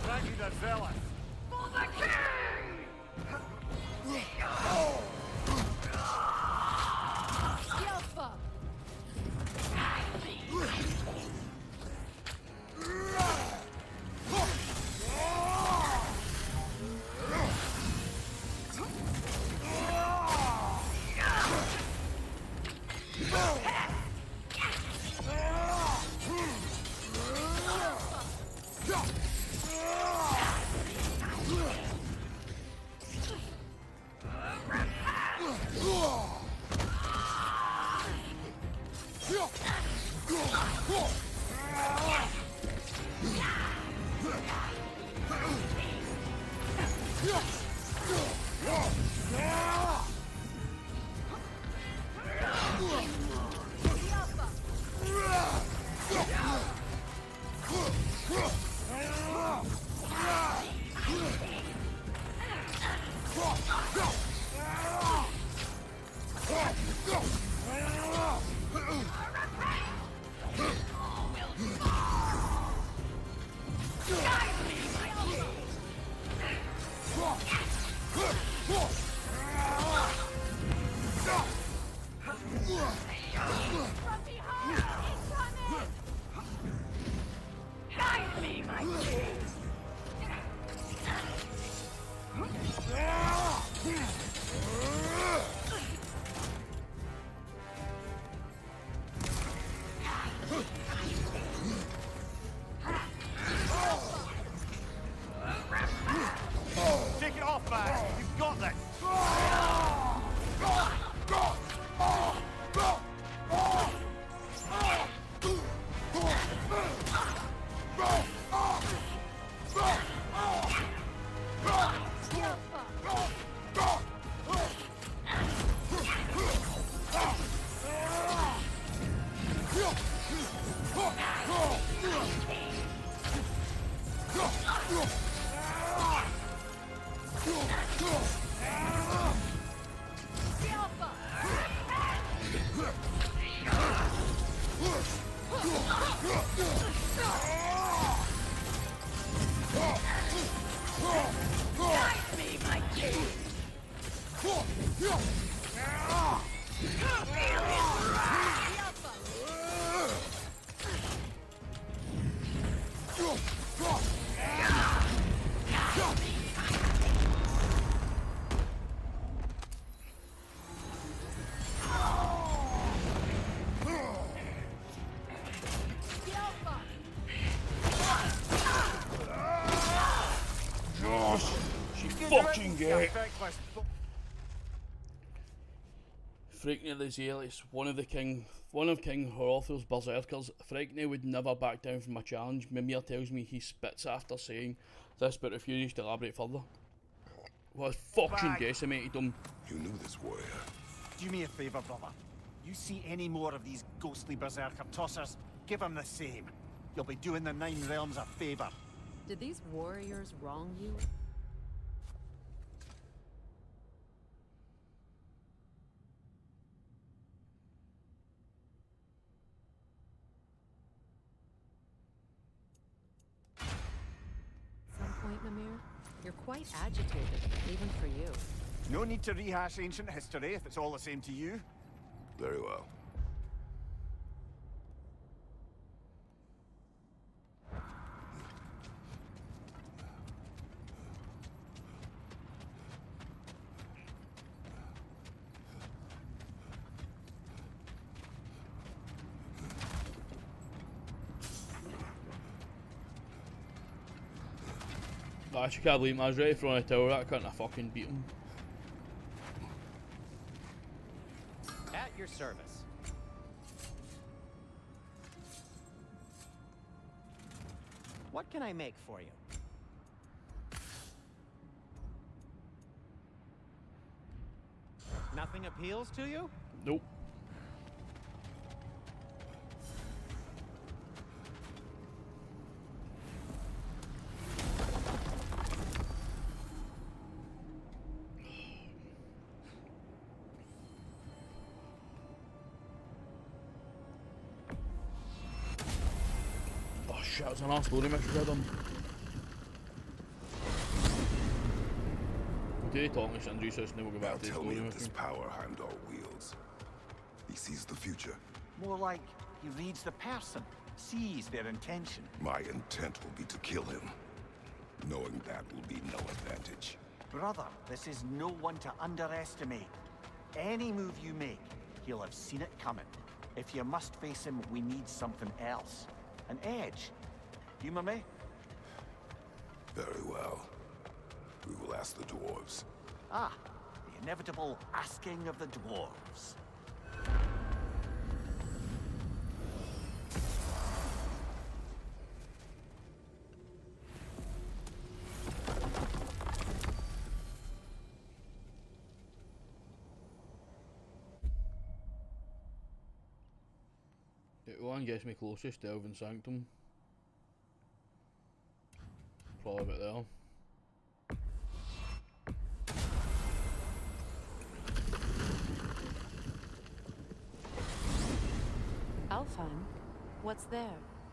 Thank you, the zealous. For the king! Alpha! From behind! Incoming! Guide me, my king! Take it off, man. You've got this. Guide me, my king! Josh, she fucking get. Feckless. Frightney the Zealous, one of King Hrothgar's berserkers. Frightney would never back down from a challenge. Mimir tells me he spits after saying this, but refuses to elaborate further. What fucking Bag. decimated him. You knew this warrior. Do me a favour, brother. You see any more of these ghostly berserker tossers, give them the same. You'll be doing the Nine Realms a favour. Did these warriors wrong you? Some point, Mimir? You're quite agitated, even for you. No need to rehash ancient history if it's all the same to you. Very well. I actually can't believe I was ready to throw on a tower. That couldn't have fucking beat him. At your service. What can I make for you? Nothing appeals to you? Nope. Oh shit, it was an arse loading mission for them. We'll do the talking to Sindri first and then we'll go Now back to the tell story me of this mission. power Heimdall wields. He sees the future. More like he reads the person, sees their intention. My intent will be to kill him. Knowing that will be no advantage. Brother, this is no one to underestimate. Any move you make, he'll have seen it coming. If you must face him, we need something else. An edge. Humor me? Very well. We will ask the dwarves. Ah, the inevitable asking of the dwarves. The one gets me closest to Elven Sanctum. Probably about there. Alfheim? What's there?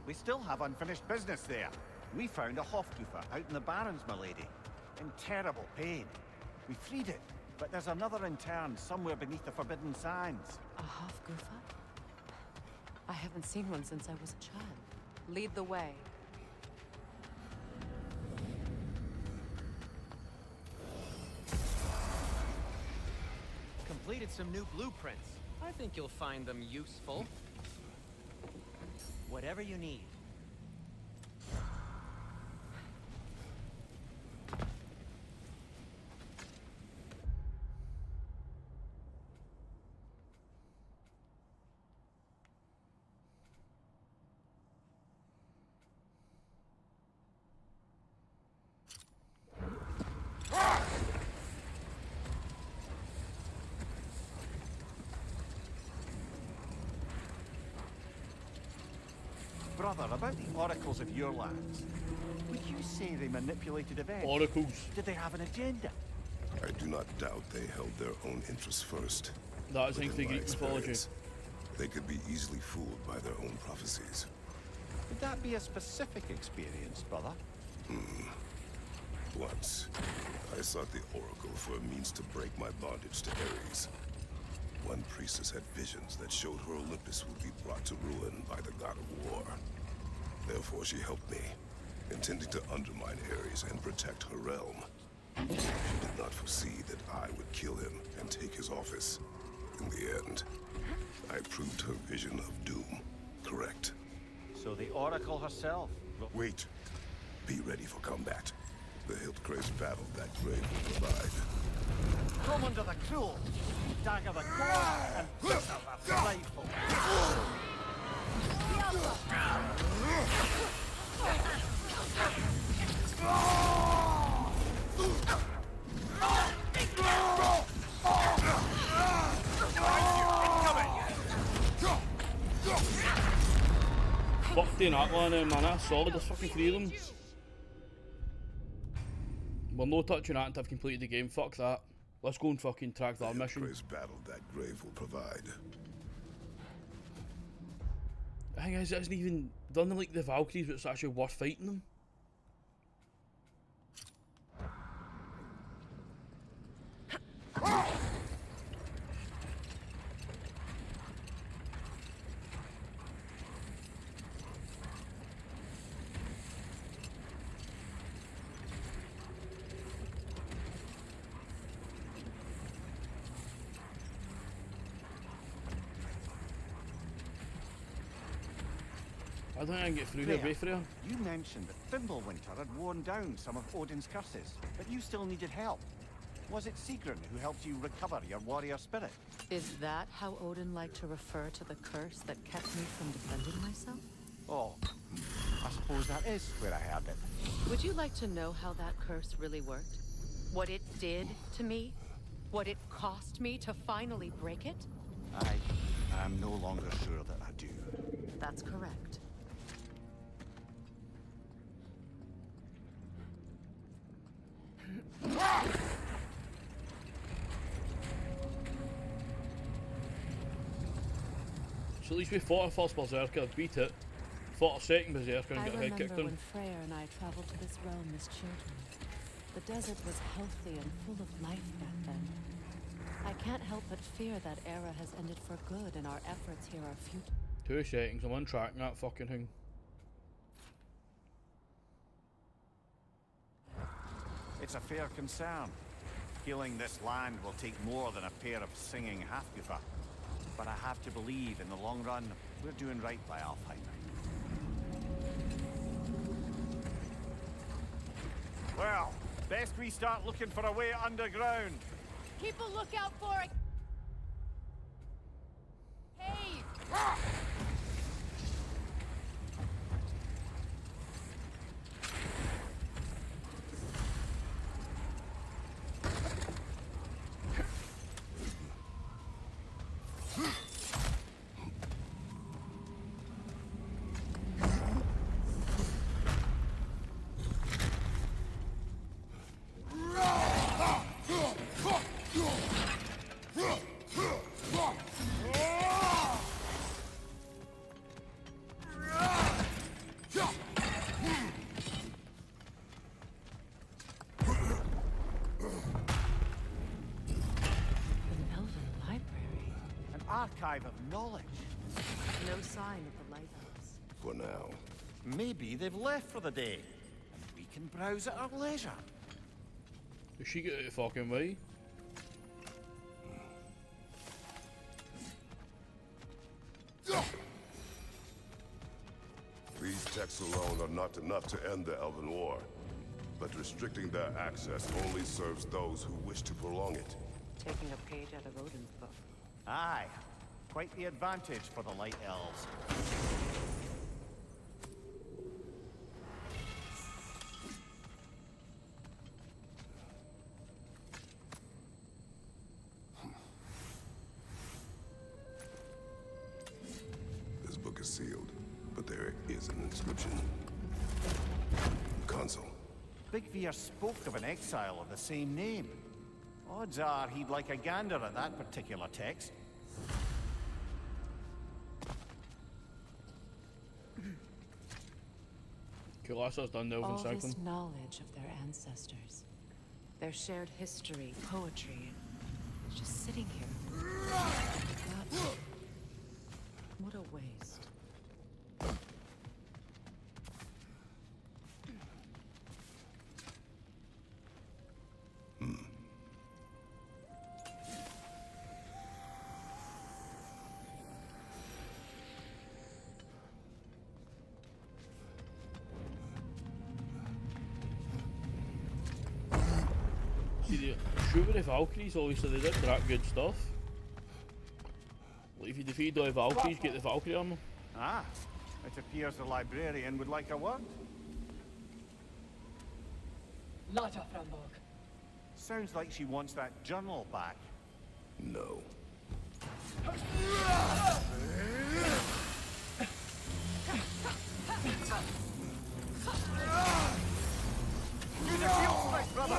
We still have unfinished business there. We found a Hofgufer out in the Barrens, milady. In terrible pain. We freed it, but there's another intern somewhere beneath the Forbidden Sands. A Hofgufa? I haven't seen one since I was a child. Lead the way. Completed some new blueprints. I think you'll find them useful. Whatever you need. Brother, about the oracles of your lands. Would you say they manipulated events? Oracles. Did they have an agenda? I do not doubt they held their own interests first. That is But linked in to my Greek mythology. experience, they could be easily fooled by their own prophecies. Would that be a specific experience, brother? Once, I sought the Oracle for a means to break my bondage to Ares. One priestess had visions that showed her Olympus would be brought to ruin by the god of war. Therefore, she helped me, intending to undermine Ares and protect her realm. She did not foresee that I would kill him and take his office. In the end, I proved her vision of doom correct. So the oracle herself. Wait. Be ready for combat. The Hildcrave's battle that grave will provide. Come under the cruel, dagger the core, and bitter the frightful. Fuck doing that one, man. That's solid. There's fucking 3 of them. We're no touching that until I've completed the game. Fuck that. Let's go and fucking track that mission. Hildcrave's battle that grave will provide. The thing is, it isn't even done like the Valkyries, but it's actually worth fighting them. I don't think I can get through here, Freya, wait for her. you mentioned that Fimbulwinter had worn down some of Odin's curses, but you still needed help. Was it Sigrun who helped you recover your warrior spirit? Is that how Odin liked to refer to the curse that kept me from defending myself? Oh, I suppose that is where I heard it. Would you like to know how that curse really worked? What it did to me? What it cost me to finally break it? I am no longer sure that I do. That's correct. So at least we fought a first Berserker, beat it. Fought a second Berserker and I got a head kicked remember in. when Freyr and I traveled to this realm as children. The desert was healthy and full of life back then. I can't help but fear that era has ended for good and our efforts here are futile. 2 seconds, I'm untracking that fucking thing. It's a fair concern. Healing this land will take more than a pair of singing Halfgoofer. But I have to believe in the long run, we're doing right by Alfheim. Well, best we start looking for a way underground. Keep a lookout for a cave. Archive of knowledge. No sign of the lighthouse. For now. Maybe they've left for the day, and we can browse at our leisure. Does she get out of the fucking way? These texts alone are not enough to end the Elven War. But restricting their access only serves those who wish to prolong it. Taking a page out of Odin's book. Aye, quite the advantage for the Light Elves. This book is sealed, but there is an inscription. Console. Big Veer spoke of an exile of the same name. Odds are he'd like a gander at that particular text. Kulassa's done the Elven All cycling. this knowledge of their ancestors, their shared history, poetry, it's just sitting here. But what a waste. See, the shoot with the Valkyries, obviously they did that good stuff. Like if you defeat all the Valkyries, get the Valkyrie armor. Ah, it appears the librarian would like a word. Lotta Framborg. Sounds like she wants that journal back. No. Use your field strike, brother!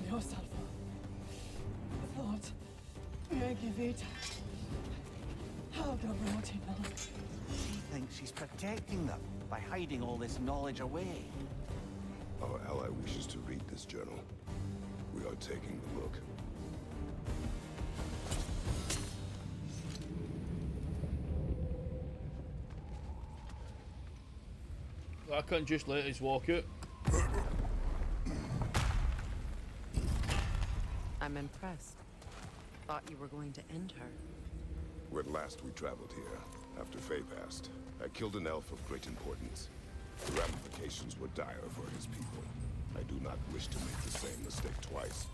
Yourself. I thought you give it. How the road, She thinks she's protecting them by hiding all this knowledge away. Our ally wishes to read this journal. We are taking the look. I couldn't just let us walk out. I'm impressed. Thought you were going to end her. When last we traveled here, after Faye passed, I killed an elf of great importance. The ramifications were dire for his people. I do not wish to make the same mistake twice.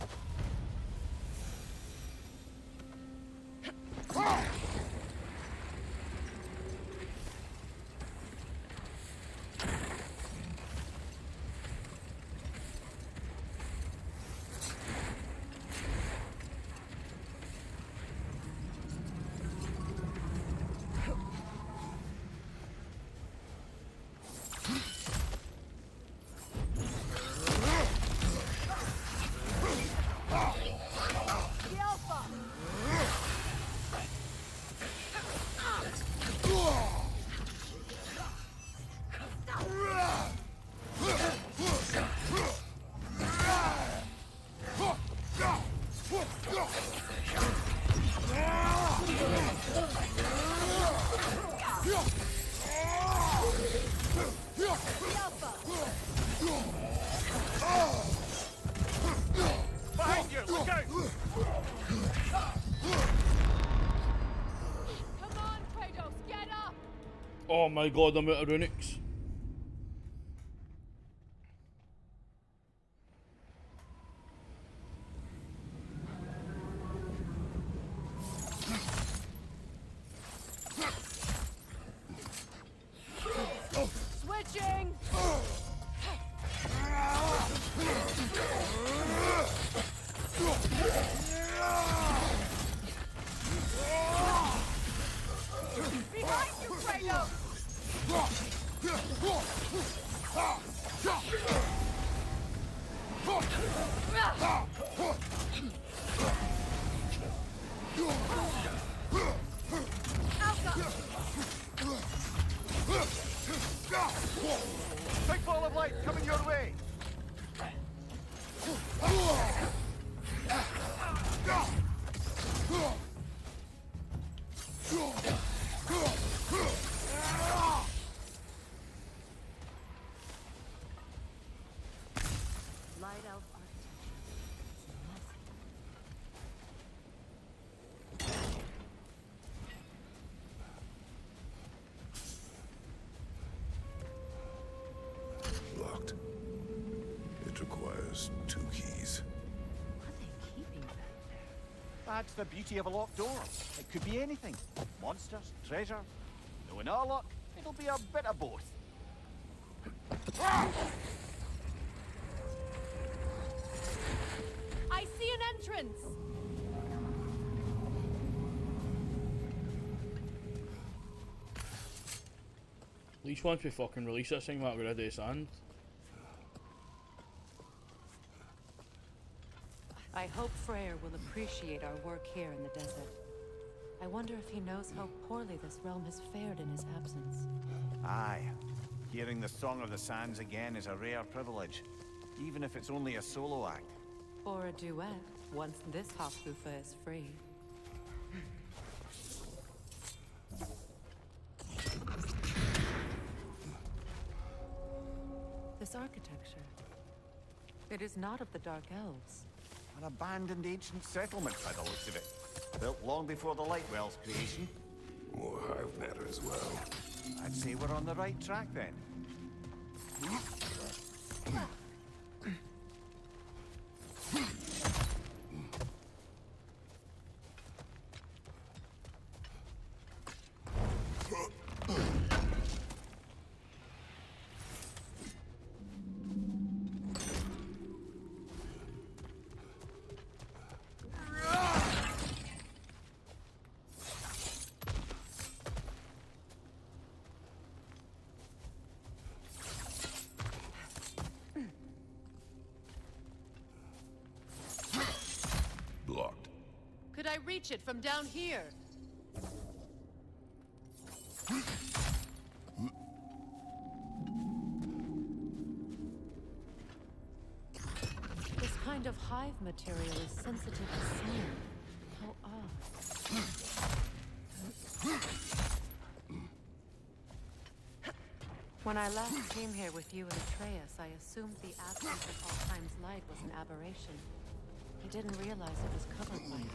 Behind you! Look out! Come on, Kratos, get up! Oh my god, I'm out of runics. Switching! Behind you, Kratos! Big ball of light coming your way! Light elf architecture. Locked. It requires 2 keys. What are they keeping back there? That's the beauty of a locked door. It could be anything. Monsters, treasure. Though in our luck, it'll be a bit of both. I see an entrance! At least once we fucking release this thing, that we're ready to sand. I hope Freyr will appreciate our work here in the desert. I wonder if he knows how poorly this realm has fared in his absence. Aye. Hearing the Song of the Sands again is a rare privilege, even if it's only a solo act. Or a duet, once this Hofgufa is free. This architecture. It is not of the Dark Elves. An abandoned ancient settlement by the looks of it. Built long before the Lightwell's creation. More hive matter as well. I'd say we're on the right track then. I reach it from down here? This kind of hive material is sensitive to sound. How odd. When I last came here with you and Atreus, I assumed the absence of Altheim's light was an aberration. I didn't realize it was covered by it.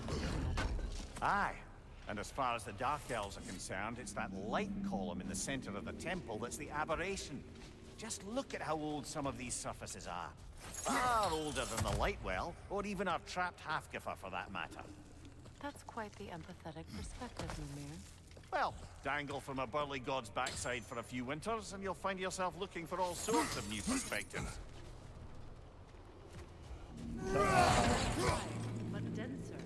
Aye. And as far as the Dark Elves are concerned, it's that light column in the center of the temple that's the aberration. Just look at how old some of these surfaces are. Far older than the light well, or even our trapped Halfgiffer for that matter. That's quite the empathetic perspective, Mimir. Well, dangle from a burly god's backside for a few winters, and you'll find yourself looking for all sorts of new perspectives. But denser.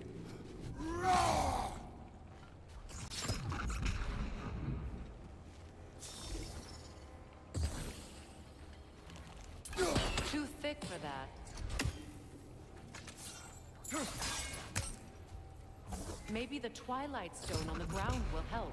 Too thick for that. Maybe the Twilight Stone on the ground will help.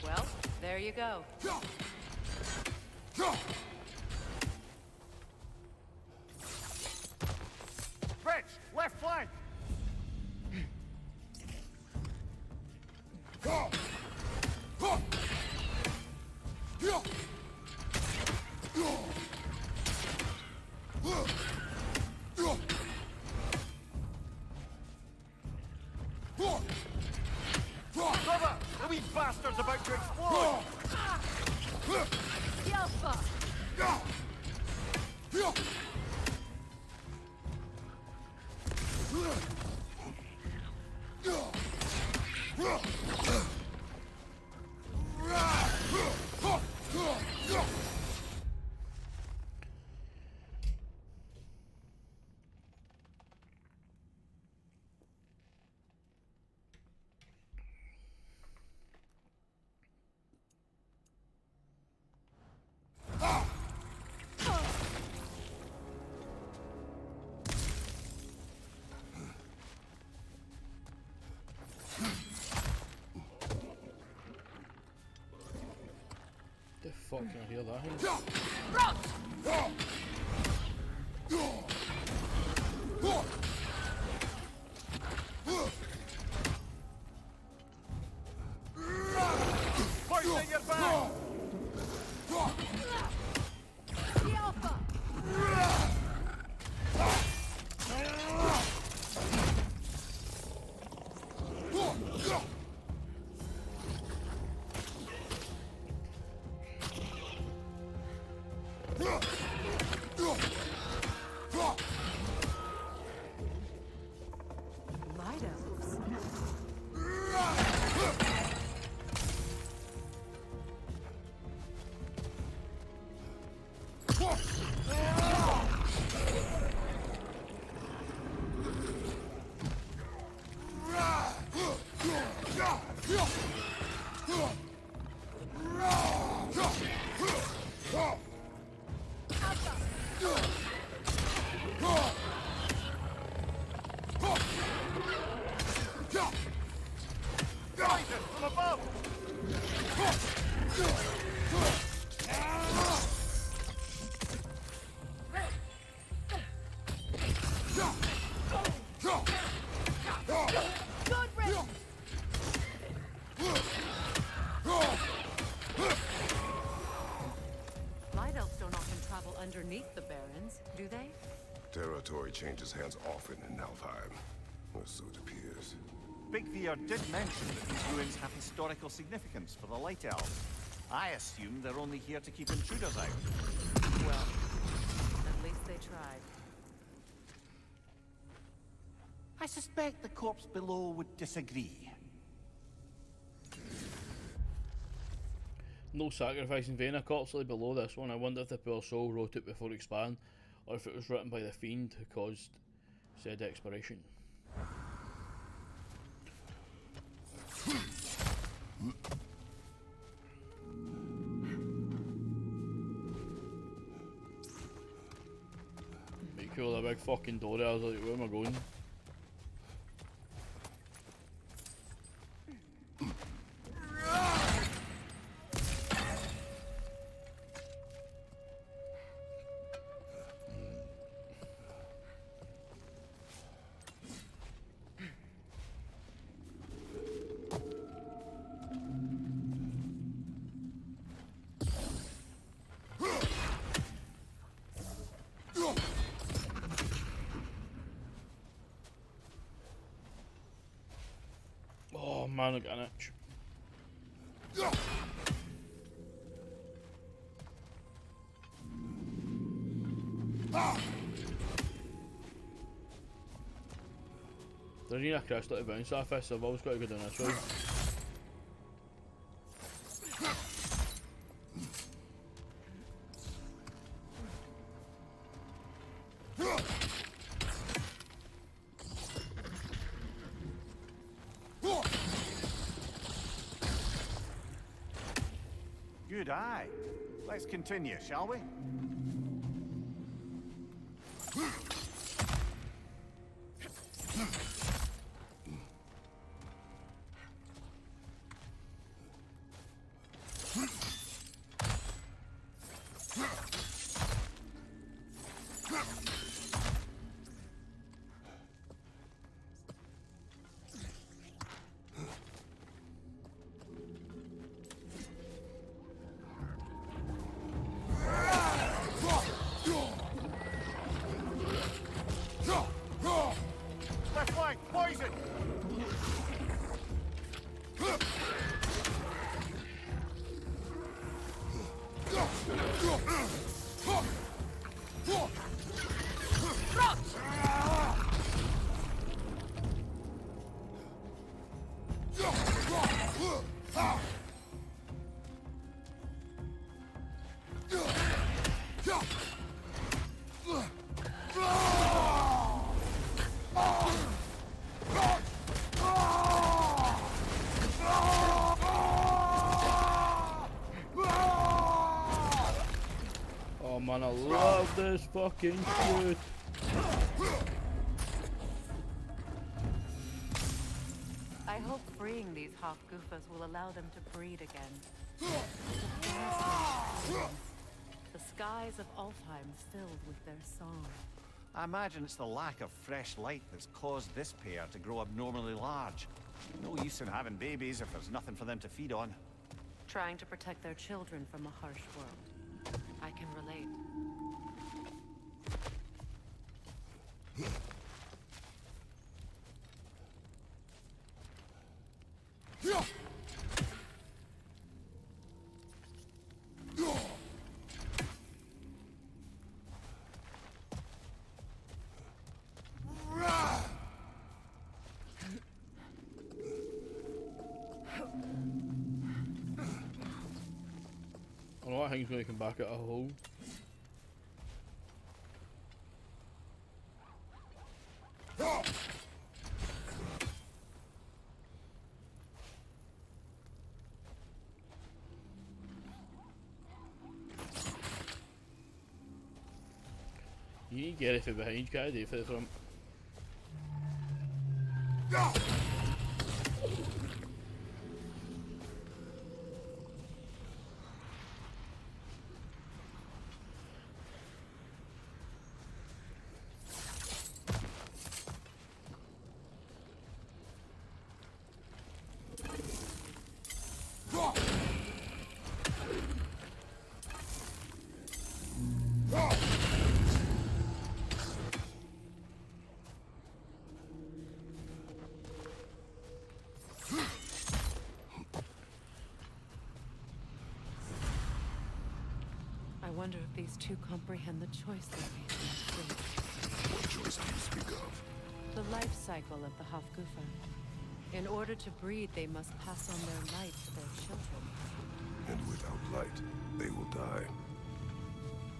Well, there you go. Rich, left flank! Cover! The wee bastard's about to explode! Yelpa! The fuck can I hear that? Poison your back! Light elves. Guys, from above! Good riddance! Light elves don't often travel underneath the barrens, do they? Territory changes hands often in Alfheim, or so it appears. Big Veer did mention that these ruins have historical significance for the Light Elves. I assume they're only here to keep intruders out. Well, at least they tried. I suspect the corpse below would disagree. No sacrifice in vain, a corpse lay below this one. I wonder if the poor soul wrote it before Expand, or if it was written by the fiend who caused said expiration. cool, a big fucking door. I was like, where am I going? Oh man, I got an itch. There's even a crystal to bounce off this, so I've always got to go down this way. Good eye. Let's continue, shall we? Left flank, poison! Oh man, I love this fucking shit. I hope freeing these Hofgufas will allow them to breed again. The skies of Alfheim filled with their song. I imagine it's the lack of fresh light that's caused this pair to grow abnormally large. No use in having babies if there's nothing for them to feed on. Trying to protect their children from a harsh world. I can relate. I know that thing's going to come back at a hole. You need to get it from behind, you can't do it from the front. I wonder if these two comprehend the choice they made last week. What choice do you speak of? The life cycle of the Hofgufa. In order to breed, they must pass on their light to their children. And without light, they will die.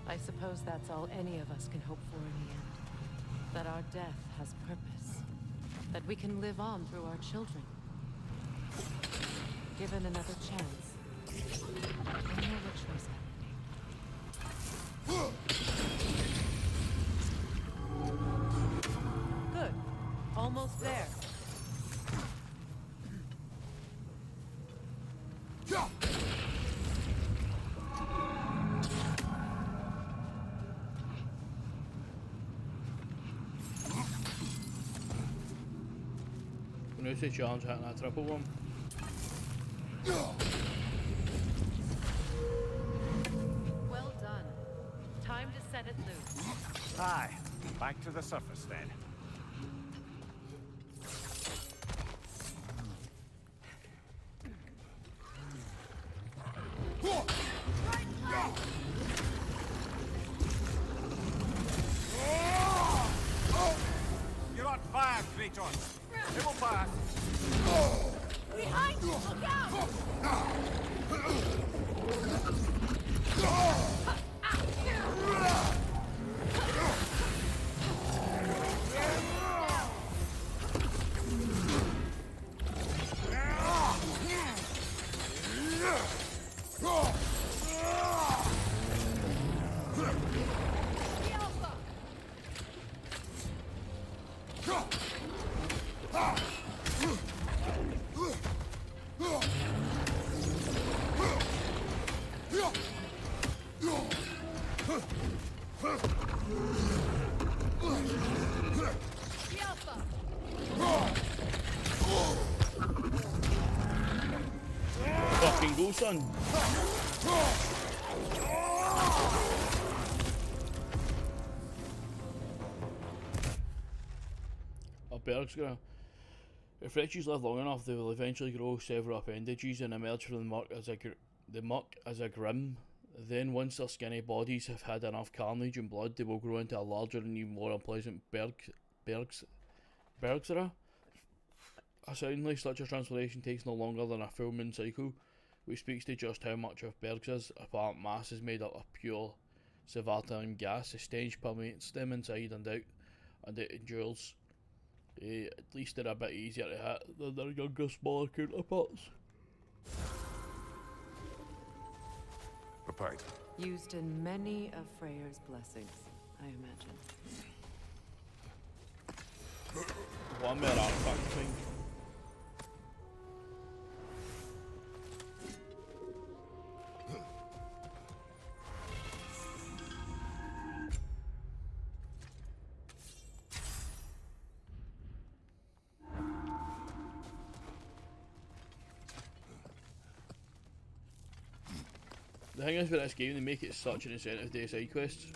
I suppose that's all any of us can hope for in the end. That our death has purpose. That we can live on through our children. Given another chance, I know what choice I would make. When I say challenge hitting that triple one. Well done. Time to set it loose. Aye, back to the surface then. You're on fire, Kratos. It will pass. Behind you! Look out! The Alpha! The Alpha! Fucking go, son. Berg's gonna. If wretches live long enough, they will eventually grow several appendages and emerge from the muck as a grim. Then, once their skinny bodies have had enough carnage and blood, they will grow into a larger and even more unpleasant Bergsera. Assuredly, such a transformation takes no longer than a full moon cycle, which speaks to just how much of Berg's apparent mass is made up of pure Savartan gas. The stench permeates them inside and out, and it endures. At least they're a bit easier to hit than their younger, smaller counterparts. A pint. Used in many of Freyr's blessings, I imagine. One more artifact thing. The thing is with this game, they make it such an incentive to do side quests.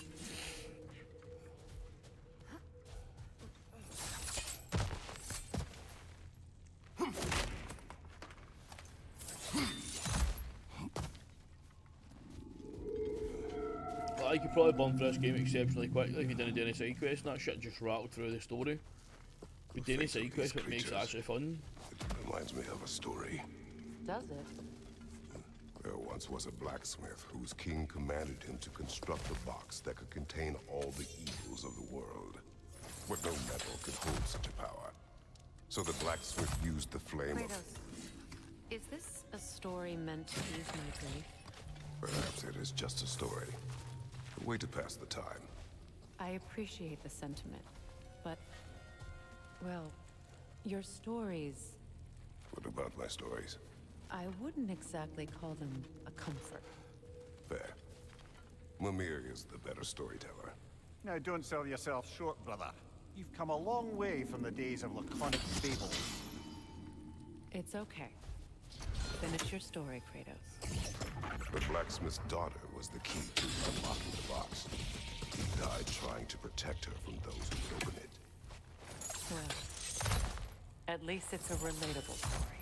Like, you could probably burn through this game exceptionally quickly if you didn't do any side quests, and that shit just rattled through the story. With doing any side quests, what makes it actually fun. It reminds me of a story. Does it? There once was a blacksmith whose king commanded him to construct a box that could contain all the evils of the world. But no metal could hold such a power. So the blacksmith used the flame of... Kratos, is this a story meant to ease my grief? Perhaps it is just a story. A way to pass the time. I appreciate the sentiment, but, well, your stories, What about my stories? I wouldn't exactly call them a comfort. Fair. Mimir is the better storyteller. Now, don't sell yourself short, brother. You've come a long way from the days of laconic fables. It's okay. Finish your story, Kratos. The blacksmith's daughter was the key to unlocking the box. He died trying to protect her from those who would open it. Well, at least it's a relatable story.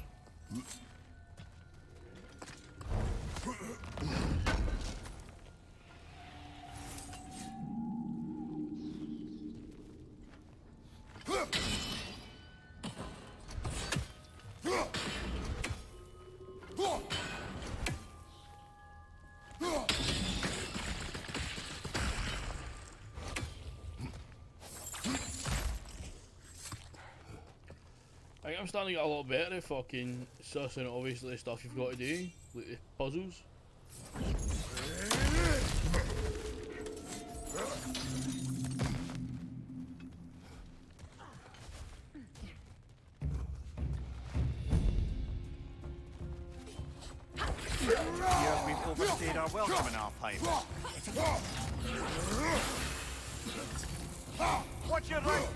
I think I'm starting to get a lot better at fucking sussing obviously the stuff you've got to do, like the puzzles. Appears we've overstayed our welcome in Alfheim. Watch your right!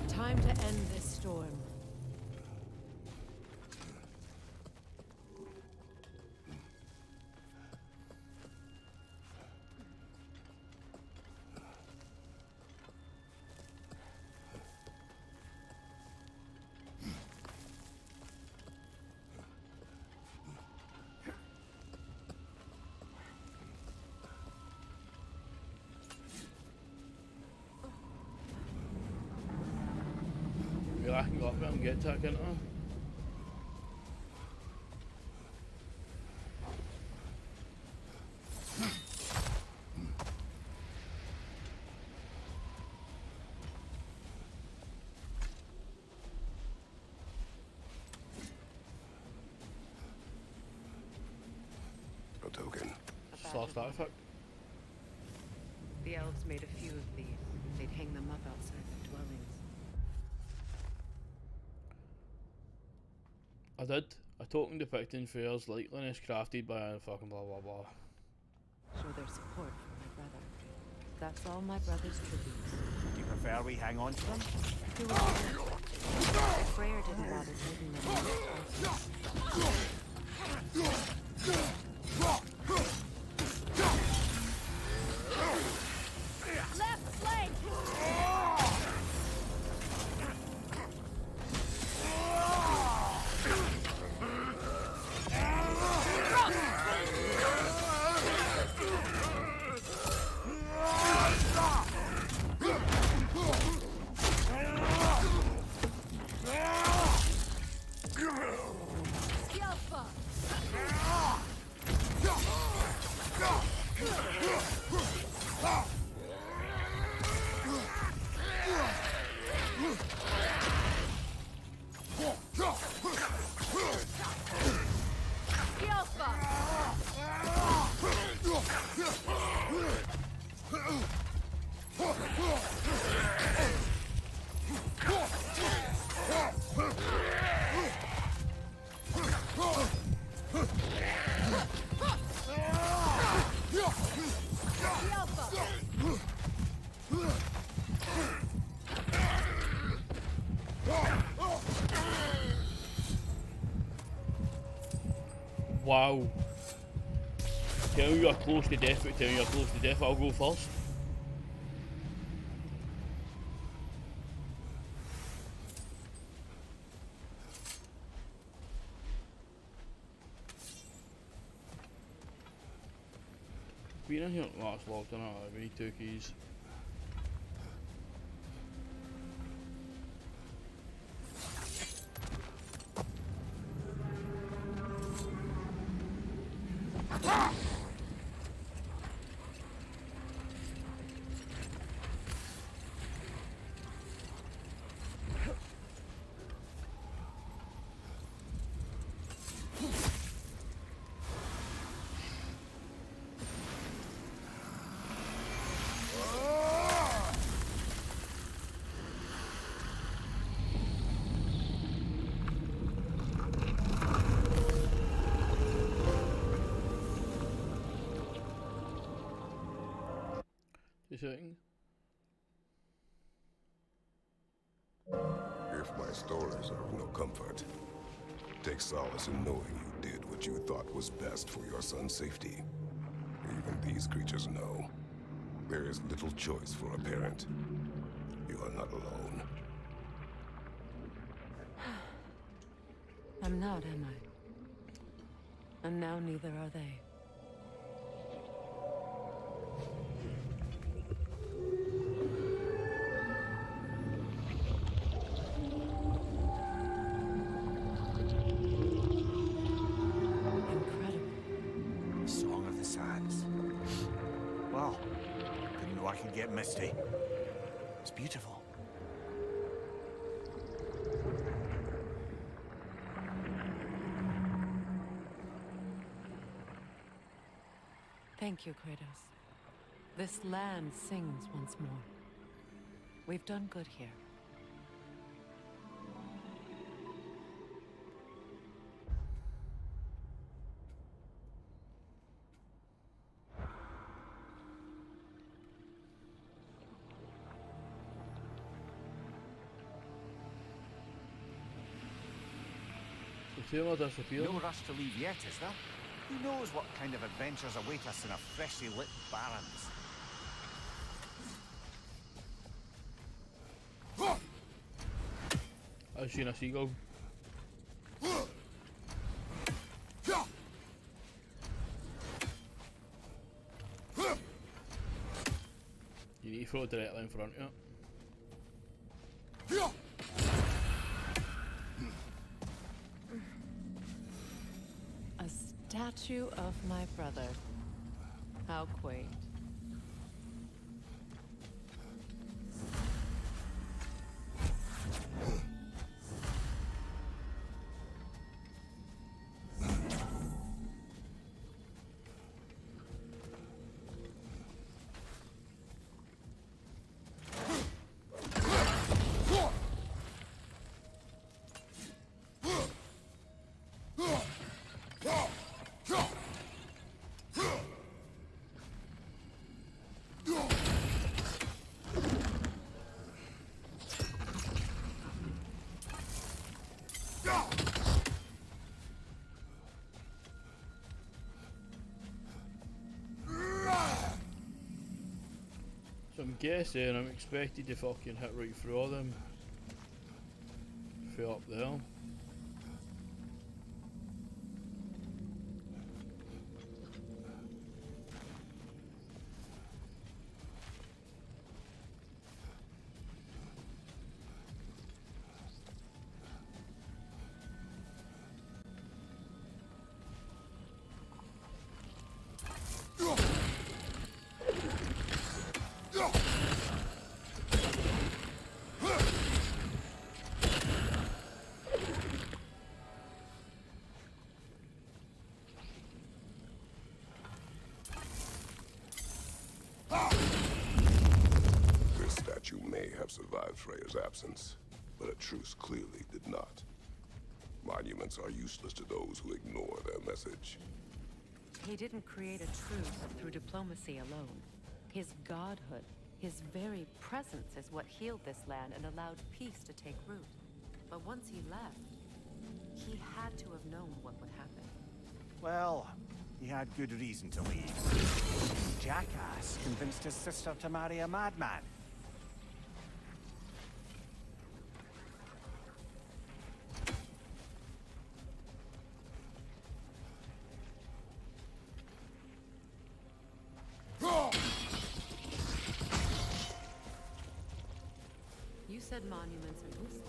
Time to end this storm. I can go up there and get to that, can't I? A token. Slash that effect. The elves made a few of these. They'd hang them up outside their dwellings. I did. A token depicting Freyr's likeliness crafted by a fucking blah blah blah. Show their support for my brother. That's all my brother's tributes. Do you prefer we hang on to them? Who was it? Freyr didn't bother taking them Left flank! Wow. Tell you are close to death, but tell you are close to death, I'll go first. Been in here, well, it's locked in, we need 2 keys. Shooting. If my stories are of no comfort, take solace in knowing you did what you thought was best for your son's safety. Even these creatures know there is little choice for a parent. You are not alone. I'm not, am I? And now neither are they. Get misty. It's beautiful. Thank you, Kratos. This land sings once more. We've done good here. The Taylor disappeared. No rush to leave yet, is there? Who knows what kind of adventures await us in our freshly lit barrens? I've seen a seagull. You need to throw it directly in front of you. A statue of my brother. How quaint. So I'm guessing I'm expected to fucking hit right through all them. Through up there. This statue may have survived Freya's absence, but a truce clearly did not. Monuments are useless to those who ignore their message. He didn't create a truce through diplomacy alone. His godhood, his very presence is what healed this land and allowed peace to take root. But once he left, he had to have known what would happen. Well, he had good reason to leave. Jackass convinced his sister to marry a madman. You said monuments are useless.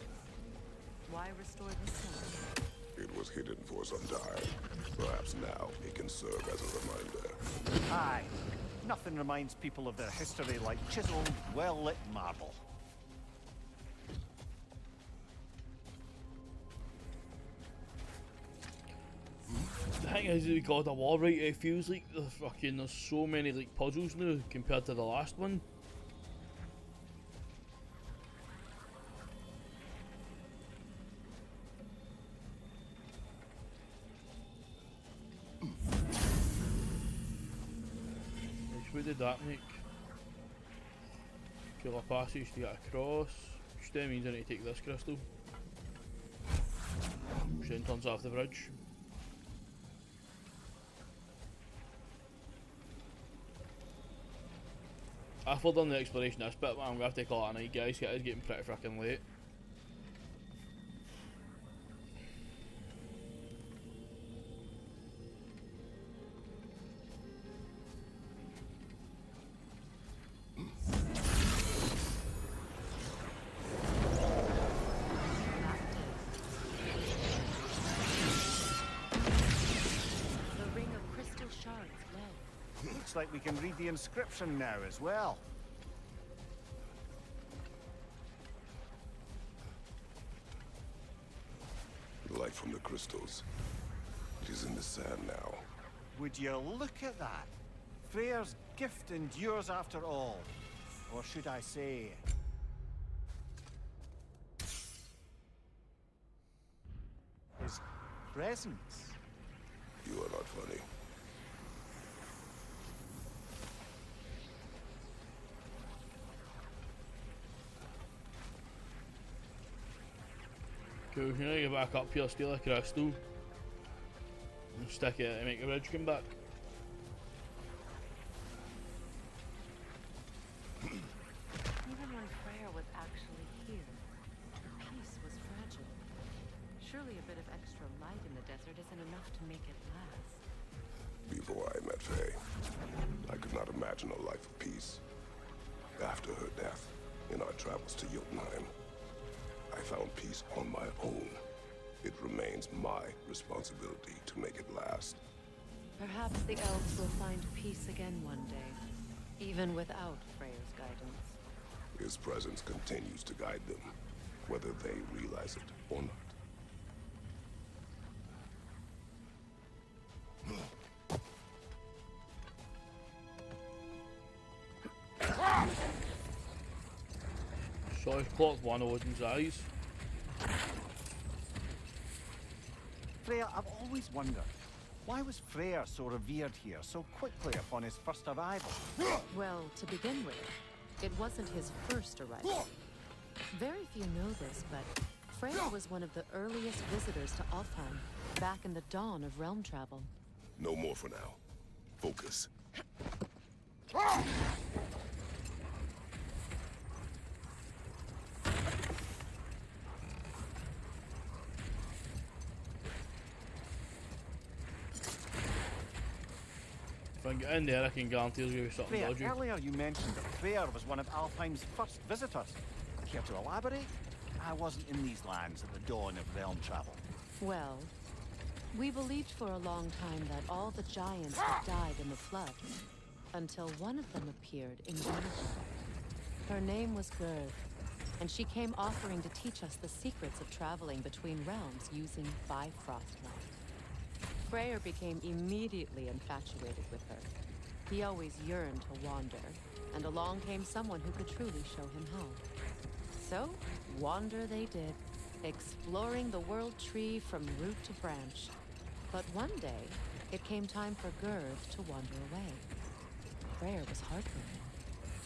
Why restore the sun? It was hidden for some time. Perhaps now it can serve as a reminder. Aye. Nothing reminds people of their history like chiseled, well-lit marble. The thing is, we God of War, right? It feels like there's so many like puzzles now compared to the last one. What did that make? Kill a passage to get across, which then means I need to take this crystal, which then turns off the bridge. After done the exploration of this bit, I'm gonna have to call it a night, guys. It is getting pretty freaking late. The ring of crystal shards glow. Looks like we can read the inscription now as well. Light from the crystals. It is in the sand now. Would you look at that? Freyr's gift endures after all. Or should I say, presents. You are not funny. Cool, you need to get back up here, steal a crystal, and stick it to make the bridge come back. Even when Freya was actually here, the peace was fragile. Surely a bit of extra light in the desert isn't enough to make it last. Before I met Faye, I could not imagine a life of peace. After her death, in our travels to Jotunheim, I found peace on my own. It remains my responsibility to make it last. Perhaps the elves will find peace again one day, even without Freya's guidance. His presence continues to guide them, whether they realize it or not. So I've clocked one of Odin's eyes. Freya, I've always wondered, why was Freyr so revered here so quickly upon his first arrival? Well, to begin with, it wasn't his first arrival. Very few know this, but Freya was one of the earliest visitors to Alfheim, back in the dawn of realm travel. No more for now. Focus. If I get in there, I can guarantee there's going to be something Freya, dodgy. earlier you mentioned that Freyr was one of Alfheim's first visitors. Care to elaborate? I wasn't in these lands at the dawn of realm travel. Well, we believed for a long time that all the giants had died in the flood, until one of them appeared in Yennefer. Her name was Gerd, and she came offering to teach us the secrets of traveling between realms using Bifrost light. Freyr became immediately infatuated with her. He always yearned to wander, and along came someone who could truly show him how. So, wander they did, exploring the world tree from root to branch. But one day, it came time for Gerd to wander away. Freyr was heartbroken,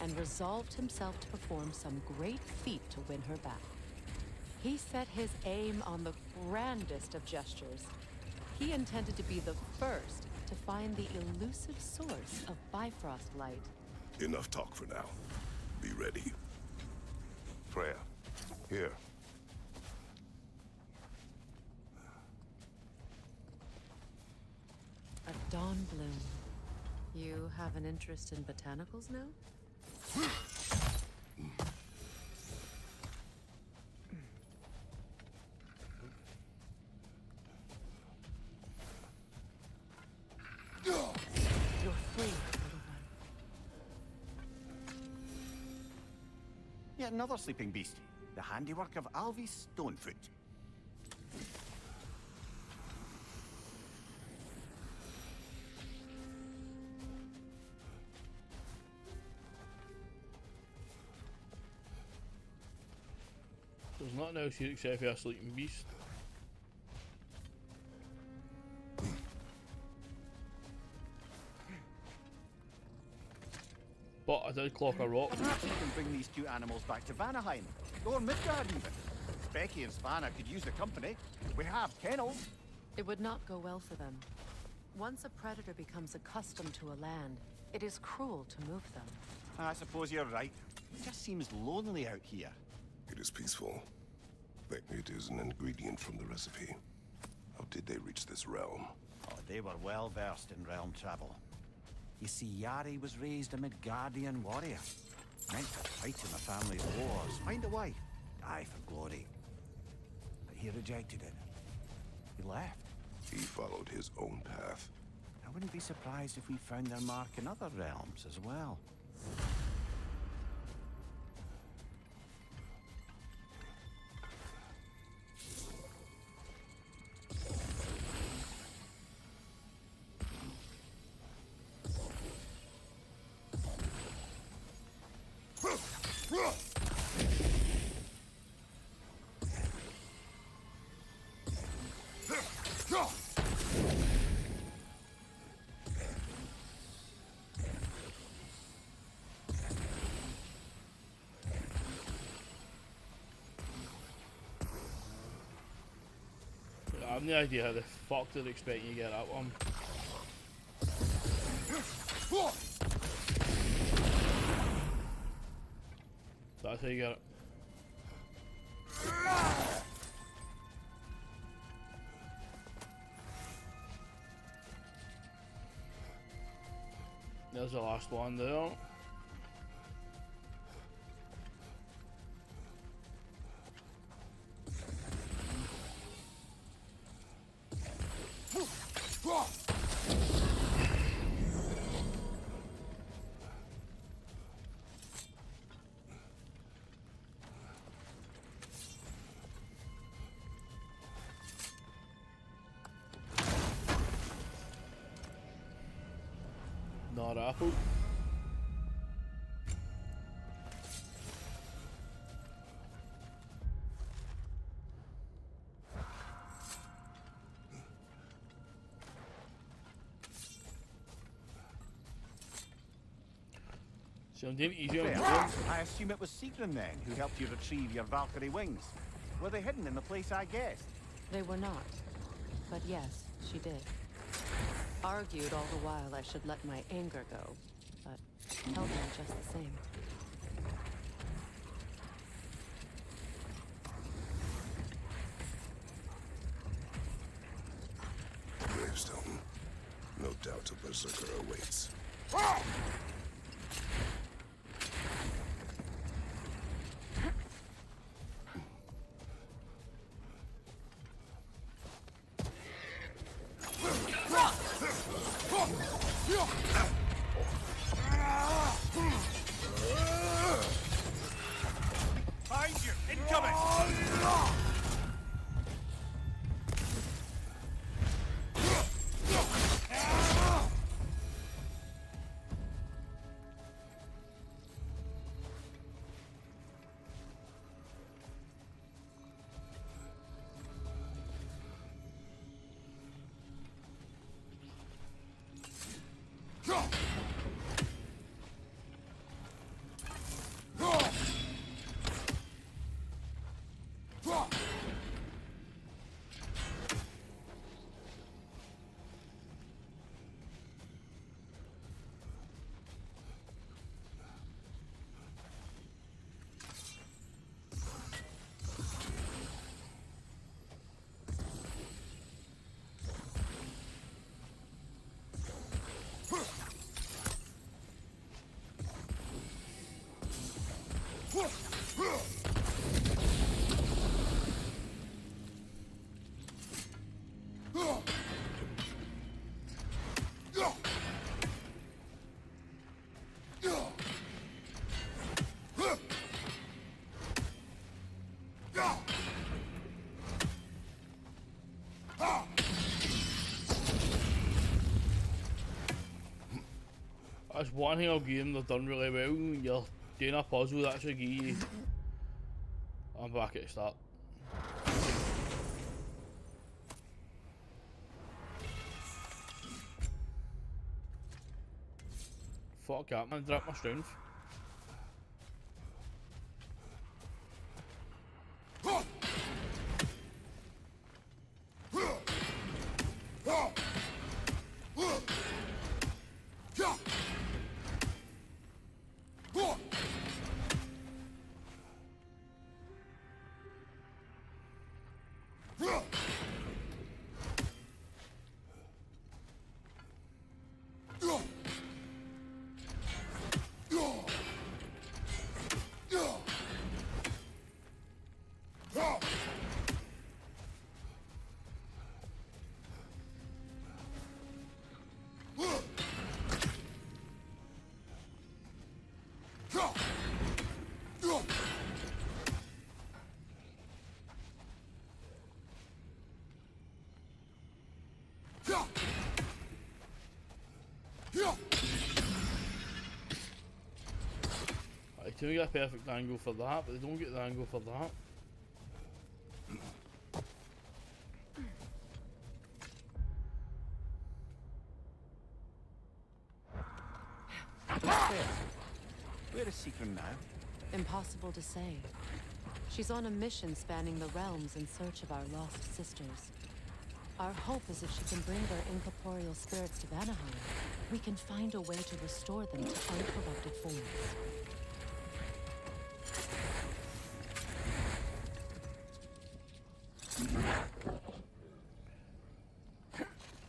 and resolved himself to perform some great feat to win her back. He set his aim on the grandest of gestures. He intended to be the first to find the elusive source of Bifrost light. Enough talk for now. Be ready. Freya, here. A dawn bloom. You have an interest in botanicals now? You're free, little one. Yet another sleeping beast. The handiwork of Alvis Stonefoot. There's nothing else here except for a sleeping beast. But I did clock a rock. Perhaps we can bring these two animals back to Vanaheim, or Midgard even. Becky and Svanna could use the company. We have kennels. It would not go well for them. Once a predator becomes accustomed to a land, it is cruel to move them. I suppose you're right. It just seems lonely out here. It is peaceful. It is an ingredient from the recipe. How did they reach this realm? Oh, they were well versed in realm travel. You see, Yari was raised a Midgardian warrior. Meant to fight in the family's wars, find a wife, die for glory. But he rejected it. He left. He followed his own path. I wouldn't be surprised if we found their mark in other realms as well. no idea how the fuck they're expecting you to get that one. That's how you get it. There's the last one there. Not apple. So I'm doing it easier. There. I assume it was Sigrun then who helped you retrieve your Valkyrie wings. Were they hidden in the place I guessed? They were not. But yes, she did. Argued all the while I should let my anger go, but held me just the same. Gravestone. No doubt a berserker awaits. Behind you! Incoming! That's one thing I'll give them, they've done really well. When you're doing a puzzle, that's a key. I'm back at the start. Fuck that, man, drop my strength. Can we get a perfect angle for that, but they don't get the angle for that. Where is Sigrun now? Impossible to say. She's on a mission spanning the realms in search of our lost sisters. Our hope is if she can bring their incorporeal spirits to Vanaheim, we can find a way to restore them to uncorrupted forms.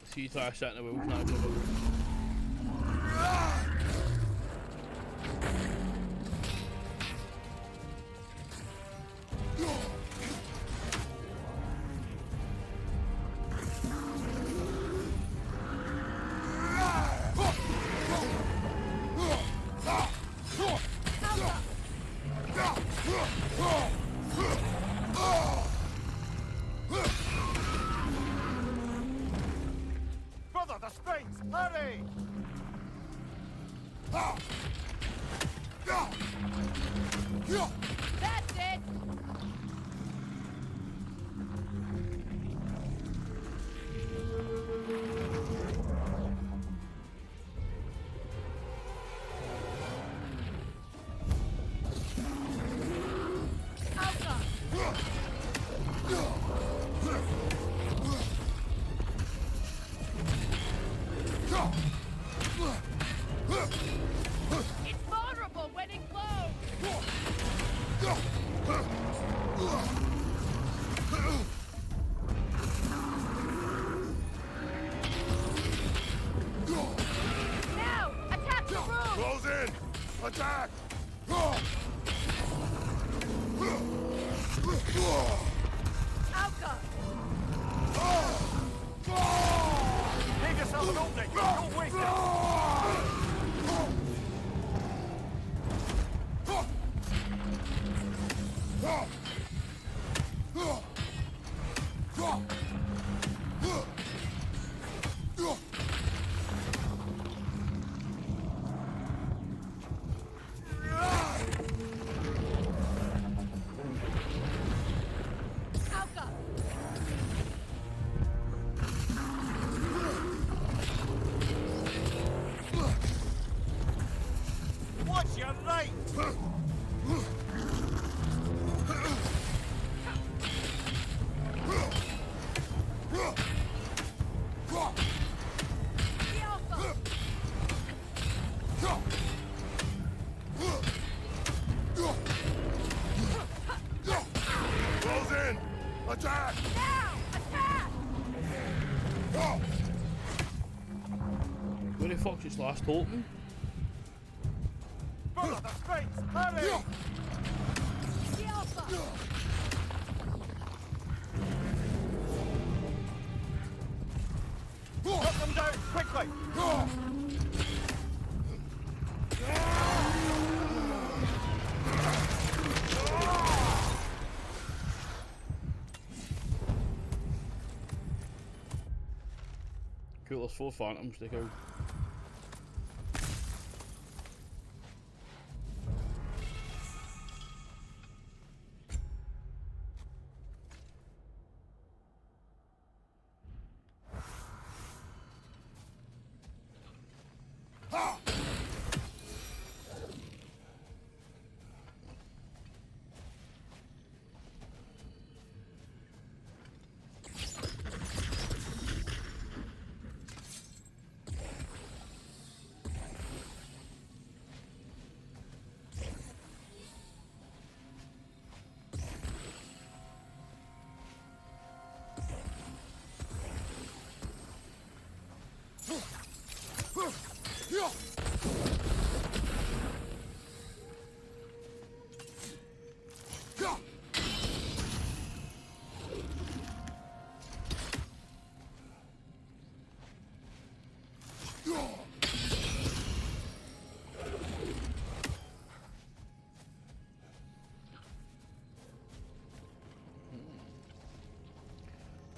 See you try setting the wheels now, brother. Brother, the springs! Hurry! That's it! It's vulnerable when it glows! Now! Attack the room! Close in! Attack! Alka! Leave yourself an opening! Don't waste it! Alka! Watch your right! The Alpha! Close in! Attack! Now! Attack! Where the fuck's this last Holton? Brother, the springs! Hurry! The Alpha! Knock them down, quickly! Cool, there's 4 phantoms to kill.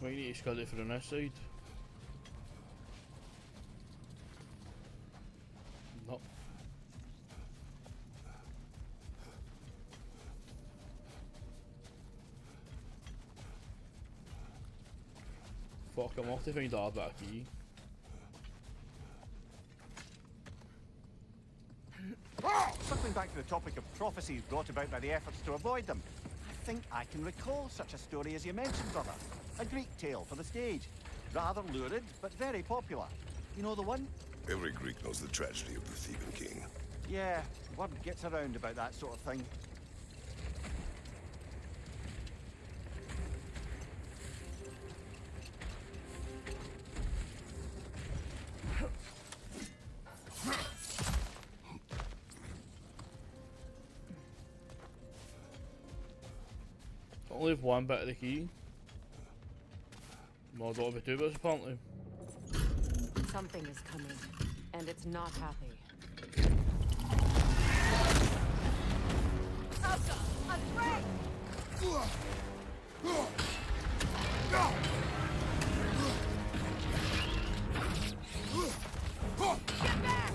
We need to scud it from this side. No. Fuck, I'm off to find the hard back key. Circling back to the topic of prophecies brought about by the efforts to avoid them, I think I can recall such a story as you mentioned, brother. A Greek tale for the stage. Rather lurid, but very popular. You know the one? Every Greek knows the tragedy of the Theban king. Yeah, word gets around about that sort of thing. Only have one bit of the key. No, I don't have two bits apparently. Something is coming, and it's not happy. Elsa, I'm free! Get back!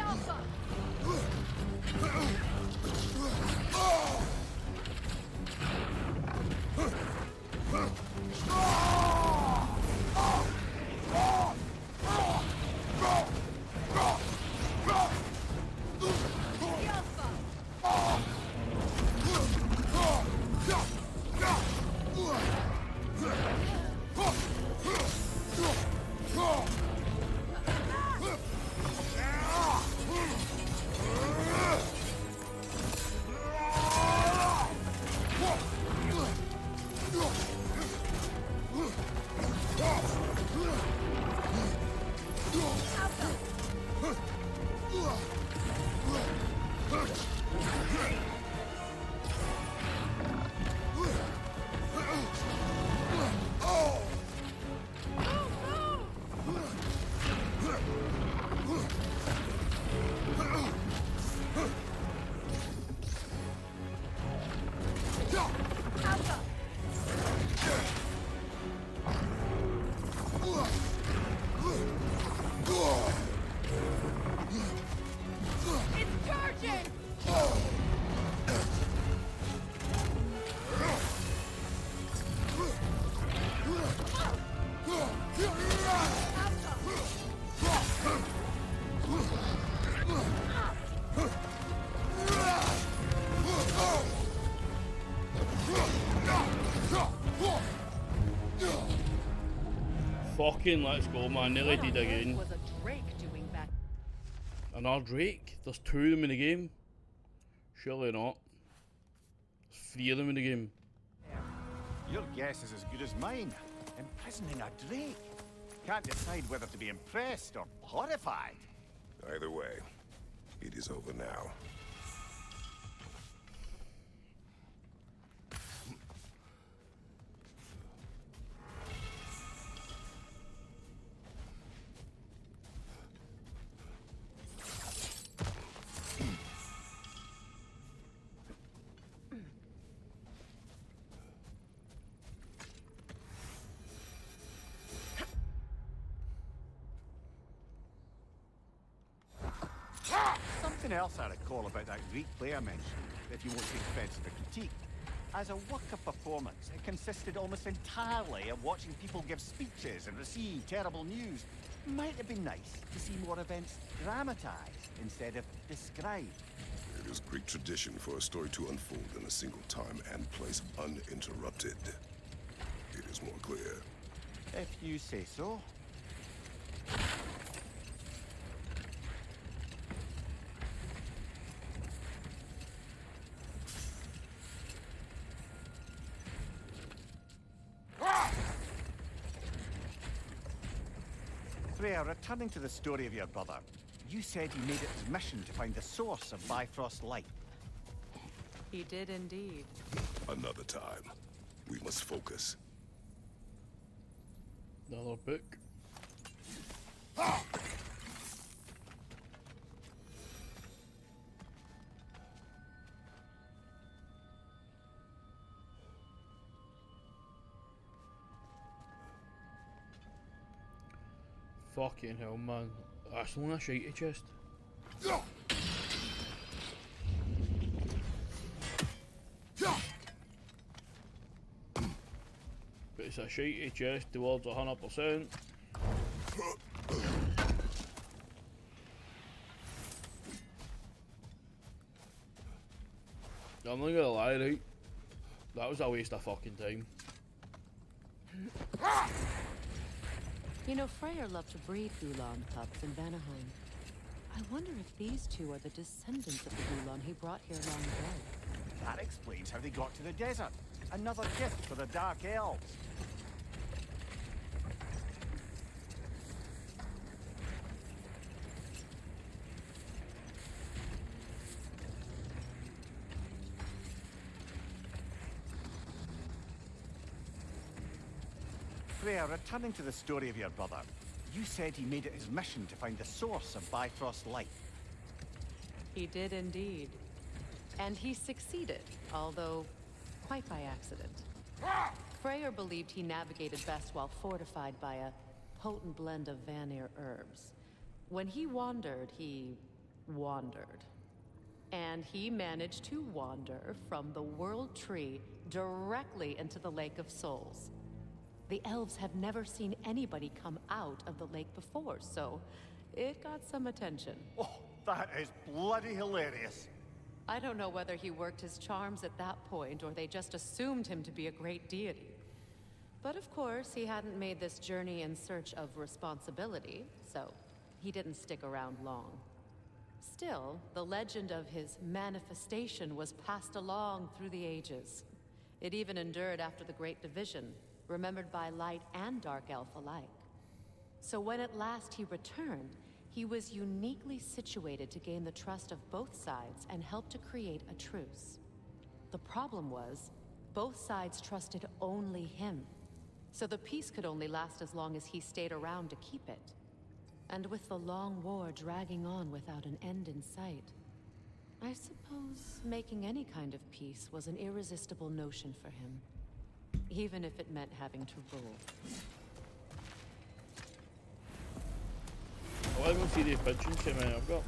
Elsa! It's charging! Fucking let's go, man. Nearly did again. Was a Drake doing back? Another Drake? There's two of them in the game? Surely not. There's three of them in the game. Your guess is as good as mine. Imprisoning a Drake. Can't decide whether to be impressed or horrified. Either way, it is over now. Something else I recall about that Greek play I mentioned, if you won't take offense to the critique. As a work of performance, it consisted almost entirely of watching people give speeches and receive terrible news. Might have been nice to see more events dramatized instead of described. It is Greek tradition for a story to unfold in a single time and place uninterrupted. It is more clear. If you say so. Freya, returning to the story of your brother, you said he made it his mission to find the source of Bifrost light. He did indeed. Another time. We must focus. Another book. Fucking hell, man. That's only a shitey chest. But it's a shitey chest towards 100%. I'm not gonna lie, right? That was a waste of fucking time. You know, Freyr loved to breed Gulan pups in Vanaheim. I wonder if these two are the descendants of the Gulan he brought here long ago. That explains how they got to the desert. Another gift for the Dark Elves. Freya, returning to the story of your brother, you said he made it his mission to find the source of Bifrost light. He did indeed. And he succeeded, although quite by accident. Freyr believed he navigated best while fortified by a potent blend of Vanir herbs. When he wandered, he wandered. And he managed to wander from the World Tree directly into the Lake of Souls. The elves have never seen anybody come out of the lake before, so it got some attention. Oh, that is bloody hilarious. I don't know whether he worked his charms at that point or they just assumed him to be a great deity. But of course, he hadn't made this journey in search of responsibility, so he didn't stick around long. Still, the legend of his manifestation was passed along through the ages. It even endured after the Great Division, remembered by Light and Dark Elf alike. So when at last he returned, he was uniquely situated to gain the trust of both sides and help to create a truce. The problem was, both sides trusted only him. So the peace could only last as long as he stayed around to keep it. And with the long war dragging on without an end in sight, I suppose making any kind of peace was an irresistible notion for him. Even if it meant having to rule. I want to go see the pigeons how many I've got.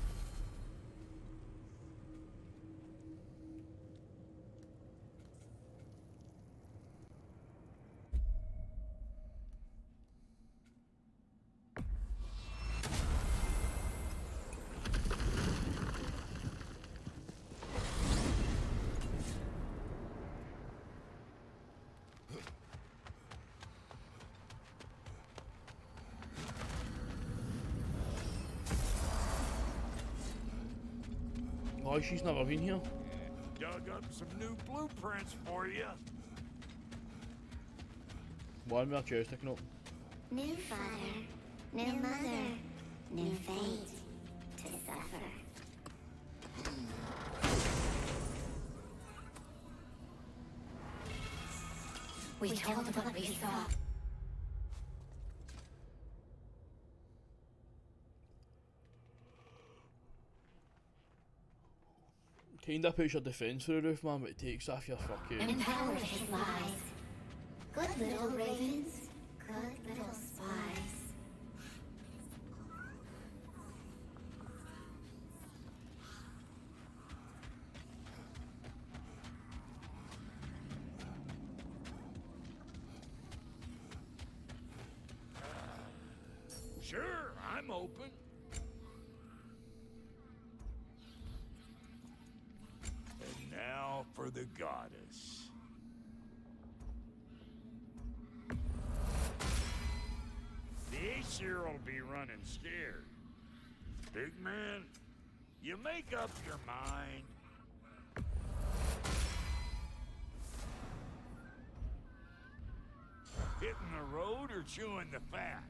Oh, she's never been here. Dug up some new blueprints for you. One more chest sticking up. New father, new mother, new fate to suffer. We told what we saw. Kinda puts your defense through the roof, man, but it takes off your fucking... And empowered his lies. Good little ravens, good little spies. Sure, I'm open. And now for the goddess. The Aesir will be running scared. Big man, you make up your mind. Hitting the road or chewing the fat?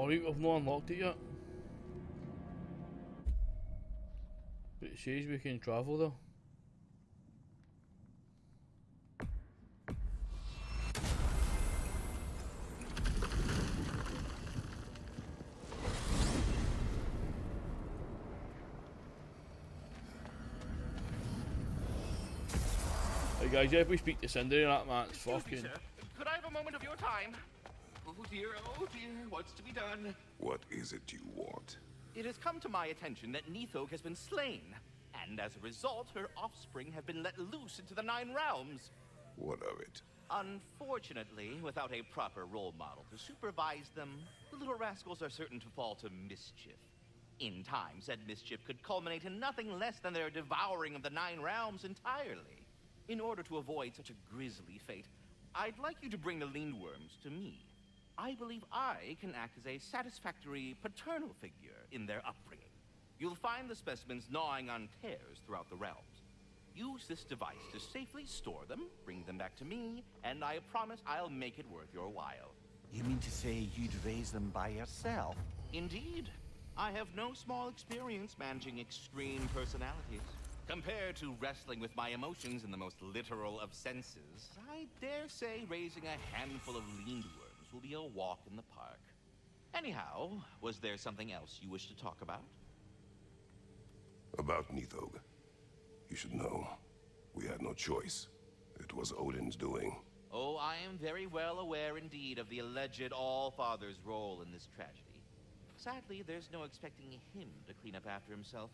Alright, we've not unlocked it yet. But it says we can travel though. Hey guys, if we speak to Cindy and that man's fucking... Could I have a moment of your time? Oh dear, what's to be done? What is it you want? It has come to my attention that Nithog has been slain, and as a result, her offspring have been let loose into the Nine Realms. What of it? Unfortunately, without a proper role model to supervise them, the little rascals are certain to fall to mischief. In time, said mischief could culminate in nothing less than their devouring of the Nine Realms entirely. In order to avoid such a grisly fate, I'd like you to bring the Lindworms to me. I believe I can act as a satisfactory paternal figure in their upbringing. You'll find the specimens gnawing on tears throughout the realms. Use this device to safely store them, bring them back to me, and I promise I'll make it worth your while. You mean to say you'd raise them by yourself? Indeed. I have no small experience managing extreme personalities. Compared to wrestling with my emotions in the most literal of senses, I dare say raising a handful of Lindworms will be a walk in the park. Anyhow, was there something else you wish to talk about? About Nithog. You should know, we had no choice. It was Odin's doing. Oh, I am very well aware indeed of the alleged All-Father's role in this tragedy. Sadly, there's no expecting him to clean up after himself.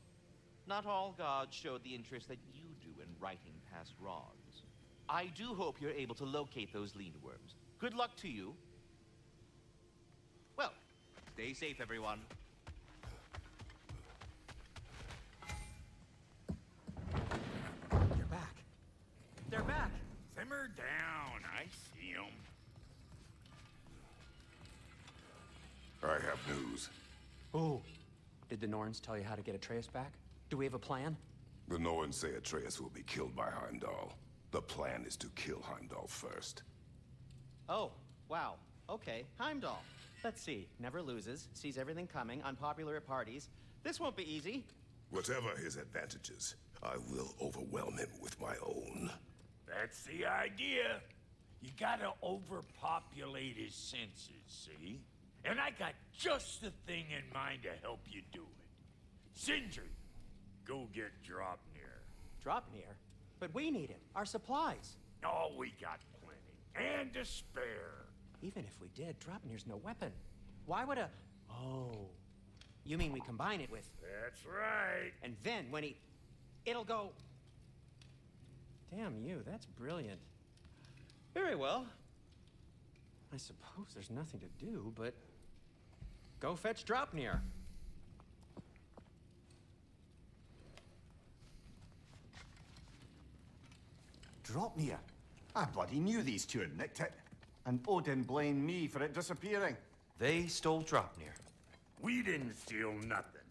Not all gods showed the interest that you do in righting past wrongs. I do hope you're able to locate those Lindworms. Good luck to you. Well, stay safe, everyone. They're back. They're back. Simmer down. I see 'em. I have news. Oh, did the Norns tell you how to get Atreus back? Do we have a plan? The Norns say Atreus will be killed by Heimdall. The plan is to kill Heimdall first. Oh, wow. Okay, Heimdall. Let's see. Never loses, sees everything coming, unpopular at parties. This won't be easy. Whatever his advantages, I will overwhelm him with my own. That's the idea. You gotta overpopulate his senses, see? And I got just the thing in mind to help you do it. Sindri, go get Dropnir. Dropnir? But we need it. Our supplies. Oh, we got plenty. And to spare. Even if we did, Dropnir's no weapon. Why would a... Oh. You mean we combine it with... That's right. And then when he... It'll go... Damn you, that's brilliant. Very well. I suppose there's nothing to do, but... Go fetch Dropnir. Dropnir? I bloody knew these two had nicked it. And Odin blamed me for it disappearing. They stole Dropnir. We didn't steal nothing.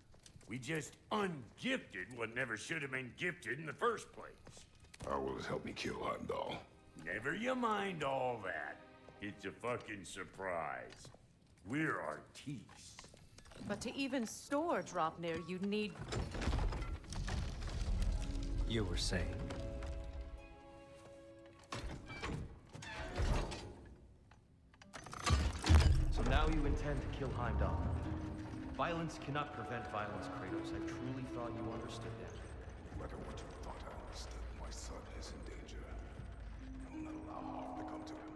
We just ungifted what never should have been gifted in the first place. How will it help me kill Heimdall? Never you mind all that. It's a fucking surprise. We're artistes. But to even store Dropnir, you'd need... You were saying? So now you intend to kill Heimdall. Violence cannot prevent violence, Kratos. I truly thought you understood that. No matter what you thought I understood, my son is in danger. I will not allow harm to come to him.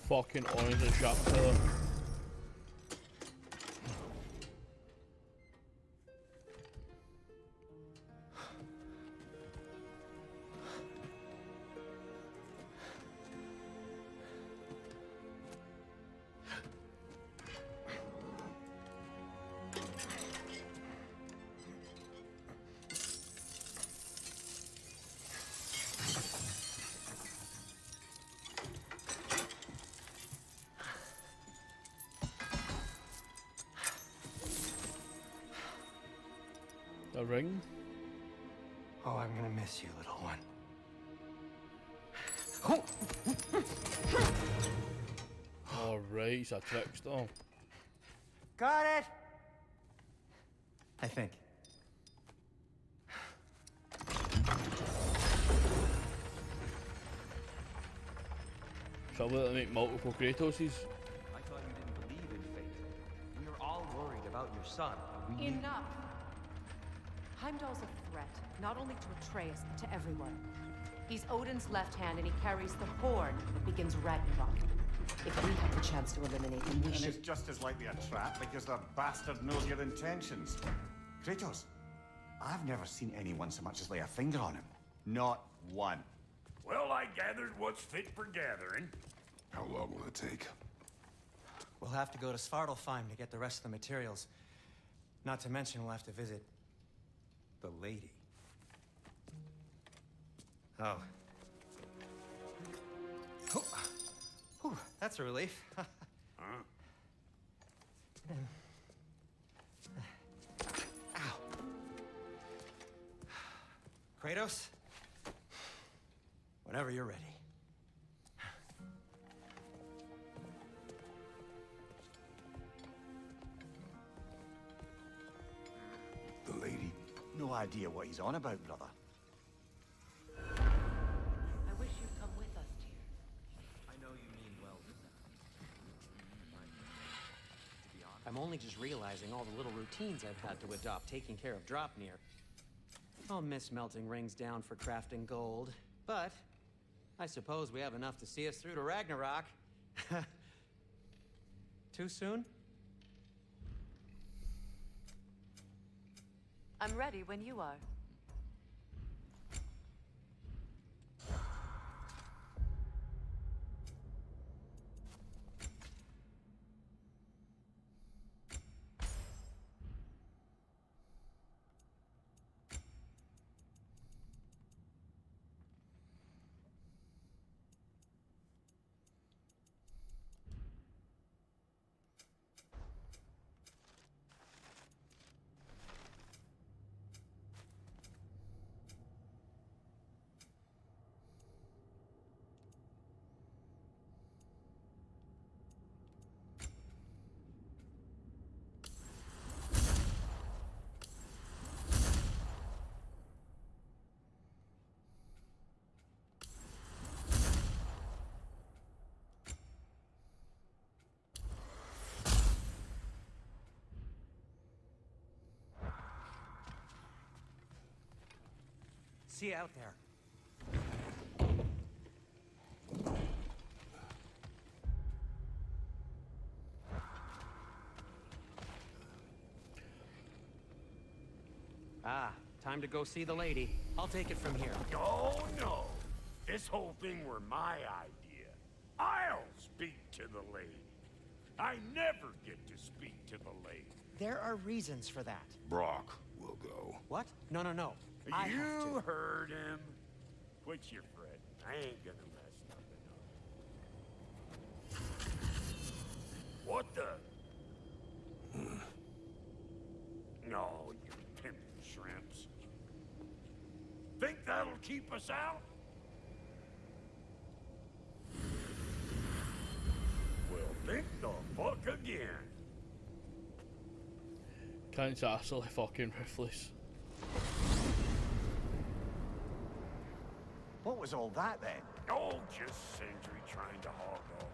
Fucking orange and sharp killer. A ring? Oh, I'm gonna miss you, little one. Alright, he's a trickster. Got it! I think. Trouble to make multiple Kratoses. I thought you didn't believe in fate. We were all worried about your son. and We knew- Enough! Heimdall's a threat, not only to Atreus, but to everyone. He's Odin's left hand, and he carries the horn that begins Ragnarok. If we have the chance to eliminate him, we And should... it's just as likely a trap because the bastard knows your intentions. Kratos, I've never seen anyone so much as lay a finger on him. Not one. Well, I gathered what's fit for gathering. How long will it take? We'll have to go to Svartalfheim to get the rest of the materials. Not to mention we'll have to visit the lady. Oh. Oh. Whew, that's a relief. Ow. Kratos? Whenever you're ready. The lady? No idea what he's on about, brother. I wish you'd come with us, dear. I know you mean well with that. To be honest, I'm only just realizing all the little routines I've had to adopt taking care of Draupnir. I'll miss melting rings down for crafting gold, but I suppose we have enough to see us through to Ragnarok. Too soon? I'm ready when you are. See you out there. Ah, time to go see the lady. I'll take it from here. Oh, no. This whole thing were my idea. I'll speak to the lady. I never get to speak to the lady. There are reasons for that. Brock will go. What? No, no, no. I have You to. heard him. Quit your fret. I ain't gonna mess nothing up. What the? No, you pimpin' shrimps. Think that'll keep us out? Well, think the fuck again. Count's absolutely fucking ruthless. What was all that then? Oh, just Sindri trying to hog off.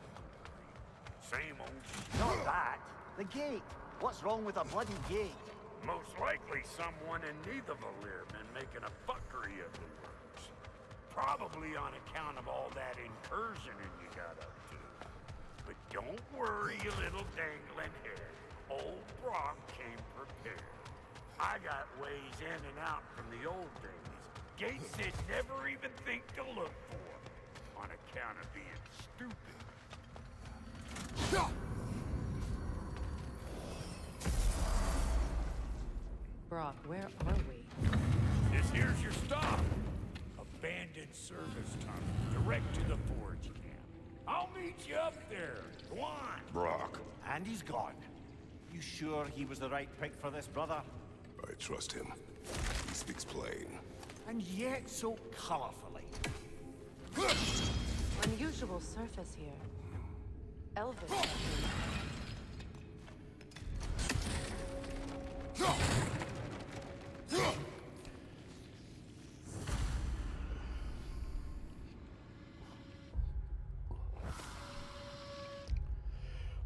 Same old shit. Not that. The gate. What's wrong with a bloody gate? Most likely someone in Nidavellir been making a fuckery of the works. Probably on account of all that incursioning you got up to. But don't worry, you little dangling head. Old Brock came prepared. I got ways in and out from the old days. Gates they'd never even think to look for. On account of being stupid. Brock, where are we? This here's your stop. Abandoned service tunnel, direct to the forge camp. I'll meet you up there. Go on. Brock. And he's gone. You sure he was the right pick for this, brother? I trust him. He speaks plain. and yet so colourfully. Unusual surface here. Elvish.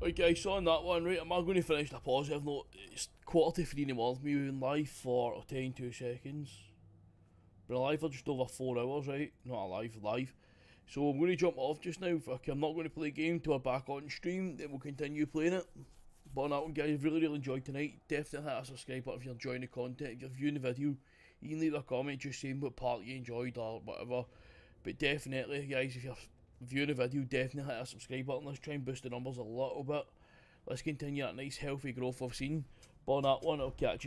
Right guys, so on that one, right, am I going to finish the positive note? It's 2:45 in the morning, me being live for 2 seconds. Been alive for just over 4 hours, right? Not alive, live. So I'm going to jump off just now. I'm not going to play a game till we're back on stream, then we'll continue playing it. But on that one guys, really enjoyed tonight. Definitely hit that subscribe button if you're enjoying the content. If you're viewing the video, you can leave a comment just saying what part you enjoyed or whatever. But definitely guys, if you're viewing the video, definitely hit that subscribe button. Let's try and boost the numbers a little bit. Let's continue that nice healthy growth we've seen. But on that one, I'll catch you.